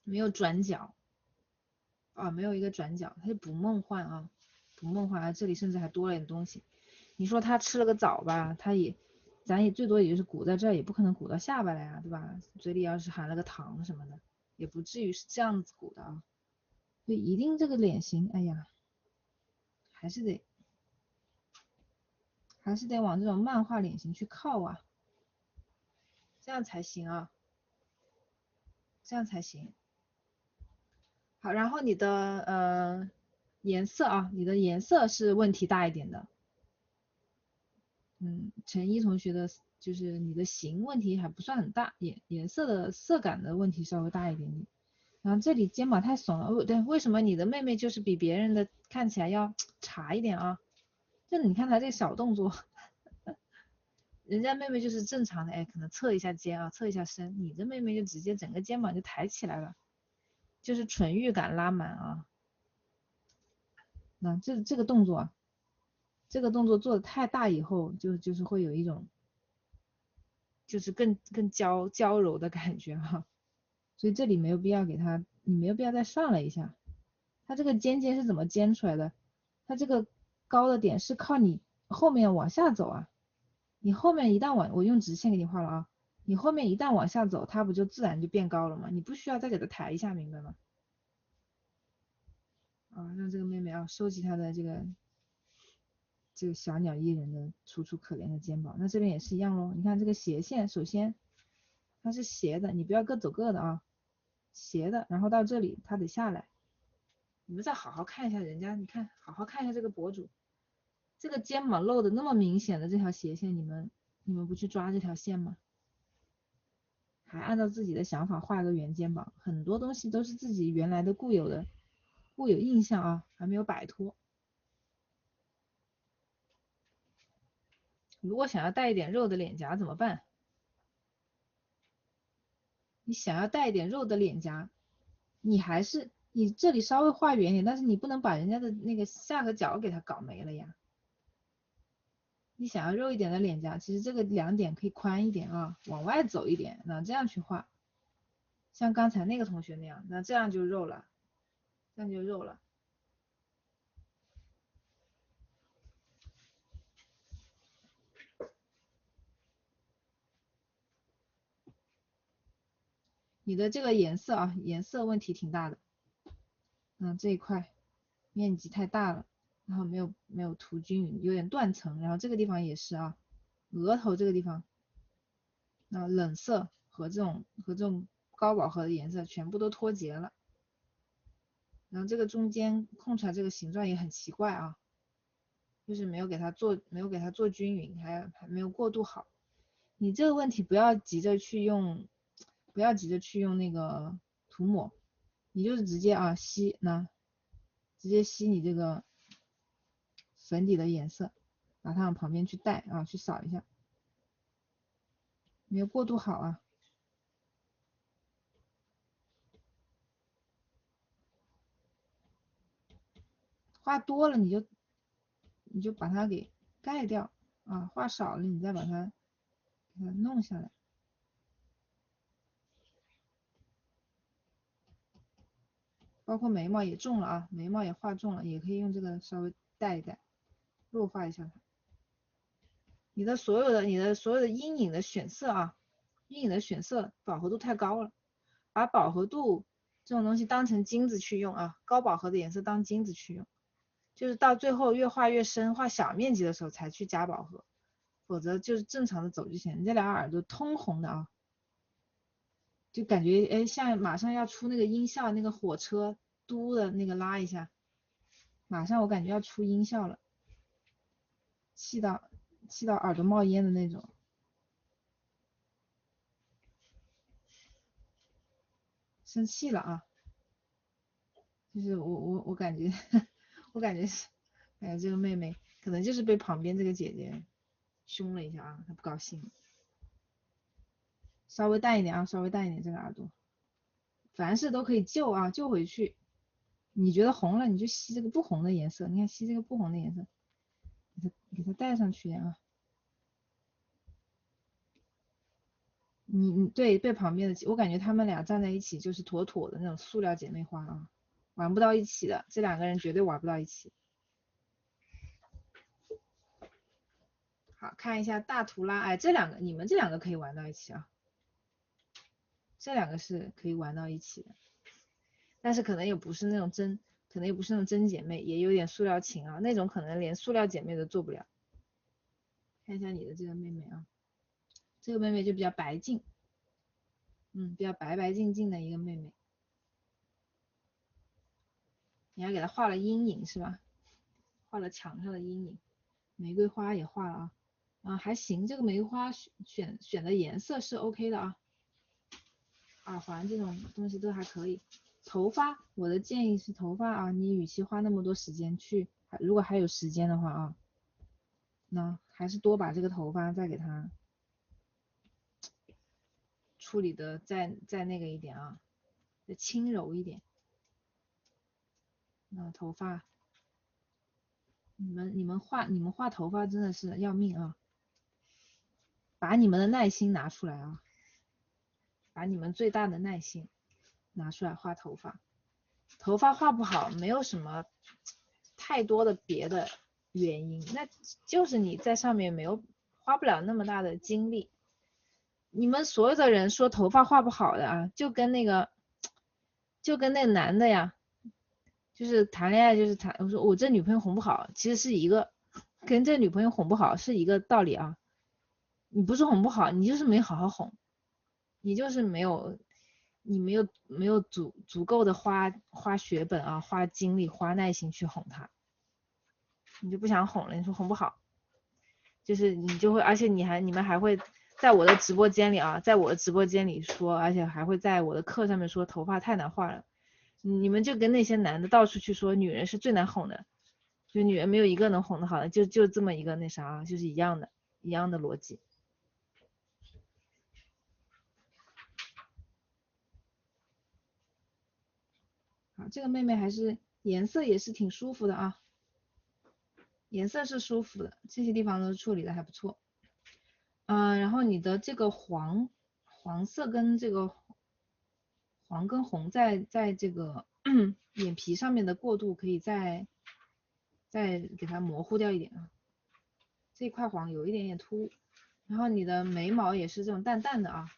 没有转角啊，没有一个转角，它就不梦幻啊，不梦幻啊，这里甚至还多了点东西。你说他吃了个枣吧，咱也最多也就是鼓在这儿，也不可能鼓到下巴来啊，对吧？嘴里要是含了个糖什么的，也不至于是这样子鼓的啊。所以一定这个脸型，哎呀，还是得往这种漫画脸型去靠啊，这样才行啊，这样才行。好，然后你的颜色啊，你的颜色是问题大一点的。陈一同学的就是你的型问题还不算很大，颜色的色感的问题稍微大一点点。然后这里肩膀太耸了，对，为什么你的妹妹就是比别人的看起来要差一点啊？就你看她这小动作，人家妹妹就是正常的，哎，可能侧一下肩啊，侧一下身，你的妹妹就直接整个肩膀就抬起来了，就是纯欲感拉满啊。那这个动作啊，这个动作做的太大以后，就是会有一种就是更娇柔的感觉哈，所以这里没有必要给它，你没有必要再上来一下。它这个尖是怎么尖出来的？它这个高的点是靠你后面往下走啊，你后面一旦我用直线给你画了啊，你后面一旦往下走，它不就自然就变高了吗？你不需要再给它抬一下，明白吗？啊，让这个妹妹啊收集她的这个小鸟依人的楚楚可怜的肩膀。那这边也是一样咯，你看这个斜线，首先它是斜的，你不要各走各的啊，斜的，然后到这里它得下来。你们再好好看一下人家，你看好好看一下这个博主，这个肩膀露的那么明显的这条斜线，你们不去抓这条线吗？还按照自己的想法画个圆肩膀，很多东西都是自己原来的固有印象啊，还没有摆脱。如果想要带一点肉的脸颊怎么办？你想要带一点肉的脸颊，你这里稍微画圆一点，但是你不能把人家的那个下颌角给它搞没了呀。你想要肉一点的脸颊，其实这个两点可以宽一点啊，往外走一点，那这样去画，像刚才那个同学那样，那这样就肉了，这样就肉了。你的这个颜色啊，颜色问题挺大的，这一块面积太大了，然后没有涂均匀，有点断层，然后这个地方也是啊，额头这个地方，那冷色和这种高饱和的颜色全部都脱节了，然后这个中间空出来这个形状也很奇怪啊，就是没有给它做均匀，还没有过渡好。你这个问题不要急着去用那个涂抹，你就是直接啊吸，直接吸你这个粉底的颜色，把它往旁边去带啊，去扫一下，没有过渡好啊。画多了你就把它给盖掉啊，画少了你再把它给它弄下来。包括眉毛也重了啊，眉毛也画重了，也可以用这个稍微带一带，弱化一下它。你的所有的阴影的选色啊，阴影的选色饱和度太高了，把饱和度这种东西当成金子去用啊，高饱和的颜色当金子去用，就是到最后越画越深，画小面积的时候才去加饱和，否则就是正常的走就行。你这俩耳朵通红的啊，就感觉哎像马上要出那个音效，那个火车嘟的那个拉一下，马上我感觉要出音效了，气到耳朵冒烟的那种。生气了啊，就是我感觉我感觉是，哎这个妹妹可能就是被旁边这个姐姐凶了一下啊，她不高兴，稍微淡一点啊，稍微淡一点这个耳朵，凡事都可以救啊，救回去。你觉得红了，你就吸这个不红的颜色，你看吸这个不红的颜色，给它带上去啊。你对被旁边的，我感觉他们俩站在一起就是妥妥的那种塑料姐妹花啊，玩不到一起的，这两个人绝对玩不到一起。好，看一下大图拉，哎，你们这两个可以玩到一起啊，这两个是可以玩到一起的，但是可能也不是那种真姐妹，也有点塑料情啊，那种可能连塑料姐妹都做不了。看一下你的这个妹妹啊，这个妹妹就比较白净，比较白白净净的一个妹妹。你还给她画了阴影是吧？画了墙上的阴影，玫瑰花也画了啊，还行，这个玫瑰花选的颜色是 OK 的啊。耳环这种东西都还可以。头发，我的建议是头发啊，你与其花那么多时间去，如果还有时间的话啊，那还是多把这个头发再给它处理的再那个一点啊，再轻柔一点。那头发，你们画头发真的是要命啊！把你们的耐心拿出来啊，把你们最大的耐心拿出来画头发。头发画不好，没有什么太多的别的，原因，那就是你在上面没有花不了那么大的精力。你们所有的人说头发画不好的啊，就跟那个男的呀，就是谈恋爱就是谈，我说我这女朋友哄不好，其实是一个跟这女朋友哄不好是一个道理啊。你不是哄不好，你就是没好好哄，你就是你没有足够的花血本啊，花精力花耐心去哄她，你就不想哄了，你说哄不好，就是你就会，而且你们还会在我的直播间里啊，在我的直播间里说，而且还会在我的课上面说头发太难画了，你们就跟那些男的到处去说女人是最难哄的，就女人没有一个能哄得好的，就这么一个那啥啊，就是一样的逻辑。好，这个妹妹还是颜色也是挺舒服的啊，颜色是舒服的，这些地方都处理的还不错。然后你的这个黄色跟这个黄跟红在这个眼皮上面的过渡可以再给它模糊掉一点啊，这块黄有一点点突兀。然后你的眉毛也是这种淡淡的啊，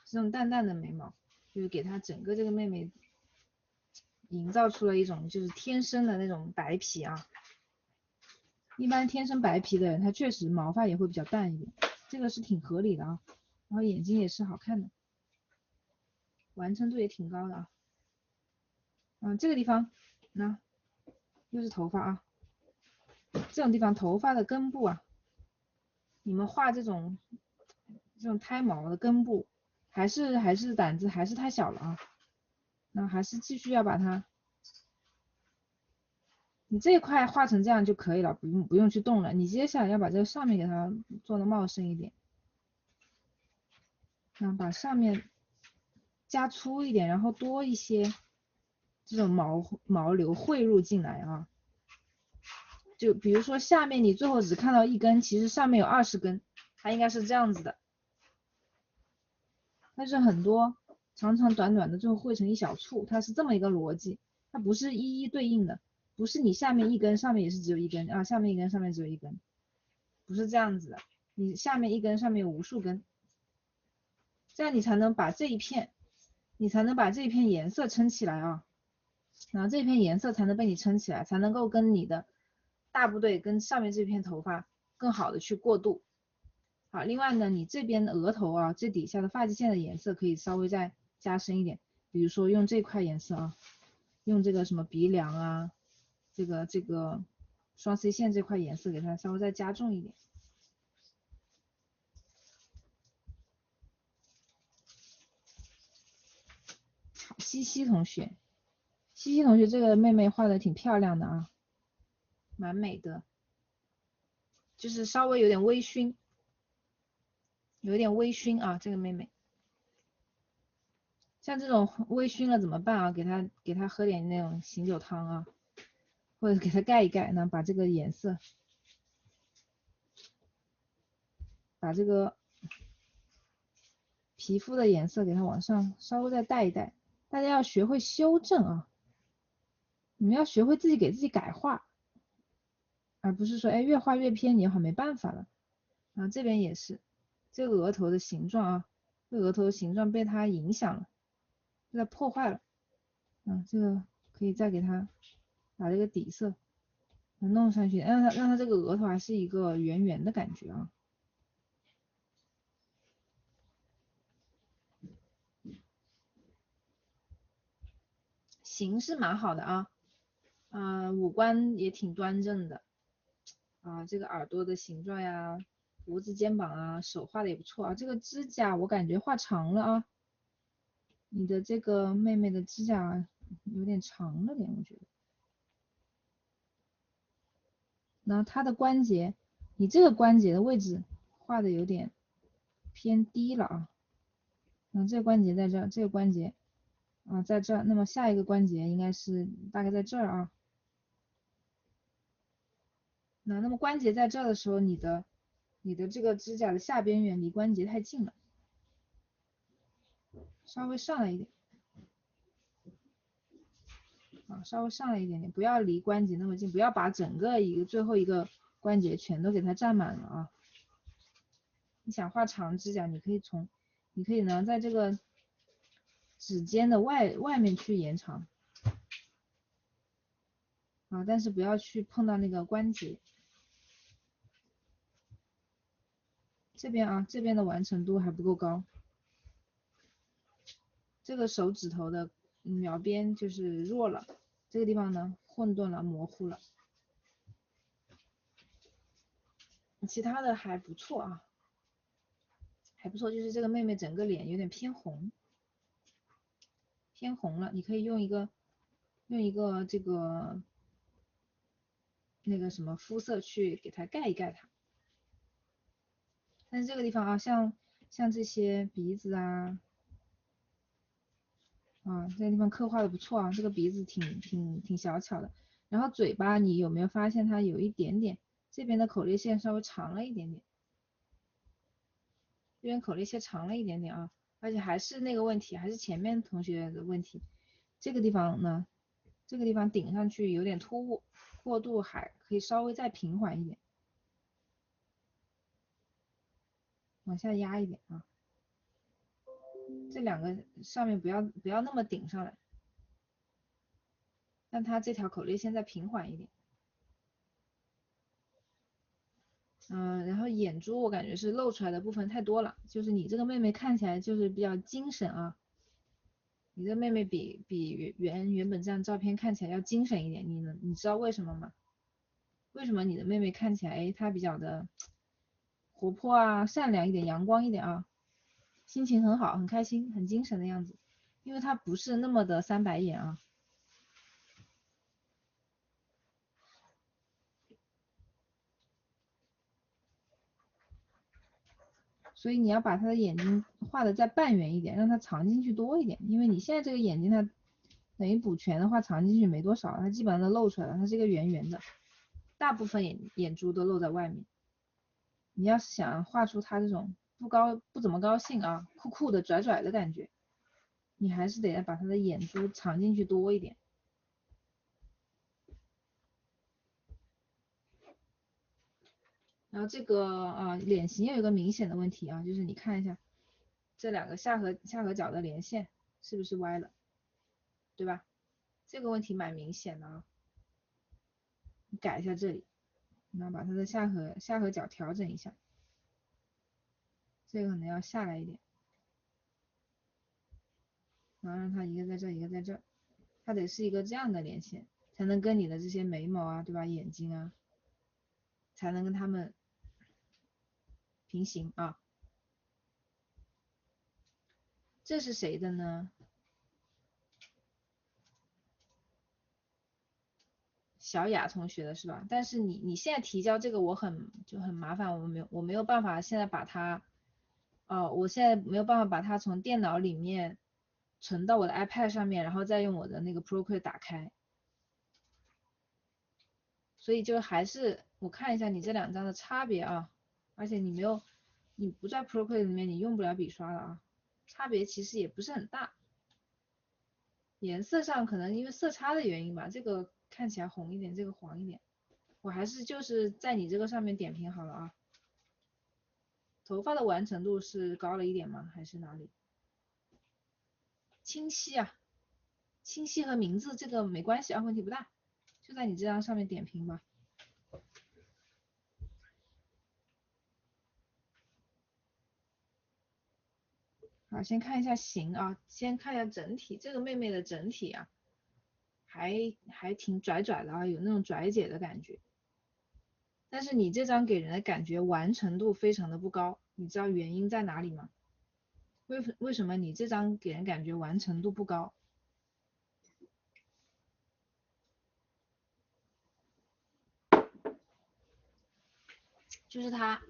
这种淡淡的眉毛，就是给它整个这个妹妹营造出了一种就是天生的那种白皮啊。一般天生白皮的人，他确实毛发也会比较淡一点，这个是挺合理的啊。然后眼睛也是好看的，完成度也挺高的啊。这个地方那又是头发啊，这种地方头发的根部啊，你们画这种胎毛的根部，还是胆子还是太小了啊。那还是继续要把它，你这一块画成这样就可以了，不用去动了。你接下来要把这个上面给它做的茂盛一点，把上面加粗一点，然后多一些这种毛流汇入进来啊。就比如说下面你最后只看到一根，其实上面有20根，它应该是这样子的。但是很多长长短短的最后汇成一小簇，它是这么一个逻辑，它不是一一对应的，不是你下面一根上面也是只有一根啊，下面一根上面只有一根，不是这样子的，你下面一根上面有无数根，这样你才能把这一片，颜色撑起来啊，然后这片颜色才能被你撑起来，才能够跟你的大部队跟上面这片头发更好的去过渡。好，另外呢，你这边额头啊，最底下的发际线的颜色可以稍微再加深一点，比如说用这块颜色啊，用这个什么鼻梁啊，这个双 C 线这块颜色给它稍微再加重一点。好，西西同学，这个妹妹画的挺漂亮的啊，蛮美的，就是稍微有点微醺，啊，这个妹妹。像这种微醺了怎么办啊？给她喝点那种醒酒汤啊，或者给她盖一盖，然后把这个颜色，把这个皮肤的颜色给它往上稍微再带一带。大家要学会修正啊，你们要学会自己给自己改画，而不是说哎越画越偏，你好没办法了。然后这边也是，这个额头的形状啊，这个额头的形状被它影响了，被它破坏了。这个可以再给它把这个底色弄上去，让它这个额头还是一个圆圆的感觉啊。形是蛮好的啊，五官也挺端正的啊，这个耳朵的形状呀，脖子、肩膀啊，手画的也不错啊。这个指甲我感觉画长了啊，你的这个妹妹的指甲有点长了点，我觉得。然后她的关节，你这个关节的位置画的有点偏低了啊。这个关节在这儿，这个关节在这儿，那么下一个关节应该是大概在这儿啊。那么关节在这儿的时候，你的这个指甲的下边缘离关节太近了，稍微上来一点。啊，稍微上来一点点，不要离关节那么近，不要把整个最后一个关节全都给它占满了啊。你想画长指甲，你可以呢在这个指尖的外面去延长啊，但是不要去碰到那个关节。这边啊，这边的完成度还不够高，这个手指头的描边就是弱了，这个地方呢混沌了，模糊了，其他的还不错啊，还不错，就是这个妹妹整个脸有点偏红，偏红了，你可以用一个这个那个什么肤色去给它盖一盖它。但是这个地方啊，像这些鼻子啊，这个地方刻画的不错啊，这个鼻子挺小巧的。然后嘴巴你有没有发现它有一点点这边的口裂线稍微长了一点点，这边口裂线长了一点点啊，而且还是那个问题，还是前面同学的问题。这个地方呢，这个地方顶上去有点突兀，过渡还可以稍微再平缓一点，往下压一点啊。这两个上面不要那么顶上来，让它这条口裂线再平缓一点。然后眼珠我感觉是露出来的部分太多了，就是你这个妹妹看起来就是比较精神啊，你这妹妹比原本这张照片看起来要精神一点，你知道为什么吗？为什么你的妹妹看起来她比较的活泼啊，善良一点，阳光一点啊，心情很好，很开心，很精神的样子，因为她不是那么的三白眼啊。所以你要把他的眼睛画的再半圆一点，让它藏进去多一点，因为你现在这个眼睛它等于补全的话藏进去没多少，它基本上都露出来了，它是一个圆圆的，大部分眼珠都露在外面。你要是想画出它这种不怎么高兴啊，酷酷的拽拽的感觉，你还是得把它的眼珠藏进去多一点。然后这个脸型有一个明显的问题啊，就是你看一下这两个下颌角的连线是不是歪了，对吧？这个问题蛮明显的啊，你改一下这里，然后把它的下颌角调整一下，这个可能要下来一点，然后让它一个在这，一个在这，它得是一个这样的连线，才能跟你的这些眉毛啊，对吧？眼睛啊，才能跟它们平行啊。这是谁的呢？小雅同学的是吧？但是你现在提交这个就很麻烦，我没有办法现在把它，我现在没有办法把它从电脑里面存到我的 iPad 上面，然后再用我的那个 Procreate 打开。所以就还是我看一下你这两张的差别啊，而且你不在 Procreate 里面，你用不了笔刷了啊，差别其实也不是很大，颜色上可能因为色差的原因吧，这个看起来红一点，这个黄一点，我还是就是在你这个上面点评好了啊。头发的完成度是高了一点吗？还是哪里？清晰啊，清晰和名字这个没关系啊，问题不大，就在你这张上面点评吧。好，先看一下形啊，先看一下整体，这个妹妹的整体啊，还挺拽拽的啊，有那种拽姐的感觉。但是你这张给人的感觉完成度非常的不高，你知道原因在哪里吗？为什么你这张给人感觉完成度不高？就是它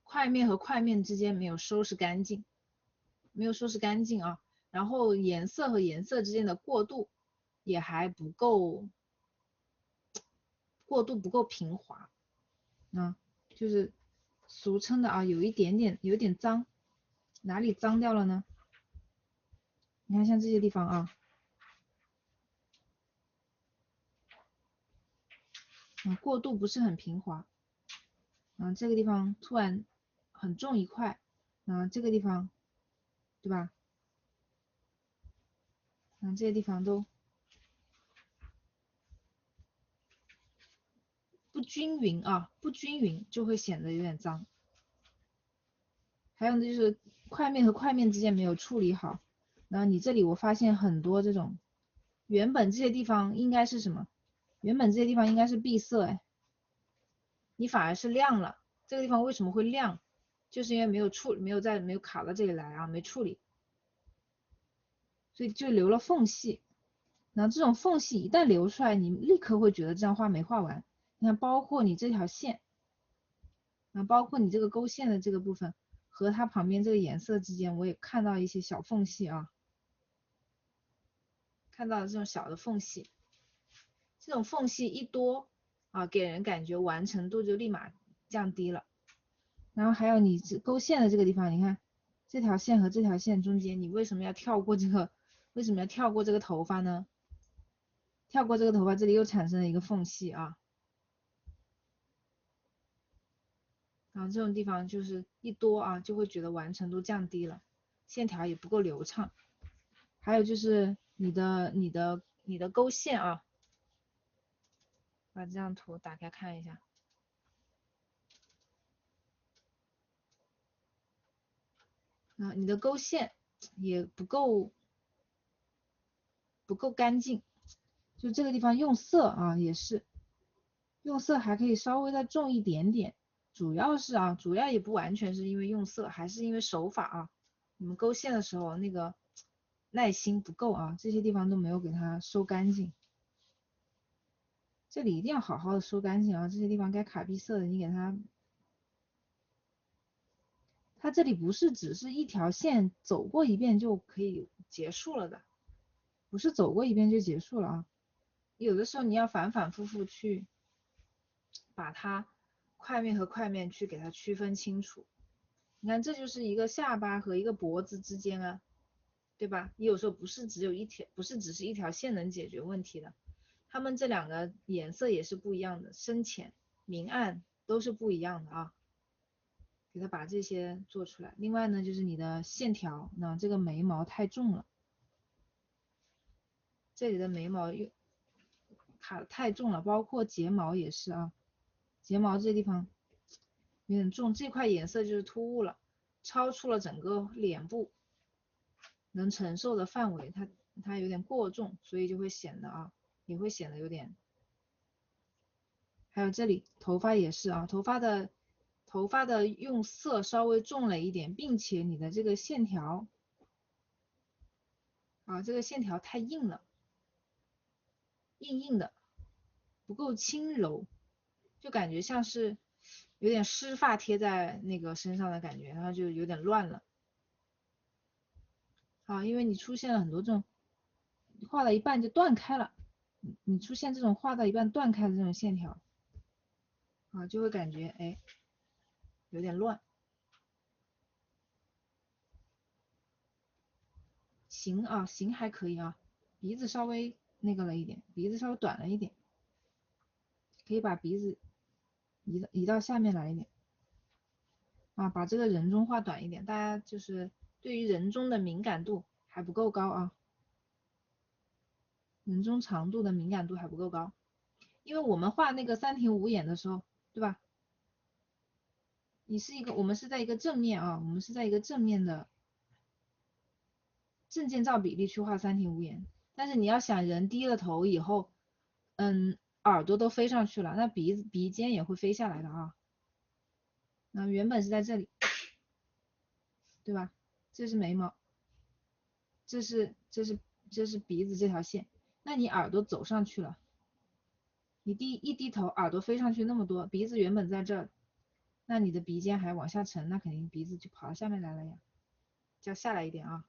块面和块面之间没有收拾干净，没有收拾干净啊。然后颜色和颜色之间的过渡也还不够，过渡不够平滑，就是俗称的有有点脏，哪里脏掉了呢？你看像这些地方啊，过渡不是很平滑，这个地方突然很重一块，这个地方，对吧？这些地方都不均匀啊，不均匀就会显得有点脏。还有呢，就是块面和块面之间没有处理好，然后你这里我发现很多这种，原本这些地方应该是什么？原本这些地方应该是闭塞，哎，你反而是亮了。这个地方为什么会亮？就是因为没有卡到这里来啊，没处理，所以就留了缝隙。然后这种缝隙一旦流出来，你立刻会觉得这张画没画完。你看，包括你这条线，包括你这个勾线的这个部分和它旁边这个颜色之间，我也看到一些小缝隙啊，看到了这种小的缝隙。这种缝隙一多啊，给人感觉完成度就立马降低了。然后还有你勾线的这个地方，你看这条线和这条线中间，你为什么要跳过这个？为什么要跳过这个头发呢？跳过这个头发，这里又产生了一个缝隙啊。然后这种地方就是一多啊，就会觉得完成度降低了，线条也不够流畅。还有就是你的勾线啊，把这张图打开看一下。你的勾线也不够干净，就这个地方用色啊，也是用色还可以稍微再重一点点，主要也不完全是因为用色，还是因为手法啊。你们勾线的时候那个耐心不够啊，这些地方都没有给它收干净。这里一定要好好的收干净啊，这些地方该卡闭塞的你给它这里不是只是一条线走过一遍就可以结束了的，不是走过一遍就结束了啊，有的时候你要反反复复去把它块面和块面去给它区分清楚。你看，这就是一个下巴和一个脖子之间啊，对吧？你有时候不是只是一条线能解决问题的，它们这两个颜色也是不一样的，深浅、明暗都是不一样的啊。给它把这些做出来。另外呢，就是你的线条，那这个眉毛太重了，这里的眉毛又卡的太重了，包括睫毛也是啊，睫毛这地方有点重，这块颜色就是突兀了，超出了整个脸部能承受的范围，它有点过重，所以就会显得也会显得有点。还有这里头发也是啊，头发的用色稍微重了一点，并且你的这个线条这个线条太硬了，硬硬的，不够轻柔，就感觉像是有点湿发贴在那个身上的感觉，然后就有点乱了。因为你出现了很多这种画到一半就断开了，你出现这种画到一半断开的这种线条就会感觉有点乱。形还可以啊，鼻子稍微那个了一点，鼻子稍微短了一点，可以把鼻子移到下面来一点把这个人中画短一点，大家就是对于人中的敏感度还不够高啊，人中长度的敏感度还不够高，因为我们画那个三庭五眼的时候，对吧？我们是在一个正面我们是在一个正面的正见照比例去画三庭五眼，但是你要想人低了头以后，耳朵都飞上去了，那鼻尖也会飞下来的啊。那原本是在这里，对吧？这是眉毛，这是鼻子这条线，那你耳朵走上去了，你一低头，耳朵飞上去那么多，鼻子原本在这儿，那你的鼻尖还往下沉，那肯定鼻子就跑到下面来了呀，就要下来一点啊。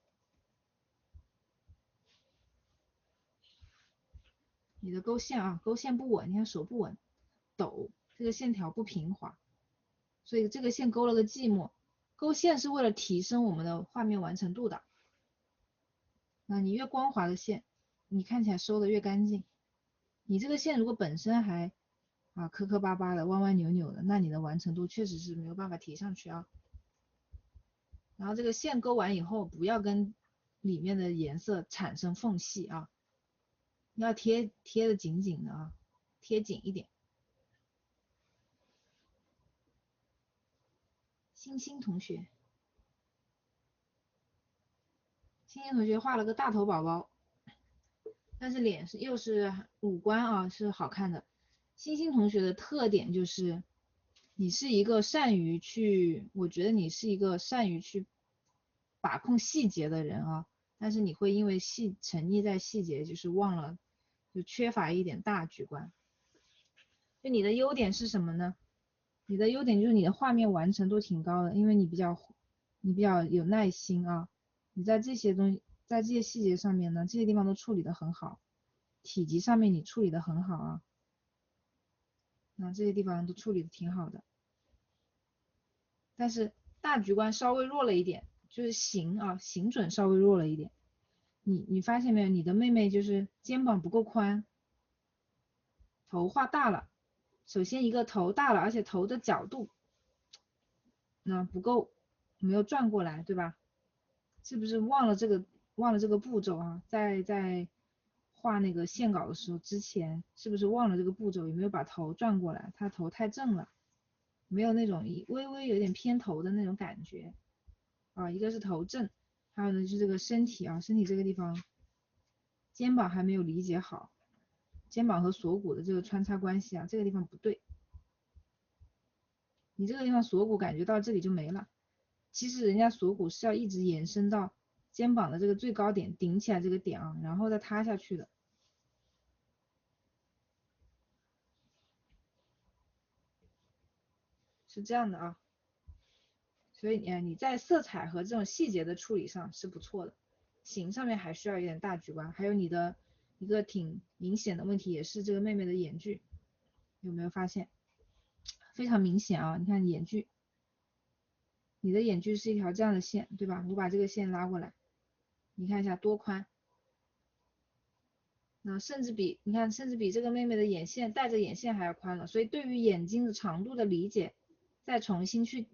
你的勾线勾线不稳，你看手不稳，抖，这个线条不平滑，所以这个线勾了个寂寞。勾线是为了提升我们的画面完成度的。那你越光滑的线，你看起来收的越干净。你这个线如果本身还啊，磕磕巴巴的，弯弯扭扭的，那你的完成度确实是没有办法提上去啊。然后这个线勾完以后，不要跟里面的颜色产生缝隙啊，要贴的紧紧的啊，贴紧一点。星星同学，星星同学画了个大头宝宝，但是脸又是五官啊是好看的。星星同学的特点就是你是一个善于去，我觉得你是一个善于去把控细节的人啊，但是你会因为沉溺在细节，就是忘了，就缺乏一点大局观。就你的优点是什么呢？你的优点就是你的画面完成度挺高的，因为你比较有耐心啊，你在这些东西，在这些细节上面呢，这些地方都处理得很好，体积上面你处理得很好啊，那这些地方都处理得挺好的，但是大局观稍微弱了一点，就是形准稍微弱了一点。你发现没有？你的妹妹就是肩膀不够宽，头画大了。首先一个头大了，而且头的角度那不够，没有转过来，对吧？是不是忘了这个步骤啊？在画那个线稿的时候之前，是不是忘了这个步骤？有没有把头转过来？他头太正了，没有那种微微有点偏头的那种感觉啊。一个是头正，还有呢就是这个身体啊，身体这个地方肩膀还没有理解好，肩膀和锁骨的这个穿插关系啊，这个地方不对。你这个地方锁骨感觉到这里就没了，其实人家锁骨是要一直延伸到肩膀的这个最高点顶起来这个点啊，然后再塌下去的，是这样的啊。所以你在色彩和这种细节的处理上是不错的，形上面还需要一点大局观。还有你的一个挺明显的问题也是这个妹妹的眼距，有没有发现？非常明显啊，你看眼距，你的眼距是一条这样的线，对吧？我把这个线拉过来，你看一下多宽。那甚至比你看，甚至比这个妹妹的眼线带着眼线还要宽了。所以对于眼睛的长度的理解，再重新去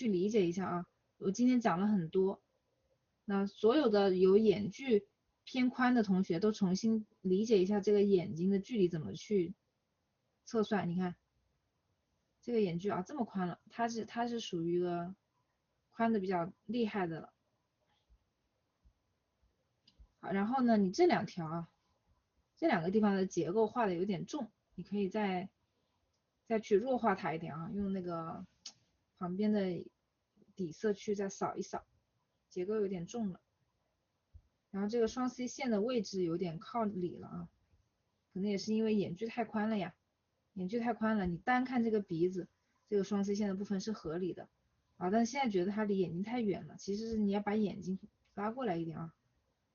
理解一下啊。我今天讲了很多，那所有的有眼距偏宽的同学都重新理解一下这个眼睛的距离怎么去测算。你看这个眼距啊这么宽了，它是属于一个宽的比较厉害的了。好，然后呢，你这两条啊。这两个地方的结构画的有点重，你可以再去弱化它一点啊，用那个旁边的底色去再扫一扫，结构有点重了。然后这个双 C 线的位置有点靠里了啊，可能也是因为眼距太宽了呀，眼距太宽了，你单看这个鼻子，这个双 C 线的部分是合理的啊，但是现在觉得它离眼睛太远了，其实是你要把眼睛拉过来一点啊，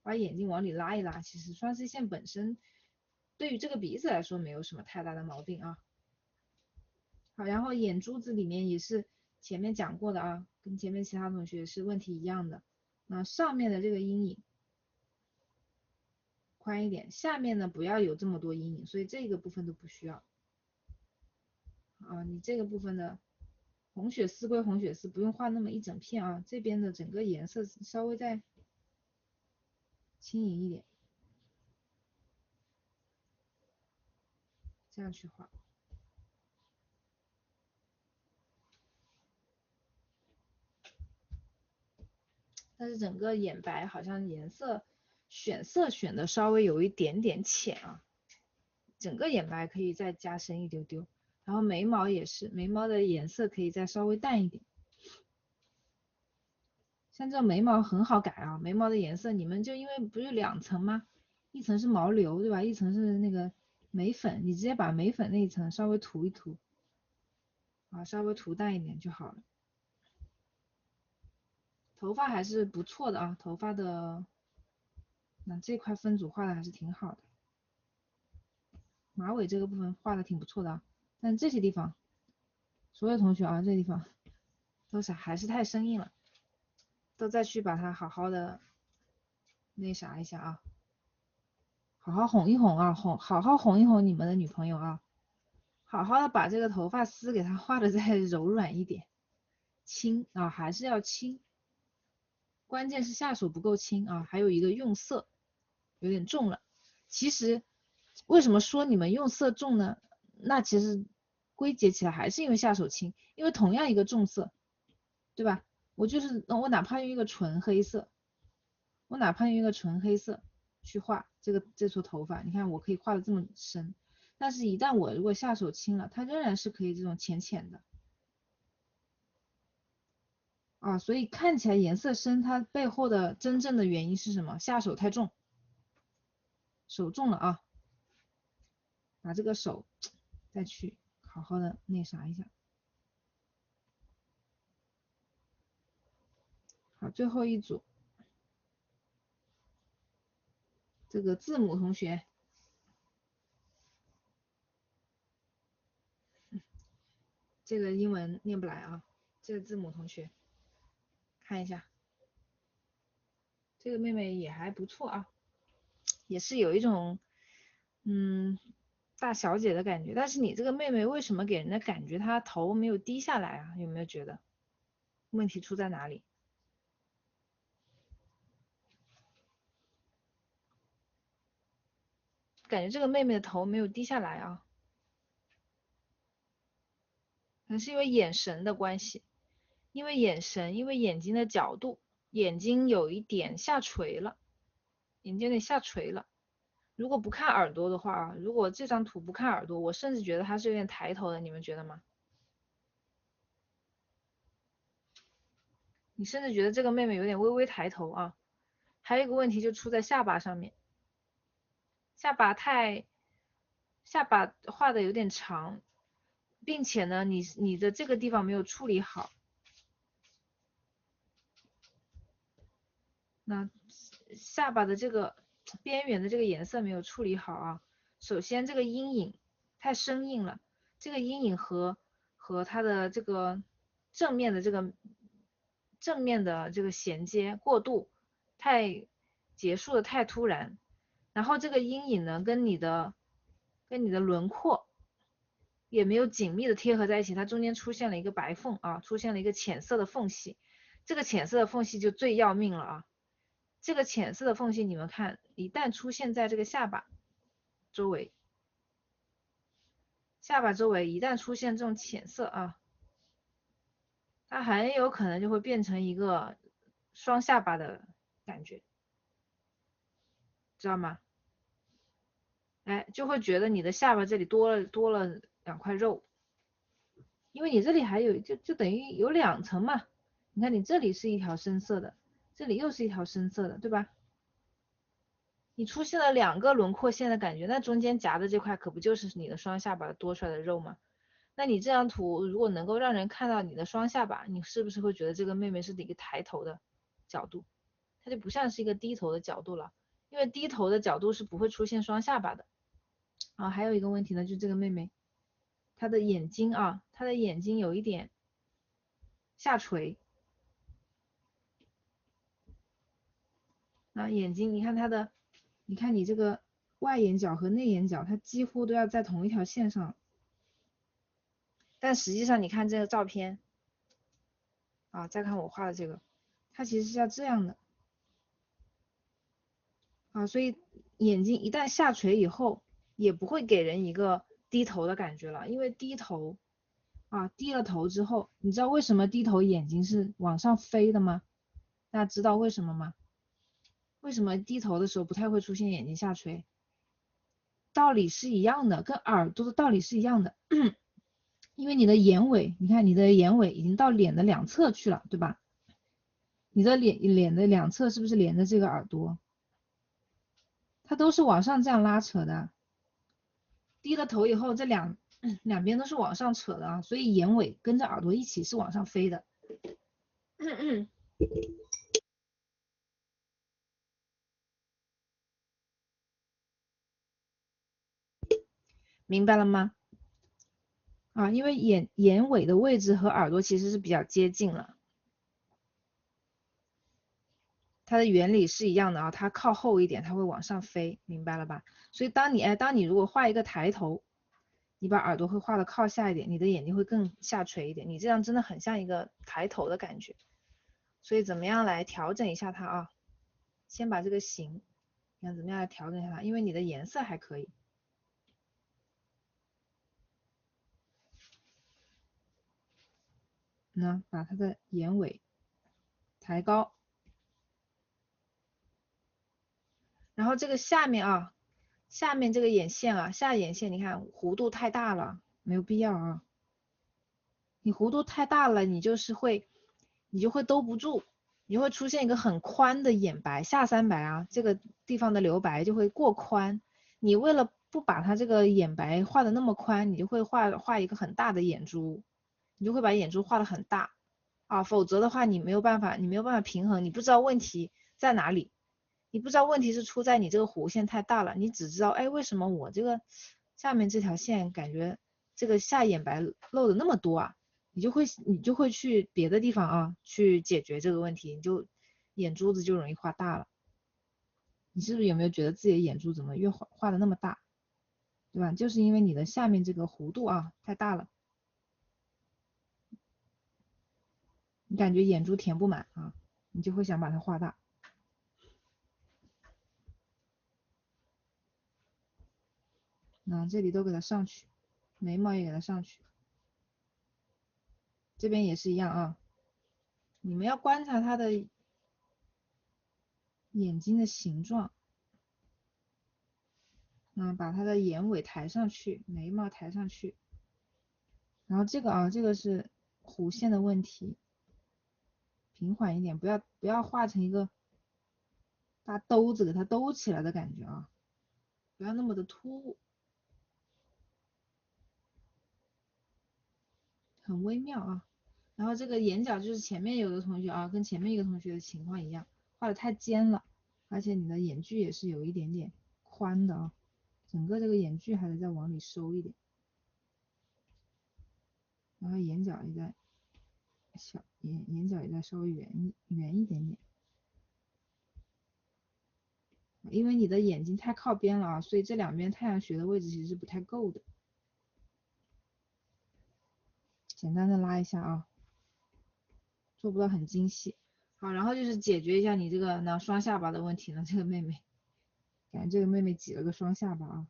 把眼睛往里拉一拉，其实双 C 线本身对于这个鼻子来说没有什么太大的毛病啊。好，然后眼珠子里面也是前面讲过的啊，跟前面其他同学是问题一样的。那上面的这个阴影宽一点，下面呢不要有这么多阴影，所以这个部分都不需要。啊，你这个部分的红血丝归红血丝，不用画那么一整片啊，这边的整个颜色稍微再轻盈一点，这样去画。但是整个眼白好像颜色选的稍微有一点点浅啊，整个眼白可以再加深一丢丢，然后眉毛也是，眉毛的颜色可以再稍微淡一点。像这眉毛很好改啊，眉毛的颜色你们就因为不是两层吗？一层是毛流对吧？一层是那个眉粉，你直接把眉粉那一层稍微涂一涂啊，稍微涂淡一点就好了。头发还是不错的啊，头发的那这块分组画的还是挺好的。马尾这个部分画的挺不错的啊，但这些地方，所有同学啊，这地方都是还是太生硬了，都再去把它好好的那啥一下啊，好好哄一哄啊，好好哄一哄你们的女朋友啊。好好的把这个头发丝给它画的再柔软一点，轻啊，还是要轻。关键是下手不够轻啊，还有一个用色有点重了。其实为什么说你们用色重呢？那其实归结起来还是因为下手轻，因为同样一个重色，对吧？我哪怕用一个纯黑色，我哪怕用一个纯黑色去画这撮头发，你看我可以画的这么深，但是一旦我如果下手轻了，它仍然是可以这种浅浅的。啊，所以看起来颜色深，它背后的真正的原因是什么？下手太重，手重了啊，把这个手再去好好的那啥一下。好，最后一组，这个字母同学，这个英文念不来啊，这个字母同学，看一下，这个妹妹也还不错啊，也是有一种大小姐的感觉，但是你这个妹妹为什么给人的感觉她头没有低下来啊？有没有觉得问题出在哪里？感觉这个妹妹的头没有低下来啊，可能是因为眼神的关系，因为眼神，因为眼睛的角度，眼睛有一点下垂了，眼睛有点下垂了。如果不看耳朵的话啊，如果这张图不看耳朵，我甚至觉得她是有点抬头的，你们觉得吗？你甚至觉得这个妹妹有点微微抬头啊。还有一个问题就出在下巴上面，下巴画的有点长，并且呢，你的这个地方没有处理好。那下巴的这个边缘的这个颜色没有处理好啊。首先这个阴影太生硬了，这个阴影和它的这个正面的这个衔接过度，结束的太突然。然后这个阴影呢，跟你的轮廓也没有紧密的贴合在一起，它中间出现了一个白缝啊，出现了一个浅色的缝隙，这个浅色的缝隙就最要命了啊。这个浅色的缝隙，你们看，一旦出现在这个下巴周围，一旦出现这种浅色啊，它很有可能就会变成一个双下巴的感觉，知道吗？哎，就会觉得你的下巴这里多了2块肉，因为你这里还有就等于有2层嘛。你看你这里是一条深色的，这里又是一条深色的，对吧？你出现了2个轮廓线的感觉，那中间夹的这块可不就是你的双下巴多出来的肉吗？那你这张图如果能够让人看到你的双下巴，你是不是会觉得这个妹妹是一个抬头的角度？它就不像是一个低头的角度了，因为低头的角度是不会出现双下巴的。啊，还有一个问题呢，就是这个妹妹，她的眼睛啊，她的眼睛有一点下垂。啊，眼睛，你看你这个外眼角和内眼角，它几乎都要在同一条线上，但实际上你看这个照片啊，再看我画的这个，它其实是要这样的啊，所以眼睛一旦下垂以后，也不会给人一个低头的感觉了，因为低头啊，低了头之后，你知道为什么低头眼睛是往上飞的吗？大家知道为什么吗？为什么低头的时候不太会出现眼睛下垂？道理是一样的，跟耳朵的道理是一样的。因为你的眼尾，你看你的眼尾已经到脸的2侧去了，对吧？你的脸的2侧是不是连着这个耳朵？它都是往上这样拉扯的。低了头以后，这两边都是往上扯的啊，所以眼尾跟着耳朵一起是往上飞的。明白了吗？啊，因为眼尾的位置和耳朵其实是比较接近了，它的原理是一样的啊，它靠后一点，它会往上飞，明白了吧？所以当你如果画一个抬头，你把耳朵会画的靠下一点，你的眼睛会更下垂一点，你这样真的很像一个抬头的感觉。所以怎么样来调整一下它啊？先把这个形，你看怎么样来调整一下它？因为你的颜色还可以。那把它的眼尾抬高，然后这个下面啊，下面这个眼线啊，下眼线你看弧度太大了，没有必要啊。你弧度太大了，你就会兜不住，你会出现一个很宽的眼白，下三白啊，这个地方的留白就会过宽。你为了不把它这个眼白画的那么宽，你就会画一个很大的眼珠，你就会把眼珠画的很大啊，否则的话你没有办法平衡，你不知道问题在哪里，你不知道问题是出在你这个弧线太大了，你只知道哎为什么我这个下面这条线感觉这个下眼白漏的那么多啊？你就会去别的地方啊，去解决这个问题，你就眼珠子就容易画大了。你是不是有没有觉得自己的眼珠怎么越画的那么大，对吧？就是因为你的下面这个弧度啊太大了，你感觉眼珠填不满啊，你就会想把它画大。那这里都给它上去，眉毛也给它上去，这边也是一样啊。你们要观察它的眼睛的形状。把它的眼尾抬上去，眉毛抬上去，然后这个啊，这个是弧线的问题，平缓一点，不要画成一个大兜子给它兜起来的感觉啊，不要那么的突兀，很微妙啊。然后这个眼角就是前面有的同学啊，跟前面一个同学的情况一样，画的太尖了，而且你的眼距也是有一点点宽的啊，整个这个眼距还得再往里收一点，然后眼角也在眼角也在稍微圆一点点。因为你的眼睛太靠边了啊，所以这两边太阳穴的位置其实是不太够的。简单的拉一下啊，做不到很精细。好，然后就是解决一下你这个呢双下巴的问题呢，这个妹妹，感觉这个妹妹挤了个双下巴啊，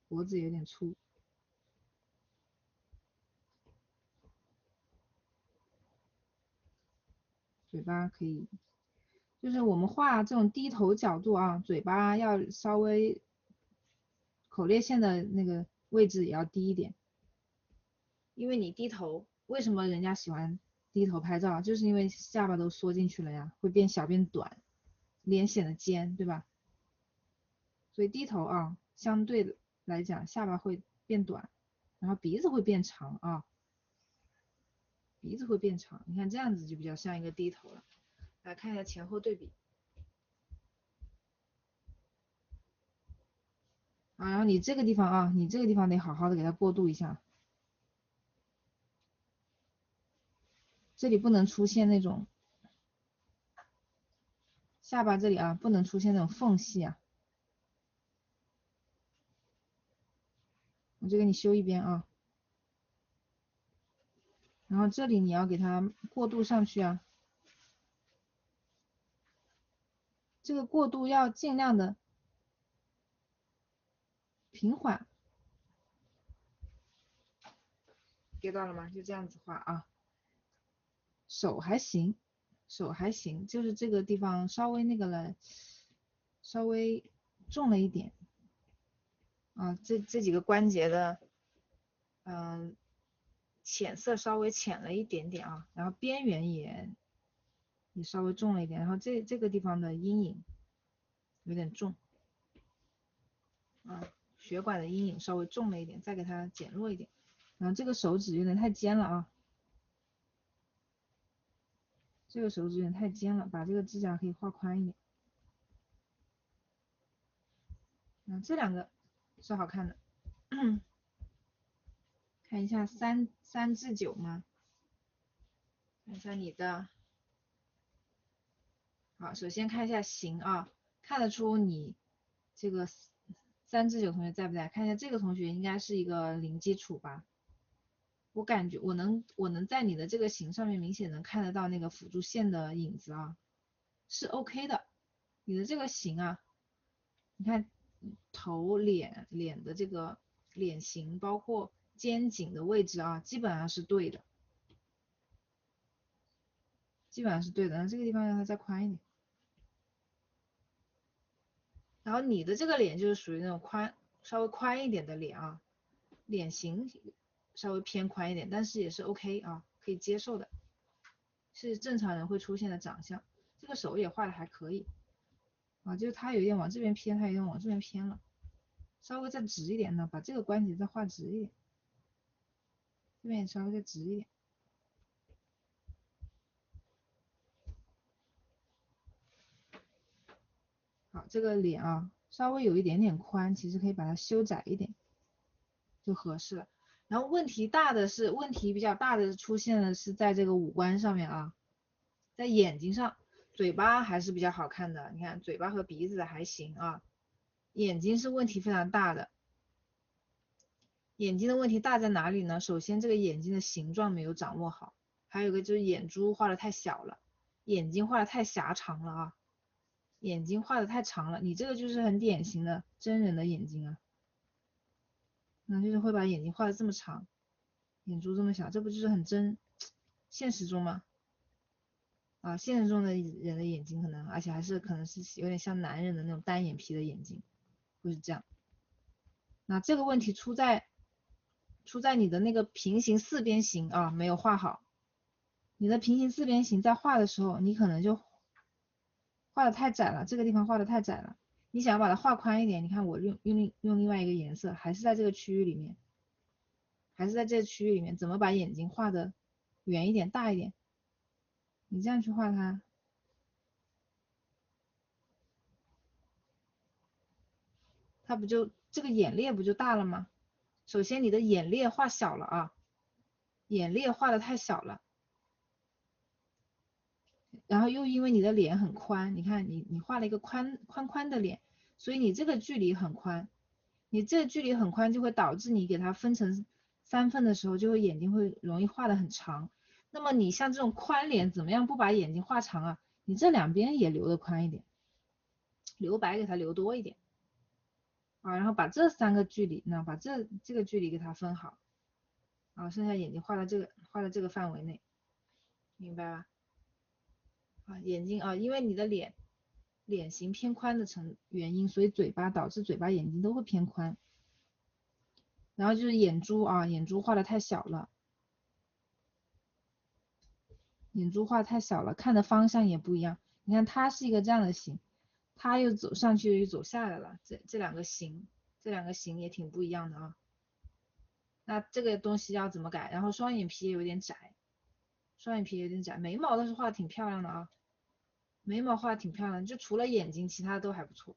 脖子有点粗，嘴巴可以，就是我们画这种低头角度啊，嘴巴要稍微口裂线的那个位置也要低一点。因为你低头，为什么人家喜欢低头拍照？就是因为下巴都缩进去了呀，会变小变短，脸显得尖，对吧？所以低头啊，相对来讲下巴会变短，然后鼻子会变长啊，鼻子会变长，你看这样子就比较像一个低头了。来看一下前后对比啊，然后你这个地方啊，你这个地方得好好的给它过渡一下，这里不能出现那种下巴这里啊，不能出现那种缝隙啊。我就给你修一边啊，然后这里你要给它过渡上去啊，这个过渡要尽量的平缓，get 到了吗？就这样子画啊，手还行，手还行，就是这个地方稍微那个了，稍微重了一点啊，这几个关节的，浅色稍微浅了一点点啊，然后边缘也稍微重了一点，然后这个地方的阴影有点重啊，血管的阴影稍微重了一点，再给它减弱一点，然后这个手指有点太尖了啊。这个手指有点太尖了，把这个指甲可以画宽一点。这两个是好看的，看一下3至9吗？看一下你的。好，首先看一下形啊，看得出你这个3至9同学在不在？看一下这个同学应该是一个零基础吧。我感觉我能在你的这个形上面明显能看得到那个辅助线的影子啊，是 OK 的。你的这个形啊，你看头脸的这个脸型，包括肩颈的位置啊，基本上是对的，基本上是对的。那这个地方让它再宽一点。然后你的这个脸就是属于那种稍微宽一点的脸啊，脸型稍微偏宽一点，但是也是 OK 啊，可以接受的，是正常人会出现的长相。这个手也画的还可以啊，就是它有点往这边偏，它有点往这边偏了，稍微再直一点呢，把这个关节再画直一点，这边也稍微再直一点。好，这个脸啊，稍微有一点点宽，其实可以把它修窄一点就合适了。然后问题比较大的出现的是在这个五官上面啊，在眼睛上，嘴巴还是比较好看的，你看嘴巴和鼻子还行啊，眼睛是问题非常大的。眼睛的问题大在哪里呢？首先这个眼睛的形状没有掌握好，还有一个就是眼珠画的太小了，眼睛画的太狭长了啊，眼睛画的太长了，你这个就是很典型的真人的眼睛啊，就是会把眼睛画的这么长，眼珠这么小，这不就是很现实中吗？啊，现实中的人的眼睛可能，而且还是可能是有点像男人的那种单眼皮的眼睛，会是这样。那这个问题出在你的那个平行四边形啊，没有画好。你的平行四边形在画的时候，你可能就画的太窄了，这个地方画的太窄了。你想要把它画宽一点，你看我用另外一个颜色，还是在这个区域里面，怎么把眼睛画的圆一点、大一点？你这样去画它，它不就这个眼裂不就大了吗？首先你的眼裂画小了啊，眼裂画的太小了，然后又因为你的脸很宽，你看你画了一个宽的脸，所以你这个距离很宽，你这个距离很宽就会导致你给它分成3份的时候，就会眼睛会容易画的很长。那么你像这种宽脸，怎么样不把眼睛画长啊？你这两边也留的宽一点，留白给它留多一点啊，然后把这3个距离，把这个距离给它分好啊，剩下眼睛画到这个范围内，明白吧？啊，眼睛啊，因为你的脸型偏宽的原因，所以导致嘴巴、眼睛都会偏宽。然后就是眼珠啊，眼珠画的太小了，看的方向也不一样。你看它是一个这样的形，它又走上去又走下来了，这两个形也挺不一样的啊。那这个东西要怎么改？然后双眼皮也有点窄，眉毛倒是画的挺漂亮的啊，眉毛画的挺漂亮，就除了眼睛，其他都还不错。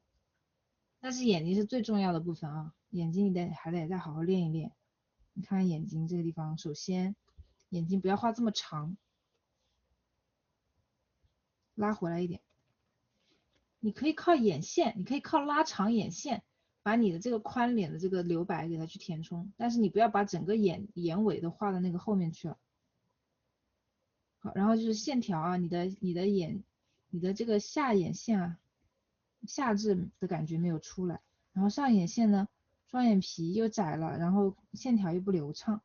但是眼睛是最重要的部分啊，眼睛你还得再好好练一练。你看眼睛这个地方，首先眼睛不要画这么长，拉回来一点。你可以靠眼线，你可以靠拉长眼线，把你的这个宽脸的这个留白给它去填充，但是你不要把整个眼尾都画到那个后面去了。好，然后就是线条啊，你的这个下眼线啊，下至的感觉没有出来，然后上眼线呢，双眼皮又窄了，然后线条又不流畅，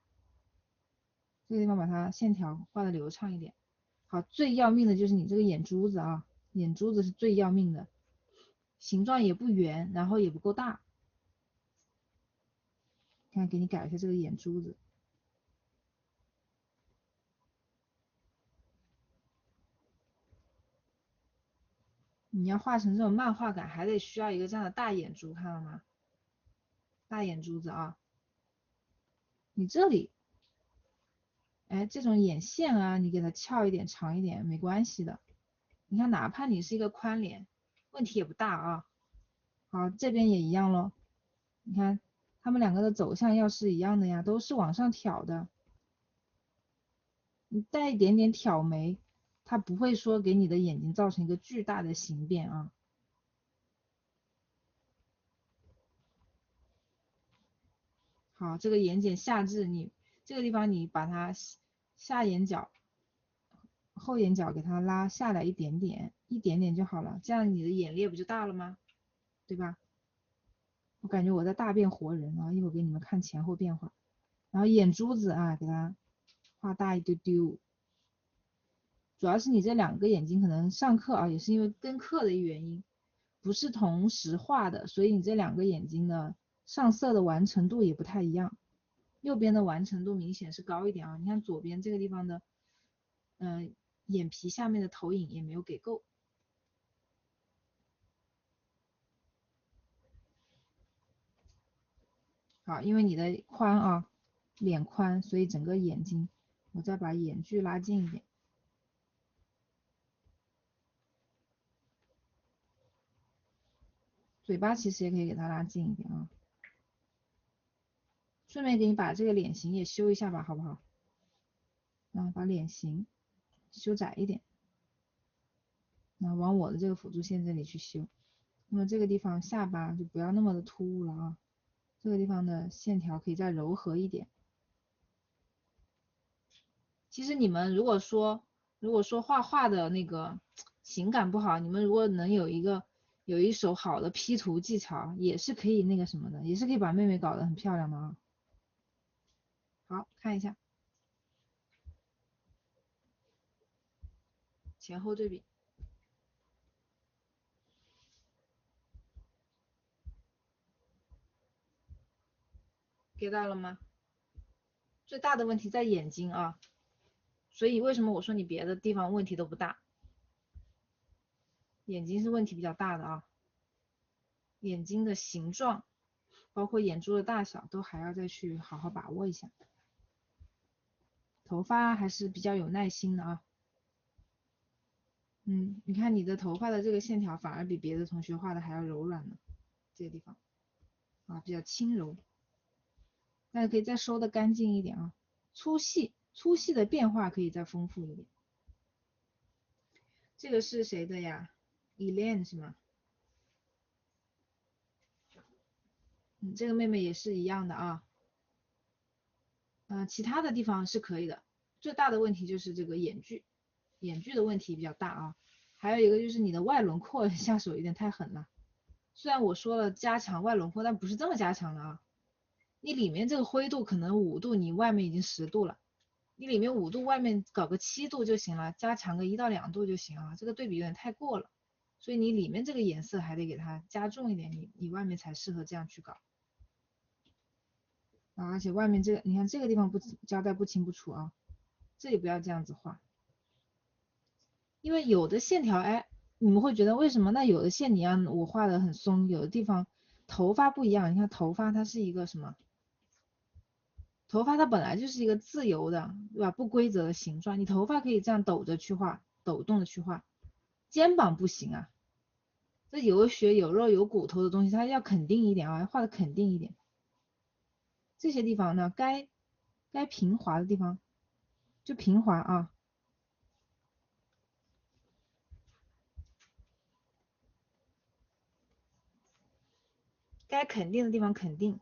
这个地方把它线条画的流畅一点。好，最要命的就是你这个眼珠子啊，眼珠子是最要命的，形状也不圆，然后也不够大。看，给你改一下这个眼珠子。你要画成这种漫画感，还得需要一个这样的大眼珠，看到吗？大眼珠子啊，你这里，哎，这种眼线啊，你给它翘一点、长一点没关系的。你看，哪怕你是一个宽脸，问题也不大啊。好，这边也一样咯。你看，他们两个的走向要是一样的呀，都是往上挑的。你带一点点挑眉，它不会说给你的眼睛造成一个巨大的形变啊。好，这个眼睑下至你这个地方，你把它下眼角、后眼角给它拉下来一点点，一点点就好了，这样你的眼裂不就大了吗？对吧？我感觉我在大变活人啊，一会儿给你们看前后变化。然后眼珠子啊，给它画大一丢丢。主要是你这两个眼睛可能上课啊，也是因为跟课的原因，不是同时画的，所以你这两个眼睛的上色的完成度也不太一样。右边的完成度明显是高一点啊，你看左边这个地方的，眼皮下面的投影也没有给够。好，因为你的宽啊，脸宽，所以整个眼睛，我再把眼距拉近一点。嘴巴其实也可以给它拉近一点啊。顺便给你把这个脸型也修一下吧，好不好？把脸型修窄一点，往我的这个辅助线这里去修。那么这个地方下巴就不要那么的突兀了啊，这个地方的线条可以再柔和一点。其实你们如果说画画的那个形感不好，你们如果能有一手好的 P 图技巧，也是可以那个什么的，也是可以把妹妹搞得很漂亮的啊。好，看一下前后对比。get 到了吗？最大的问题在眼睛啊，所以为什么我说你别的地方问题都不大，眼睛是问题比较大的啊。眼睛的形状，包括眼珠的大小，都还要再去好好把握一下。头发还是比较有耐心的啊。你看你的头发的这个线条反而比别的同学画的还要柔软呢，这个地方啊比较轻柔，但是可以再收的干净一点啊。粗细的变化可以再丰富一点。这个是谁的呀 Elaine 是吗？这个妹妹也是一样的啊。其他的地方是可以的，最大的问题就是这个眼距的问题比较大啊。还有一个就是你的外轮廓下手有点太狠了。虽然我说了加强外轮廓，但不是这么加强的啊。你里面这个灰度可能5度，你外面已经10度了。你里面5度，外面搞个7度就行了，加强个1到2度就行啊。这个对比有点太过了，所以你里面这个颜色还得给它加重一点，你外面才适合这样去搞。而且外面这个，你看这个地方不交代不清不楚啊，这里不要这样子画，因为有的线条，哎，你们会觉得为什么？那有的线你让我画的很松，有的地方头发不一样，你看头发它是一个什么？头发它本来就是一个自由的，对吧？不规则的形状，你头发可以这样抖着去画，抖动的去画，肩膀不行啊，这有血有肉有骨头的东西，它要肯定一点啊，画的肯定一点。这些地方呢，该平滑的地方就平滑啊。该肯定的地方肯定，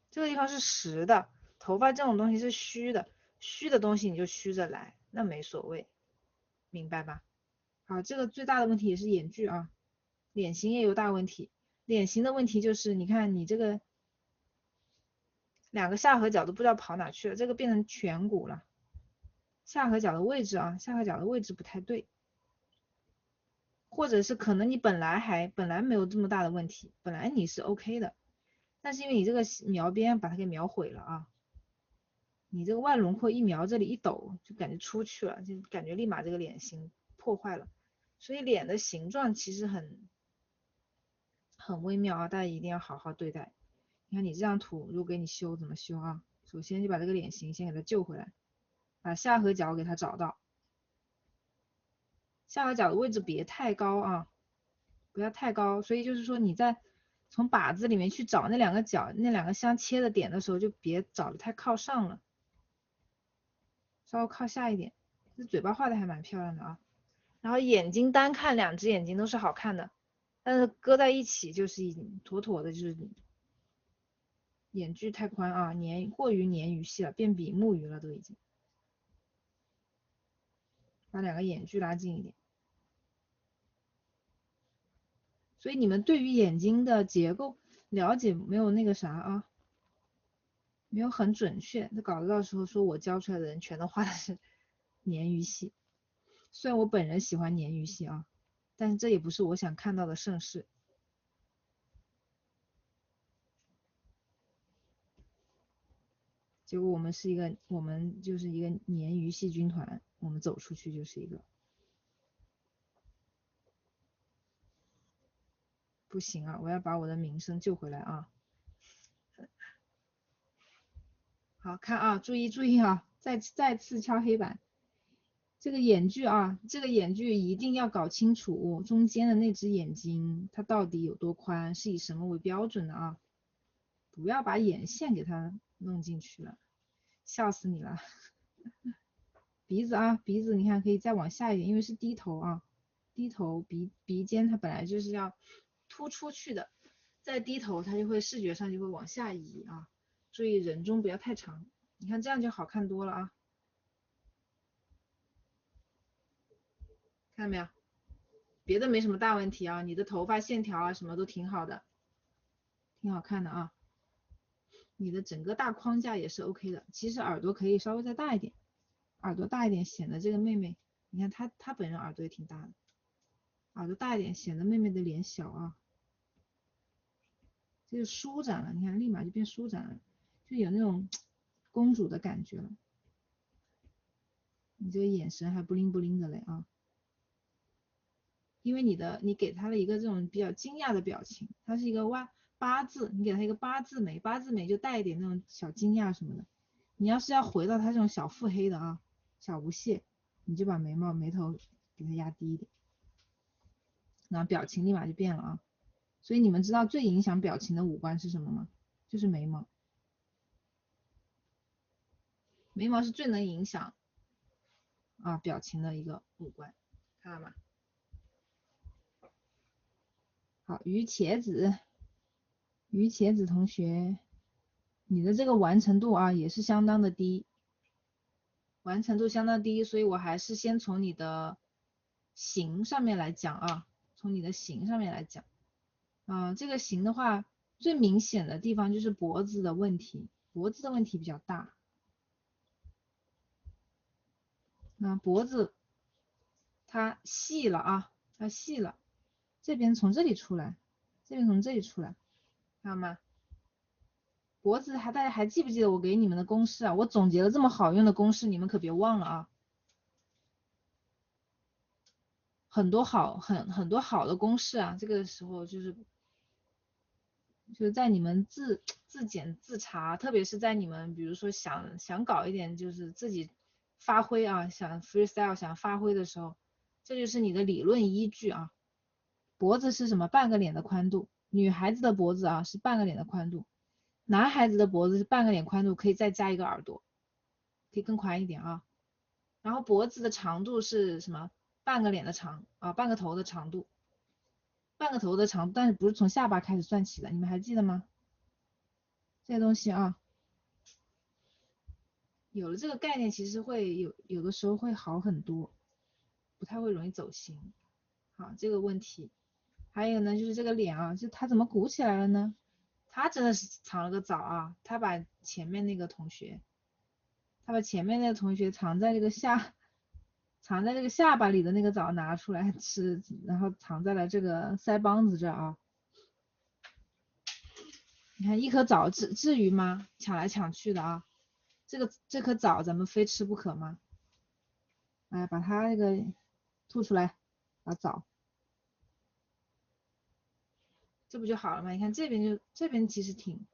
这个地方是实的，头发这种东西是虚的，虚的东西你就虚着来，那没所谓，明白吧？好，这个最大的问题也是眼距啊，脸型也有大问题，脸型的问题就是你看你这个两个下颌角都不知道跑哪去了，这个变成颧骨了，下颌角的位置啊，下颌角的位置不太对，或者是可能你本来没有这么大的问题，本来你是 OK 的，但是因为你这个描边把它给描毁了啊。你这个外轮廓一描，这里一抖，就感觉出去了，就感觉立马这个脸型破坏了。所以脸的形状其实很微妙啊，大家一定要好好对待。你看你这张图，如果给你修怎么修啊？首先就把这个脸型先给它救回来，把下颌角给它找到，下颌角的位置别太高啊，不要太高。所以就是说你在从靶子里面去找那两个角，那两个相切的点的时候，就别找的太靠上了。稍微靠下一点，这嘴巴画的还蛮漂亮的啊。然后眼睛单看两只眼睛都是好看的，但是搁在一起就是妥妥的，就是眼距太宽啊，过于鲶鱼系了，变比目鱼了都已经。把两个眼距拉近一点。所以你们对于眼睛的结构了解没有那个啥啊，没有很准确。那搞得到时候说我教出来的人全都画的是鲶鱼系，虽然我本人喜欢鲶鱼系啊，但是这也不是我想看到的盛世。结果我们就是一个鲶鱼系军团，我们走出去就是一个不行啊！我要把我的名声救回来啊！好看啊，注意啊！再次敲黑板，这个眼距啊，这个眼距一定要搞清楚，中间的那只眼睛它到底有多宽，是以什么为标准的啊？不要把眼线给它弄进去了，笑死你了！鼻子啊，鼻子你看可以再往下一点，因为是低头啊，低头鼻尖它本来就是要突出去的，再低头它就会视觉上就会往下移啊，注意人中不要太长，你看这样就好看多了啊，看到没有？别的没什么大问题啊，你的头发线条啊什么都挺好的，挺好看的啊，你的整个大框架也是 OK 的，其实耳朵可以稍微再大一点，耳朵大一点显得这个妹妹，你看她本人耳朵也挺大的。耳朵大一点，显得妹妹的脸小啊。这就舒展了，你看立马就变舒展了，就有那种公主的感觉了。你这个眼神还不灵不灵的嘞啊！因为你给她了一个这种比较惊讶的表情，它是一个八字，你给她一个八字眉，八字眉就带一点那种小惊讶什么的。你要是要回到她这种小腹黑的啊，小无蟹，你就把眉头给它压低一点，然后表情立马就变了啊。所以你们知道最影响表情的五官是什么吗？就是眉毛。眉毛是最能影响啊表情的一个五官，看到吗？好，于茄子同学，你的这个完成度啊也是相当的低，完成度相当低，所以我还是先从你的形上面来讲啊，从你的形上面来讲，这个形的话，最明显的地方就是脖子的问题，脖子的问题比较大，脖子它细了啊，它细了，这边从这里出来，这边从这里出来，看到吗？脖子大家还记不记得我给你们的公式啊？我总结了这么好用的公式，你们可别忘了啊！很多好的公式啊，这个时候就是在你们自检自查，特别是在你们比如说想搞一点就是自己发挥啊，想 freestyle 想发挥的时候，这就是你的理论依据啊。脖子是什么？半个脸的宽度。女孩子的脖子啊是半个脸的宽度，男孩子的脖子是半个脸宽度，可以再加一个耳朵，可以更宽一点啊。然后脖子的长度是什么？半个脸的长啊，半个头的长度，半个头的长度，但是不是从下巴开始算起的，你们还记得吗？这些东西啊，有了这个概念，其实会有的时候会好很多，不太会容易走心。好，这个问题，还有呢，就是这个脸啊，就他怎么鼓起来了呢？他真的是藏了个枣啊，他把前面那个同学，藏在这个下巴里的那个枣拿出来吃，然后藏在了这个腮帮子这儿啊。你看一颗枣至于吗？抢来抢去的啊，这颗枣咱们非吃不可吗？哎，把它那个吐出来，把枣，这不就好了吗？你看这边其实挺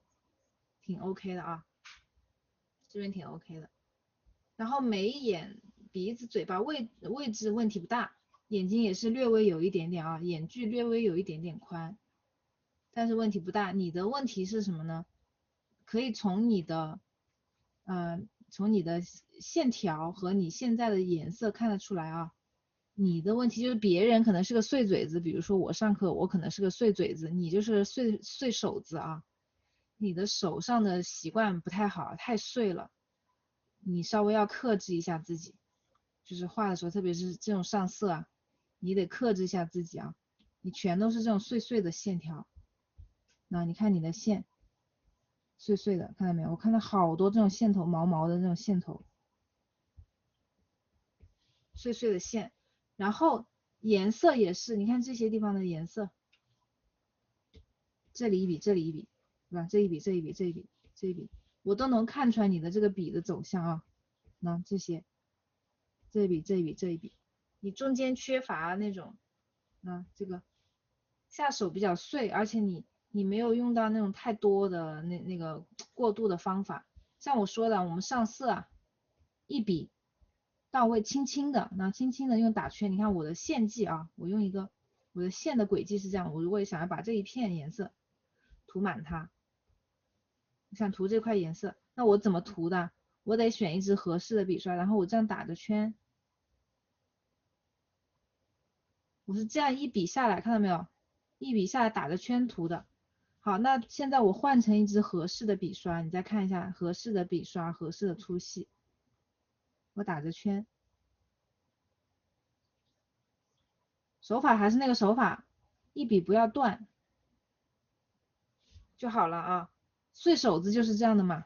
OK 的啊，这边挺 OK 的。然后眉眼鼻子嘴巴位置问题不大，眼睛也是略微有一点点啊，眼距略微有一点点宽，但是问题不大。你的问题是什么呢？可以从你的线条和你现在的颜色看得出来啊。你的问题就是别人可能是个碎嘴子，比如说我上课我可能是个碎嘴子，你就是碎手子啊。你的手上的习惯不太好，太碎了，你稍微要克制一下自己，就是画的时候，特别是这种上色啊，你得克制一下自己啊，你全都是这种碎碎的线条，那你看你的线碎碎的，看到没有？我看到好多这种线头毛毛的这种线头，碎碎的线，然后颜色也是，你看这些地方的颜色，这里一笔，这里一笔，对吧？这一笔，这一笔，这一笔，这一笔，我都能看出来你的这个笔的走向啊。那这些，这一笔，这一笔，这一笔，你中间缺乏那种，这个下手比较碎，而且你没有用到那种太多的那个过渡的方法。像我说的，我们上色啊，一笔到位，轻轻的，那轻轻的用打圈。你看我的线迹啊，我用一个我的线的轨迹是这样。我如果想要把这一片颜色涂满它，想涂这块颜色，那我怎么涂的？我得选一支合适的笔刷，然后我这样打个圈，我是这样一笔下来，看到没有？一笔下来打个圈涂的。好，那现在我换成一支合适的笔刷，你再看一下合适的笔刷，合适的粗细，我打个圈，手法还是那个手法，一笔不要断就好了啊。碎手子就是这样的嘛，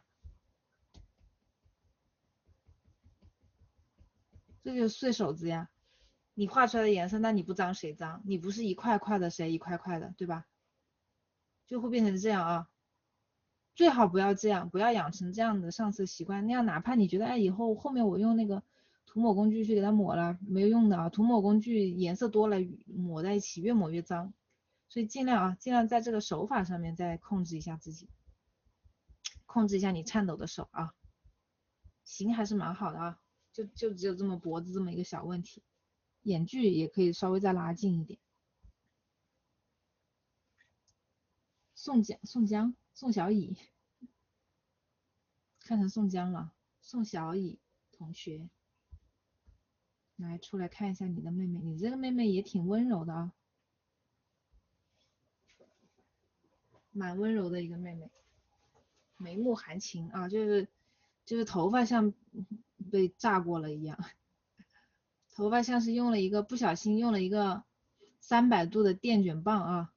这就是碎手子呀。你画出来的颜色，那你不脏谁脏？你不是一块块的，谁一块块的，对吧？就会变成这样啊。最好不要这样，不要养成这样的上色习惯。那样哪怕你觉得，哎，以后后面我用那个涂抹工具去给它抹了，没有用的啊。涂抹工具颜色多了，抹在一起越抹越脏。所以尽量啊，尽量在这个手法上面再控制一下自己，控制一下你颤抖的手啊。形还是蛮好的啊，就只有这么脖子这么一个小问题，眼距也可以稍微再拉近一点。宋小乙，看成宋江了。宋小乙同学，来出来看一下你的妹妹，你这个妹妹也挺温柔的啊，蛮温柔的一个妹妹，眉目含情啊，就是头发像被炸过了一样，头发像是用了一个不小心用了一个300度的电卷棒啊，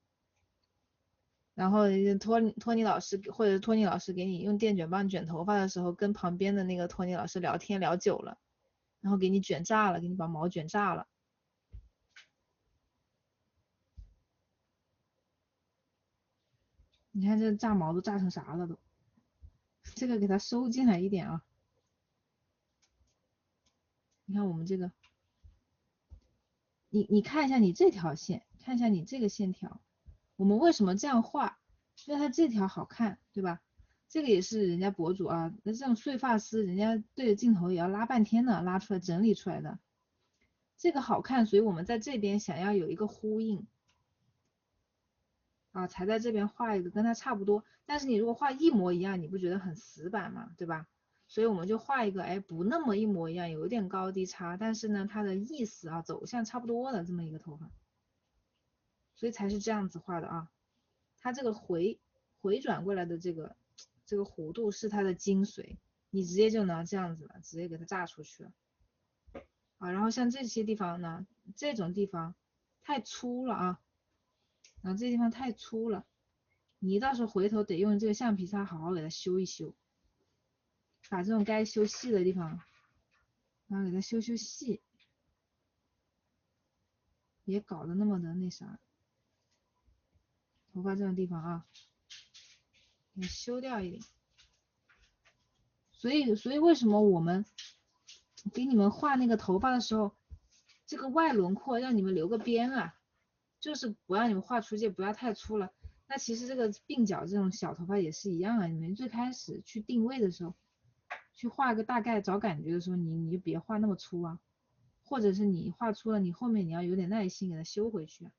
然后托尼老师或者托尼老师给你用电卷棒卷头发的时候，跟旁边的那个托尼老师聊天聊久了，然后给你卷炸了，给你把毛卷炸了。你看这炸毛都炸成啥了都，这个给它收进来一点啊。你看我们这个，你看一下你这条线，看一下你这个线条，我们为什么这样画？因为它这条好看，对吧？这个也是人家博主啊，那这种碎发丝，人家对着镜头也要拉半天的，拉出来整理出来的。这个好看，所以我们在这边想要有一个呼应啊，才在这边画一个跟它差不多。但是你如果画一模一样，你不觉得很死板吗？对吧？所以我们就画一个，哎，不那么一模一样，有一点高低差，但是呢，它的意思啊，走向差不多的这么一个头发，所以才是这样子画的啊。它这个回转过来的这个弧度是它的精髓，你直接就能这样子了，直接给它炸出去了啊。然后像这些地方呢，这种地方太粗了啊，然后这地方太粗了，你到时候回头得用这个橡皮擦好好给它修一修，把这种该修细的地方，然后给它修修细，别搞得那么的那啥，头发这种地方啊，给它修掉一点。所以为什么我们给你们画那个头发的时候，这个外轮廓让你们留个边啊，就是不让你们画出界，不要太粗了。那其实这个鬓角这种小头发也是一样啊，你们最开始去定位的时候，去画个大概找感觉的时候，你就别画那么粗啊，或者是你画粗了，你后面你要有点耐心给它修回去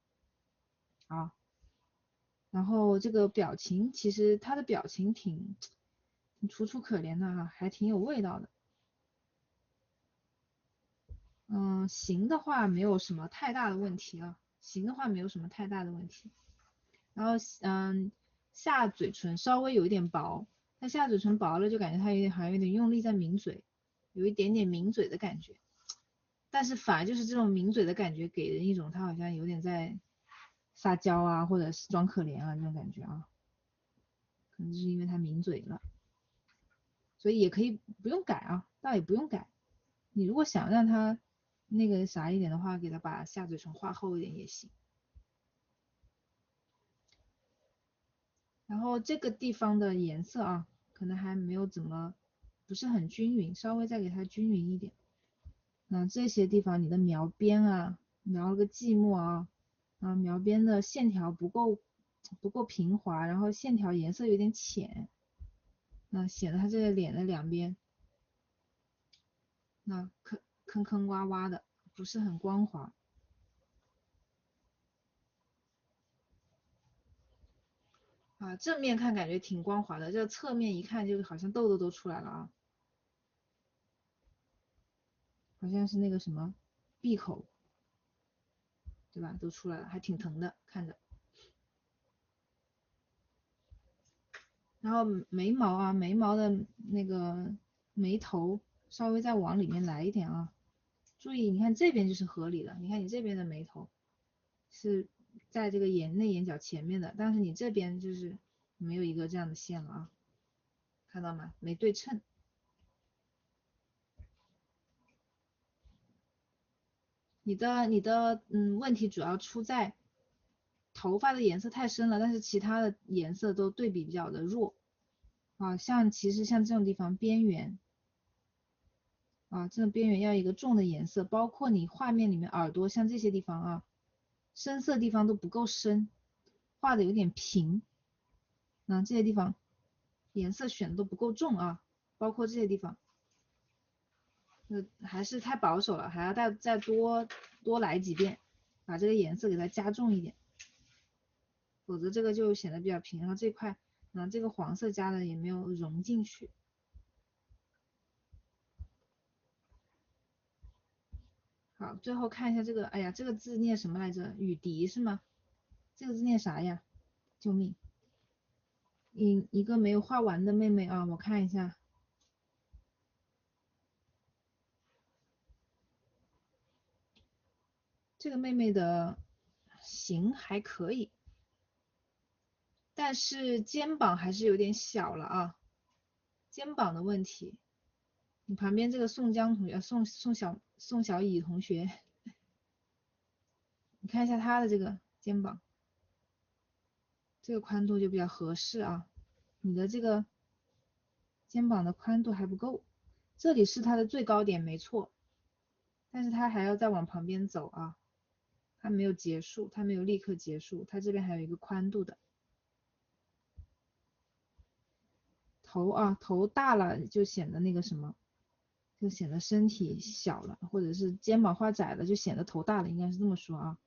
啊。然后这个表情，其实他的表情挺楚楚可怜的哈，还挺有味道的。形的话没有什么太大的问题啊，形的话没有什么太大的问题。然后下嘴唇稍微有一点薄，它下嘴唇薄了就感觉它好像有点用力在抿嘴，有一点点抿嘴的感觉。但是反而就是这种抿嘴的感觉给人一种他好像有点在撒娇啊，或者是装可怜啊这种感觉啊，可能就是因为他抿嘴了，所以也可以不用改啊，倒也不用改。你如果想让他那个啥一点的话，给他把下嘴唇画厚一点也行。然后这个地方的颜色啊，可能还没有怎么不是很均匀，稍微再给它均匀一点。那这些地方你的描边啊，描了个寂寞啊，描边的线条不够平滑，然后线条颜色有点浅，那显得它这个脸的两边那坑坑洼洼的，不是很光滑。正面看感觉挺光滑的，这侧面一看就好像痘痘都出来了啊，好像是那个什么闭口，对吧？都出来了，还挺疼的，看着。然后眉毛啊，眉毛的那个眉头稍微再往里面来一点啊，注意，你看这边就是合理的，你看你这边的眉头是在这个内眼角前面的，但是你这边就是没有一个这样的线了啊，看到吗？没对称。你的问题主要出在头发的颜色太深了，但是其他的颜色都对比比较的弱啊，其实像这种地方边缘啊，这种边缘要一个重的颜色，包括你画面里面耳朵像这些地方啊，深色地方都不够深，画的有点平，这些地方颜色选的都不够重啊，包括这些地方，还是太保守了，还要再多来几遍，把这个颜色给它加重一点，否则这个就显得比较平，然后这块，这个黄色加的也没有融进去。好，最后看一下这个，哎呀，这个字念什么来着？雨滴是吗？这个字念啥呀？救命！一个没有画完的妹妹啊，我看一下，这个妹妹的形还可以，但是肩膀还是有点小了啊，肩膀的问题。你旁边这个宋江同学，宋小乙同学，你看一下他的这个肩膀，这个宽度就比较合适啊。你的这个肩膀的宽度还不够，这里是它的最高点没错，但是它还要再往旁边走啊，它没有结束，它没有立刻结束，它这边还有一个宽度的。头大了就显得那个什么，就显得身体小了，或者是肩膀画窄了就显得头大了，应该是这么说啊，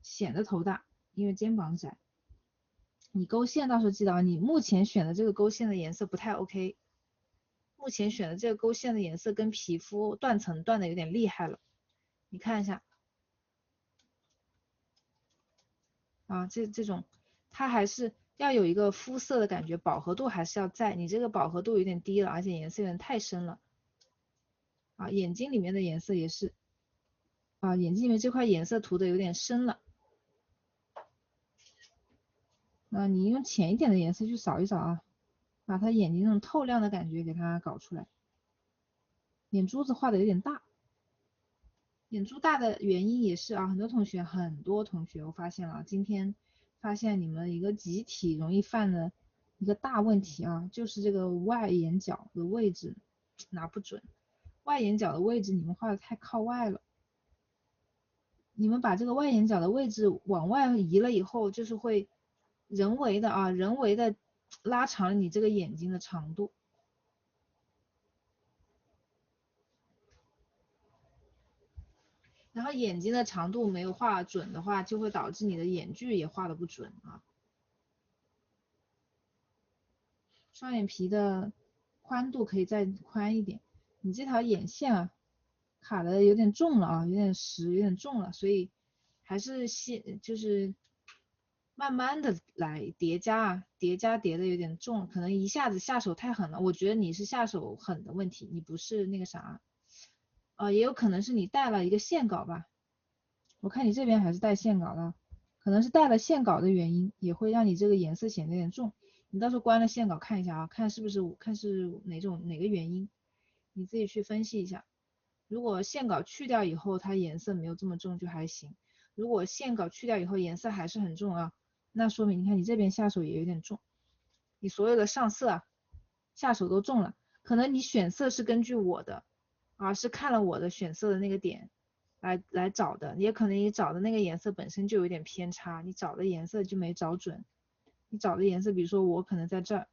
显得头大，因为肩膀窄。你勾线到时候记得啊，你目前选的这个勾线的颜色不太 OK，目前选的这个勾线的颜色跟皮肤断层断的有点厉害了，你看一下啊，这种它还是要有一个肤色的感觉，饱和度还是要在，你这个饱和度有点低了，而且颜色有点太深了啊，眼睛里面的颜色也是啊，眼睛里面这块颜色涂的有点深了，你用浅一点的颜色去扫一扫啊，把它眼睛那种透亮的感觉给它搞出来，眼珠子画的有点大。眼珠大的原因也是啊，很多同学我发现了，今天发现你们一个集体容易犯的一个大问题啊，就是这个外眼角的位置拿不准，外眼角的位置你们画的太靠外了，你们把这个外眼角的位置往外移了以后，就是会人为的拉长你这个眼睛的长度。然后眼睛的长度没有画准的话，就会导致你的眼距也画的不准啊。双眼皮的宽度可以再宽一点，你这条眼线啊卡的有点重了啊，有点实，有点重了，所以还是就是慢慢的来叠加啊，叠加叠的有点重，可能一下子下手太狠了。我觉得你是下手狠的问题，你不是那个啥，也有可能是你带了一个线稿吧。我看你这边还是带线稿的，可能是带了线稿的原因，也会让你这个颜色显得有点重。你到时候关了线稿看一下啊，看是不是哪个原因，你自己去分析一下。如果线稿去掉以后，它颜色没有这么重就还行。如果线稿去掉以后颜色还是很重啊，那说明你看你这边下手也有点重，你所有的上色啊下手都重了。可能你选色是根据我的是看了我的选色的那个点来找的，也可能你找的那个颜色本身就有点偏差，你找的颜色就没找准。你找的颜色，比如说我可能在这儿，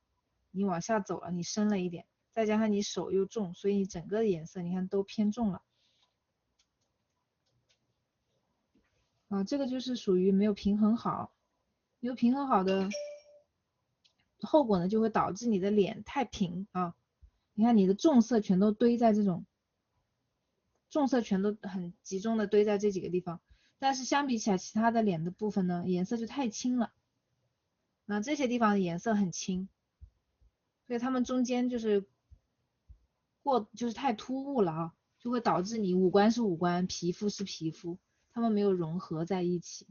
你往下走了，你深了一点，再加上你手又重，所以你整个颜色你看都偏重了。这个就是属于没有平衡好，没有平衡好的后果呢，就会导致你的脸太平啊。你看你的重色全都堆在这种，重色全都很集中的堆在这几个地方，但是相比起来，其他的脸的部分呢，颜色就太轻了。那这些地方的颜色很轻，所以它们中间就是就是太突兀了啊，就会导致你五官是五官，皮肤是皮肤，它们没有融合在一起。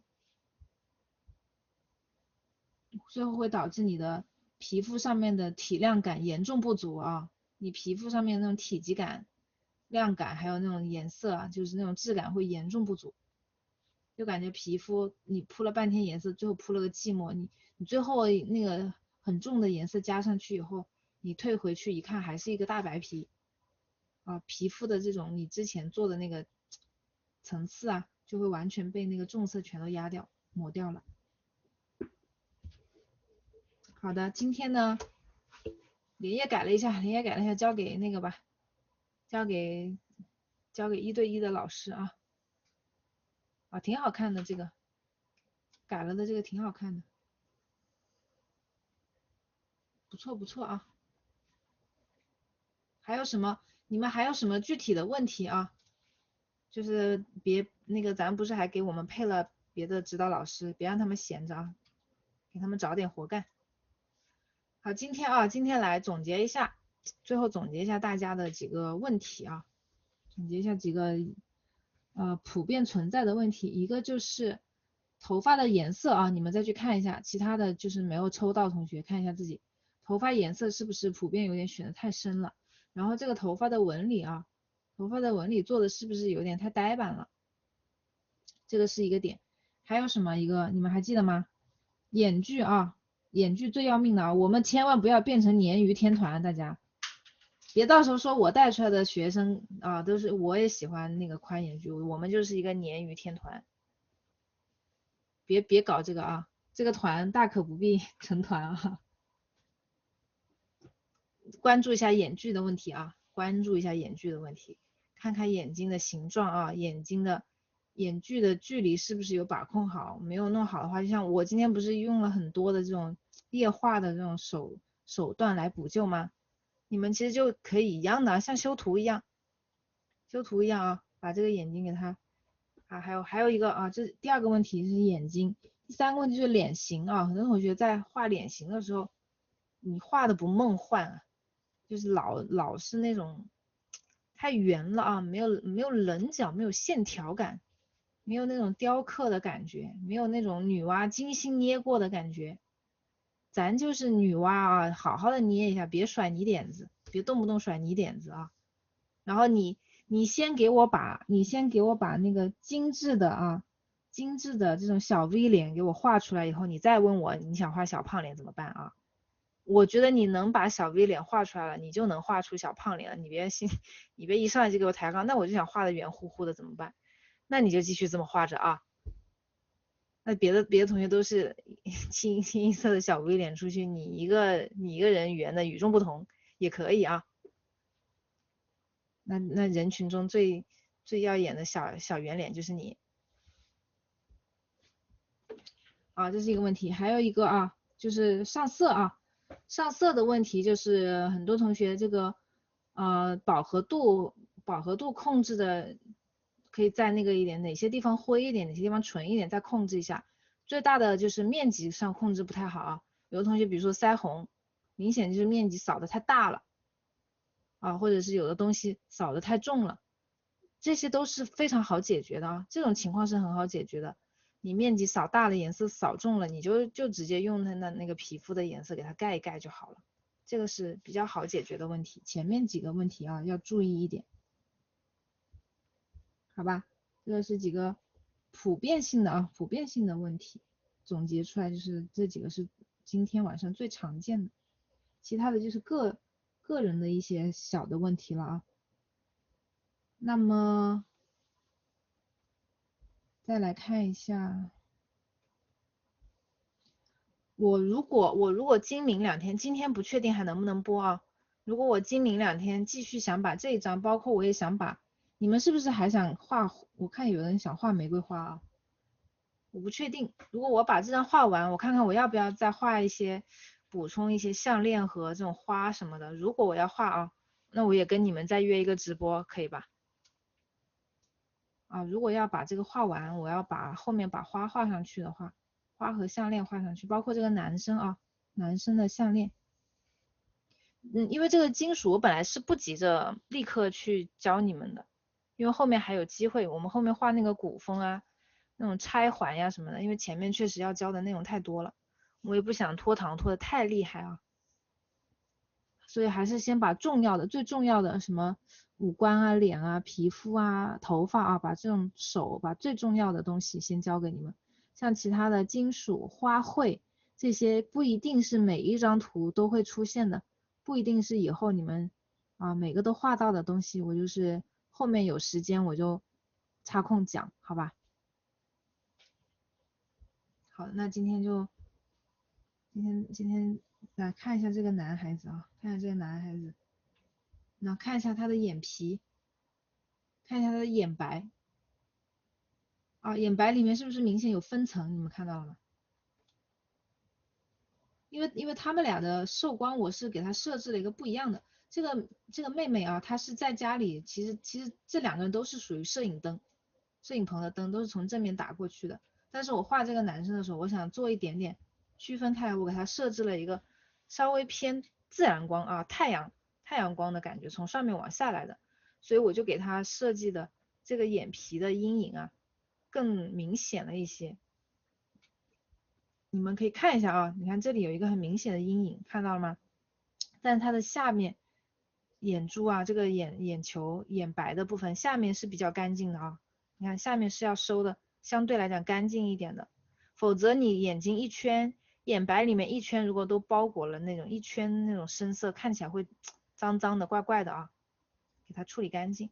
最后会导致你的皮肤上面的体量感严重不足啊，你皮肤上面那种体积感、量感，还有那种颜色啊，就是那种质感会严重不足，就感觉皮肤你铺了半天颜色，最后铺了个寂寞，你最后那个很重的颜色加上去以后，你退回去一看还是一个大白皮啊，皮肤的这种你之前做的那个层次啊，就会完全被那个重色全都压掉、抹掉了。好的，今天呢连页改了一下，连页改了一下，交给那个吧，交给1对1的老师啊，挺好看的这个，改了的这个挺好看的，不错不错啊。还有什么？你们还有什么具体的问题啊？就是别那个，咱不是还给我们配了别的指导老师，别让他们闲着啊，给他们找点活干。好，今天来总结一下，最后总结一下大家的几个问题啊，总结一下几个普遍存在的问题，一个就是头发的颜色啊，你们再去看一下，其他的就是没有抽到同学看一下自己头发颜色是不是普遍有点选的太深了，然后这个头发的纹理啊，头发的纹理做的是不是有点太呆板了，这个是一个点。还有什么一个你们还记得吗？眼距啊，眼距最要命的啊，我们千万不要变成鲶鱼天团，大家。别到时候说我带出来的学生啊，都是我也喜欢那个宽眼距，我们就是一个鲶鱼天团，别搞这个啊，这个团大可不必成团啊。关注一下眼距的问题啊，关注一下眼距的问题，看看眼睛的形状啊，眼距的距离是不是有把控好，没有弄好的话，就像我今天不是用了很多的这种液化的这种手段来补救吗？你们其实就可以一样的，像修图一样，啊，把这个眼睛给它还有一个啊，这第二个问题是眼睛，第三个问题就是脸型啊，很多同学在画脸型的时候，你画的不梦幻啊，就是老是那种太圆了啊，没有棱角，没有线条感，没有那种雕刻的感觉，没有那种女娲精心捏过的感觉。咱就是女娲啊，好好的捏一下，别甩泥点子，别动不动甩泥点子啊。然后你先给我把那个精致的这种小 V 脸给我画出来以后，你再问我你想画小胖脸怎么办啊？我觉得你能把小 V 脸画出来了，你就能画出小胖脸了。你别一上来就给我抬杠，那我就想画的圆乎乎的怎么办？那你就继续这么画着啊。那别的同学都是清一色的小 V 脸出去，你一个人圆的与众不同也可以啊。那人群中最耀眼的小圆脸就是你啊，这是一个问题。还有一个啊，就是上色啊，上色的问题就是很多同学这个饱和度控制的可以在那个一点，哪些地方灰一点，哪些地方纯一点，再控制一下。最大的就是面积上控制不太好啊。有的同学比如说腮红，明显就是面积扫的太大了啊，或者是有的东西扫的太重了，这些都是非常好解决的啊。这种情况是很好解决的。你面积扫大了，颜色扫重了，你就直接用它的那个皮肤的颜色给它盖一盖就好了。这个是比较好解决的问题。前面几个问题啊要注意一点，好吧？这个是几个普遍性的问题，总结出来就是这几个是今天晚上最常见的，其他的就是个人的一些小的问题了啊。那么再来看一下，我如果今明两天，今天不确定还能不能播啊？如果我今明两天继续想把这一张，包括我也想把，你们是不是还想画？我看有人想画玫瑰花啊，我不确定。如果我把这张画完，我看看我要不要再画一些，补充一些项链和这种花什么的。如果我要画啊，那我也跟你们再约一个直播，可以吧？啊，如果要把这个画完，我要把后面把花画上去的话，花和项链画上去，包括这个男生啊，男生的项链。因为这个金属我本来是不急着立刻去教你们的，因为后面还有机会，我们后面画那个古风啊，那种拆环呀什么的，因为前面确实要教的内容太多了，我也不想拖堂拖的太厉害啊，所以还是先把重要的、最重要的什么五官啊、脸啊、皮肤啊、头发啊，把这种把最重要的东西先教给你们，像其他的金属、花卉这些不一定是每一张图都会出现的。不一定是以后你们每个都画到的东西，我就是后面有时间我就插空讲，好吧？好，那今天来看一下这个男孩子啊，看一下这个男孩子，那看一下他的眼皮，看一下他的眼白啊，眼白里面是不是明显有分层？你们看到了吗？因为他们俩的受光我是给他设置了一个不一样的。这个妹妹啊，她是在家里，其实这两个人都是属于摄影灯，摄影棚的灯都是从正面打过去的。但是我画这个男生的时候，我想做一点点区分开来，我给他设置了一个稍微偏自然光啊，太阳光的感觉从上面往下来的，所以我就给他设计的这个眼皮的阴影啊更明显了一些。你们可以看一下啊，你看这里有一个很明显的阴影，看到了吗？但它的下面眼珠啊，这个眼球眼白的部分下面是比较干净的啊，你看下面是要收的，相对来讲干净一点的，否则你眼睛一圈，眼白里面一圈如果都包裹了那种一圈那种深色，看起来会脏脏的、怪怪的啊，给它处理干净。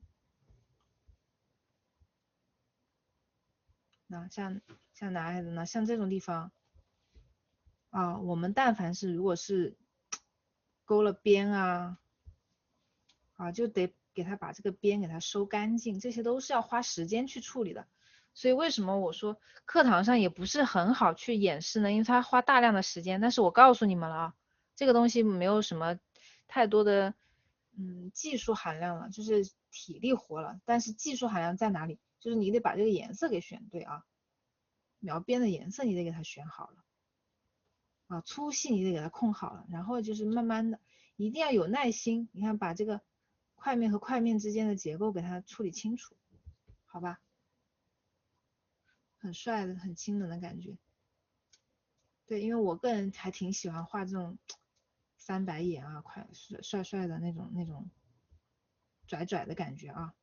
那像男孩子呢，像这种地方啊，我们但凡是如果是勾了边啊，就得给他把这个边给他收干净，这些都是要花时间去处理的。所以为什么我说课堂上也不是很好去演示呢？因为他花大量的时间。但是我告诉你们了啊，这个东西没有什么太多的技术含量了，就是体力活了。但是技术含量在哪里？就是你得把这个颜色给选对啊，描边的颜色你得给它选好了。粗细你得给它控好了，然后就是慢慢的，一定要有耐心。你看，把这个块面和块面之间的结构给它处理清楚，好吧？很帅的，很清冷的感觉。对，因为我个人还挺喜欢画这种三白眼啊，帅帅的那种拽拽的感觉啊。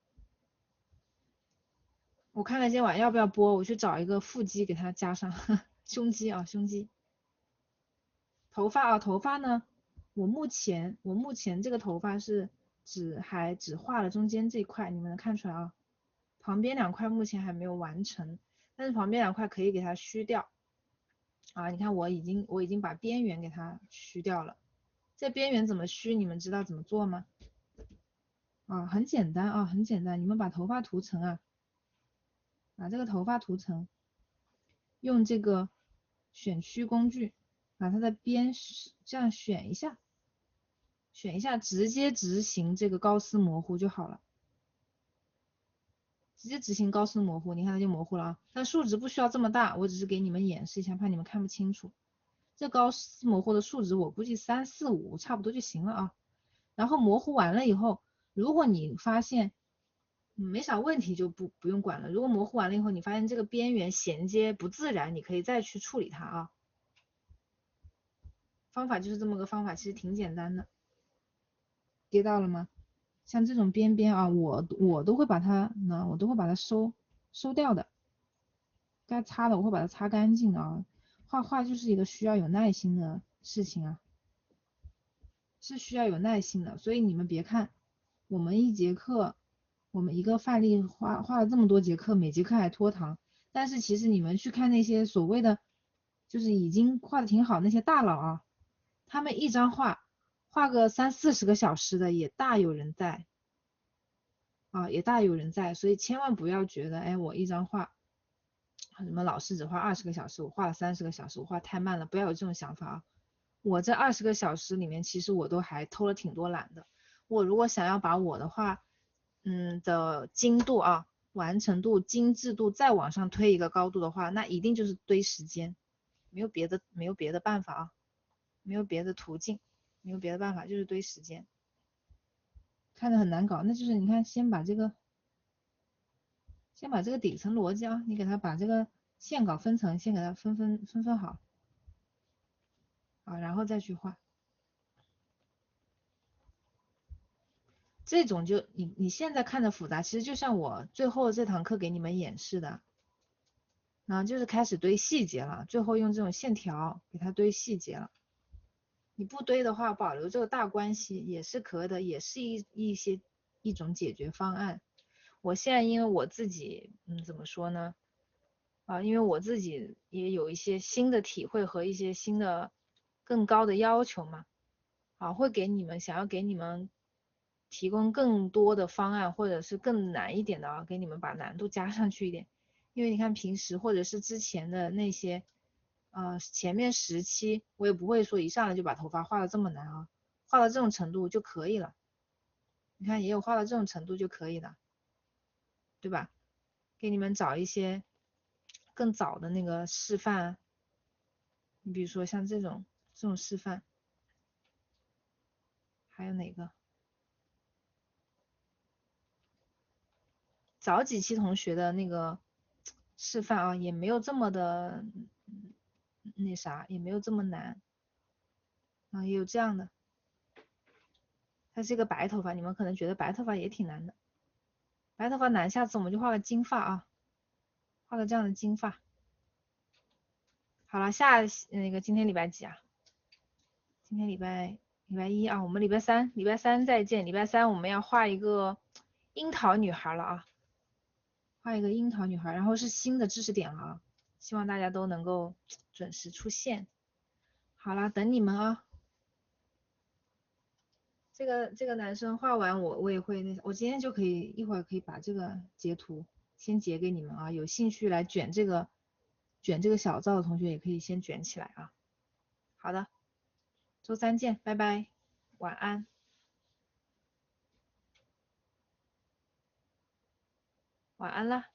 我看看今晚要不要播，我去找一个腹肌给它加上，胸肌啊，胸肌。头发啊，头发呢？我目前这个头发是只画了中间这一块，你们能看出来啊？旁边两块目前还没有完成，但是旁边两块可以给它虚掉啊。你看我已经把边缘给它虚掉了。这边缘怎么虚？你们知道怎么做吗？很简单啊，很简单。你们把头发涂层啊，把这个头发涂层用这个选区工具把它的边这样选一下。直接执行这个高斯模糊就好了。直接执行高斯模糊，你看它就模糊了啊。但数值不需要这么大，我只是给你们演示一下，怕你们看不清楚。这高斯模糊的数值我估计3、4、5差不多就行了啊。然后模糊完了以后，如果你发现没啥问题就不用管了。如果模糊完了以后，你发现这个边缘衔接不自然，你可以再去处理它啊。方法就是这么个方法，其实挺简单的。接到了吗？像这种边边啊，我都会把它收掉的。该擦的我会把它擦干净的啊。画画就是一个需要有耐心的事情啊，是需要有耐心的。所以你们别看我们一节课，我们一个范例画了这么多节课，每节课还拖堂，但是其实你们去看那些所谓的就是已经画的挺好那些大佬啊，他们一张画个30、40个小时的也大有人在啊，也大有人在。所以千万不要觉得，哎，我一张画什么老师只画20个小时，我画了30个小时，我画太慢了，不要有这种想法啊。我这20个小时里面，其实我都还偷了挺多懒的。我如果想要把我的画，的精度啊、完成度、精致度再往上推一个高度的话，那一定就是堆时间，没有别的办法啊，没有别的途径，没有别的办法，就是堆时间。看着很难搞，那就是你看，先把这个底层逻辑啊，你给它把这个线稿分层，先给它分好啊，然后再去画。这种就你现在看着复杂，其实就像我最后这堂课给你们演示的，就是开始堆细节了，最后用这种线条给它堆细节了。你不堆的话，保留这个大关系也是可以的，也是一种解决方案。我现在因为我自己，怎么说呢？因为我自己也有一些新的体会和一些新的更高的要求嘛，会想要给你们提供更多的方案，或者是更难一点的给你们把难度加上去一点。因为你看平时或者是之前的那些，前面10期我也不会说一上来就把头发画的这么难啊，画到这种程度就可以了。你看也有画到这种程度就可以了，对吧？给你们找一些更早的那个示范，你比如说像这种示范，还有哪个？早几期同学的那个示范啊，也没有这么的那啥，也没有这么难啊，也有这样的。他是一个白头发，你们可能觉得白头发也挺难的，白头发难，下次我们就画个金发啊，画个这样的金发。好了，今天礼拜几啊？今天礼拜一啊，我们礼拜三再见。礼拜三我们要画一个樱桃女孩了啊，画一个樱桃女孩，然后是新的知识点了啊，希望大家都能够准时出现。好啦，等你们啊。这个男生画完我也会我今天就可以一会儿可以把这个截图先截给你们啊，有兴趣来卷这个小灶的同学也可以先卷起来啊。好的，周三见，拜拜，晚安。晚安啦。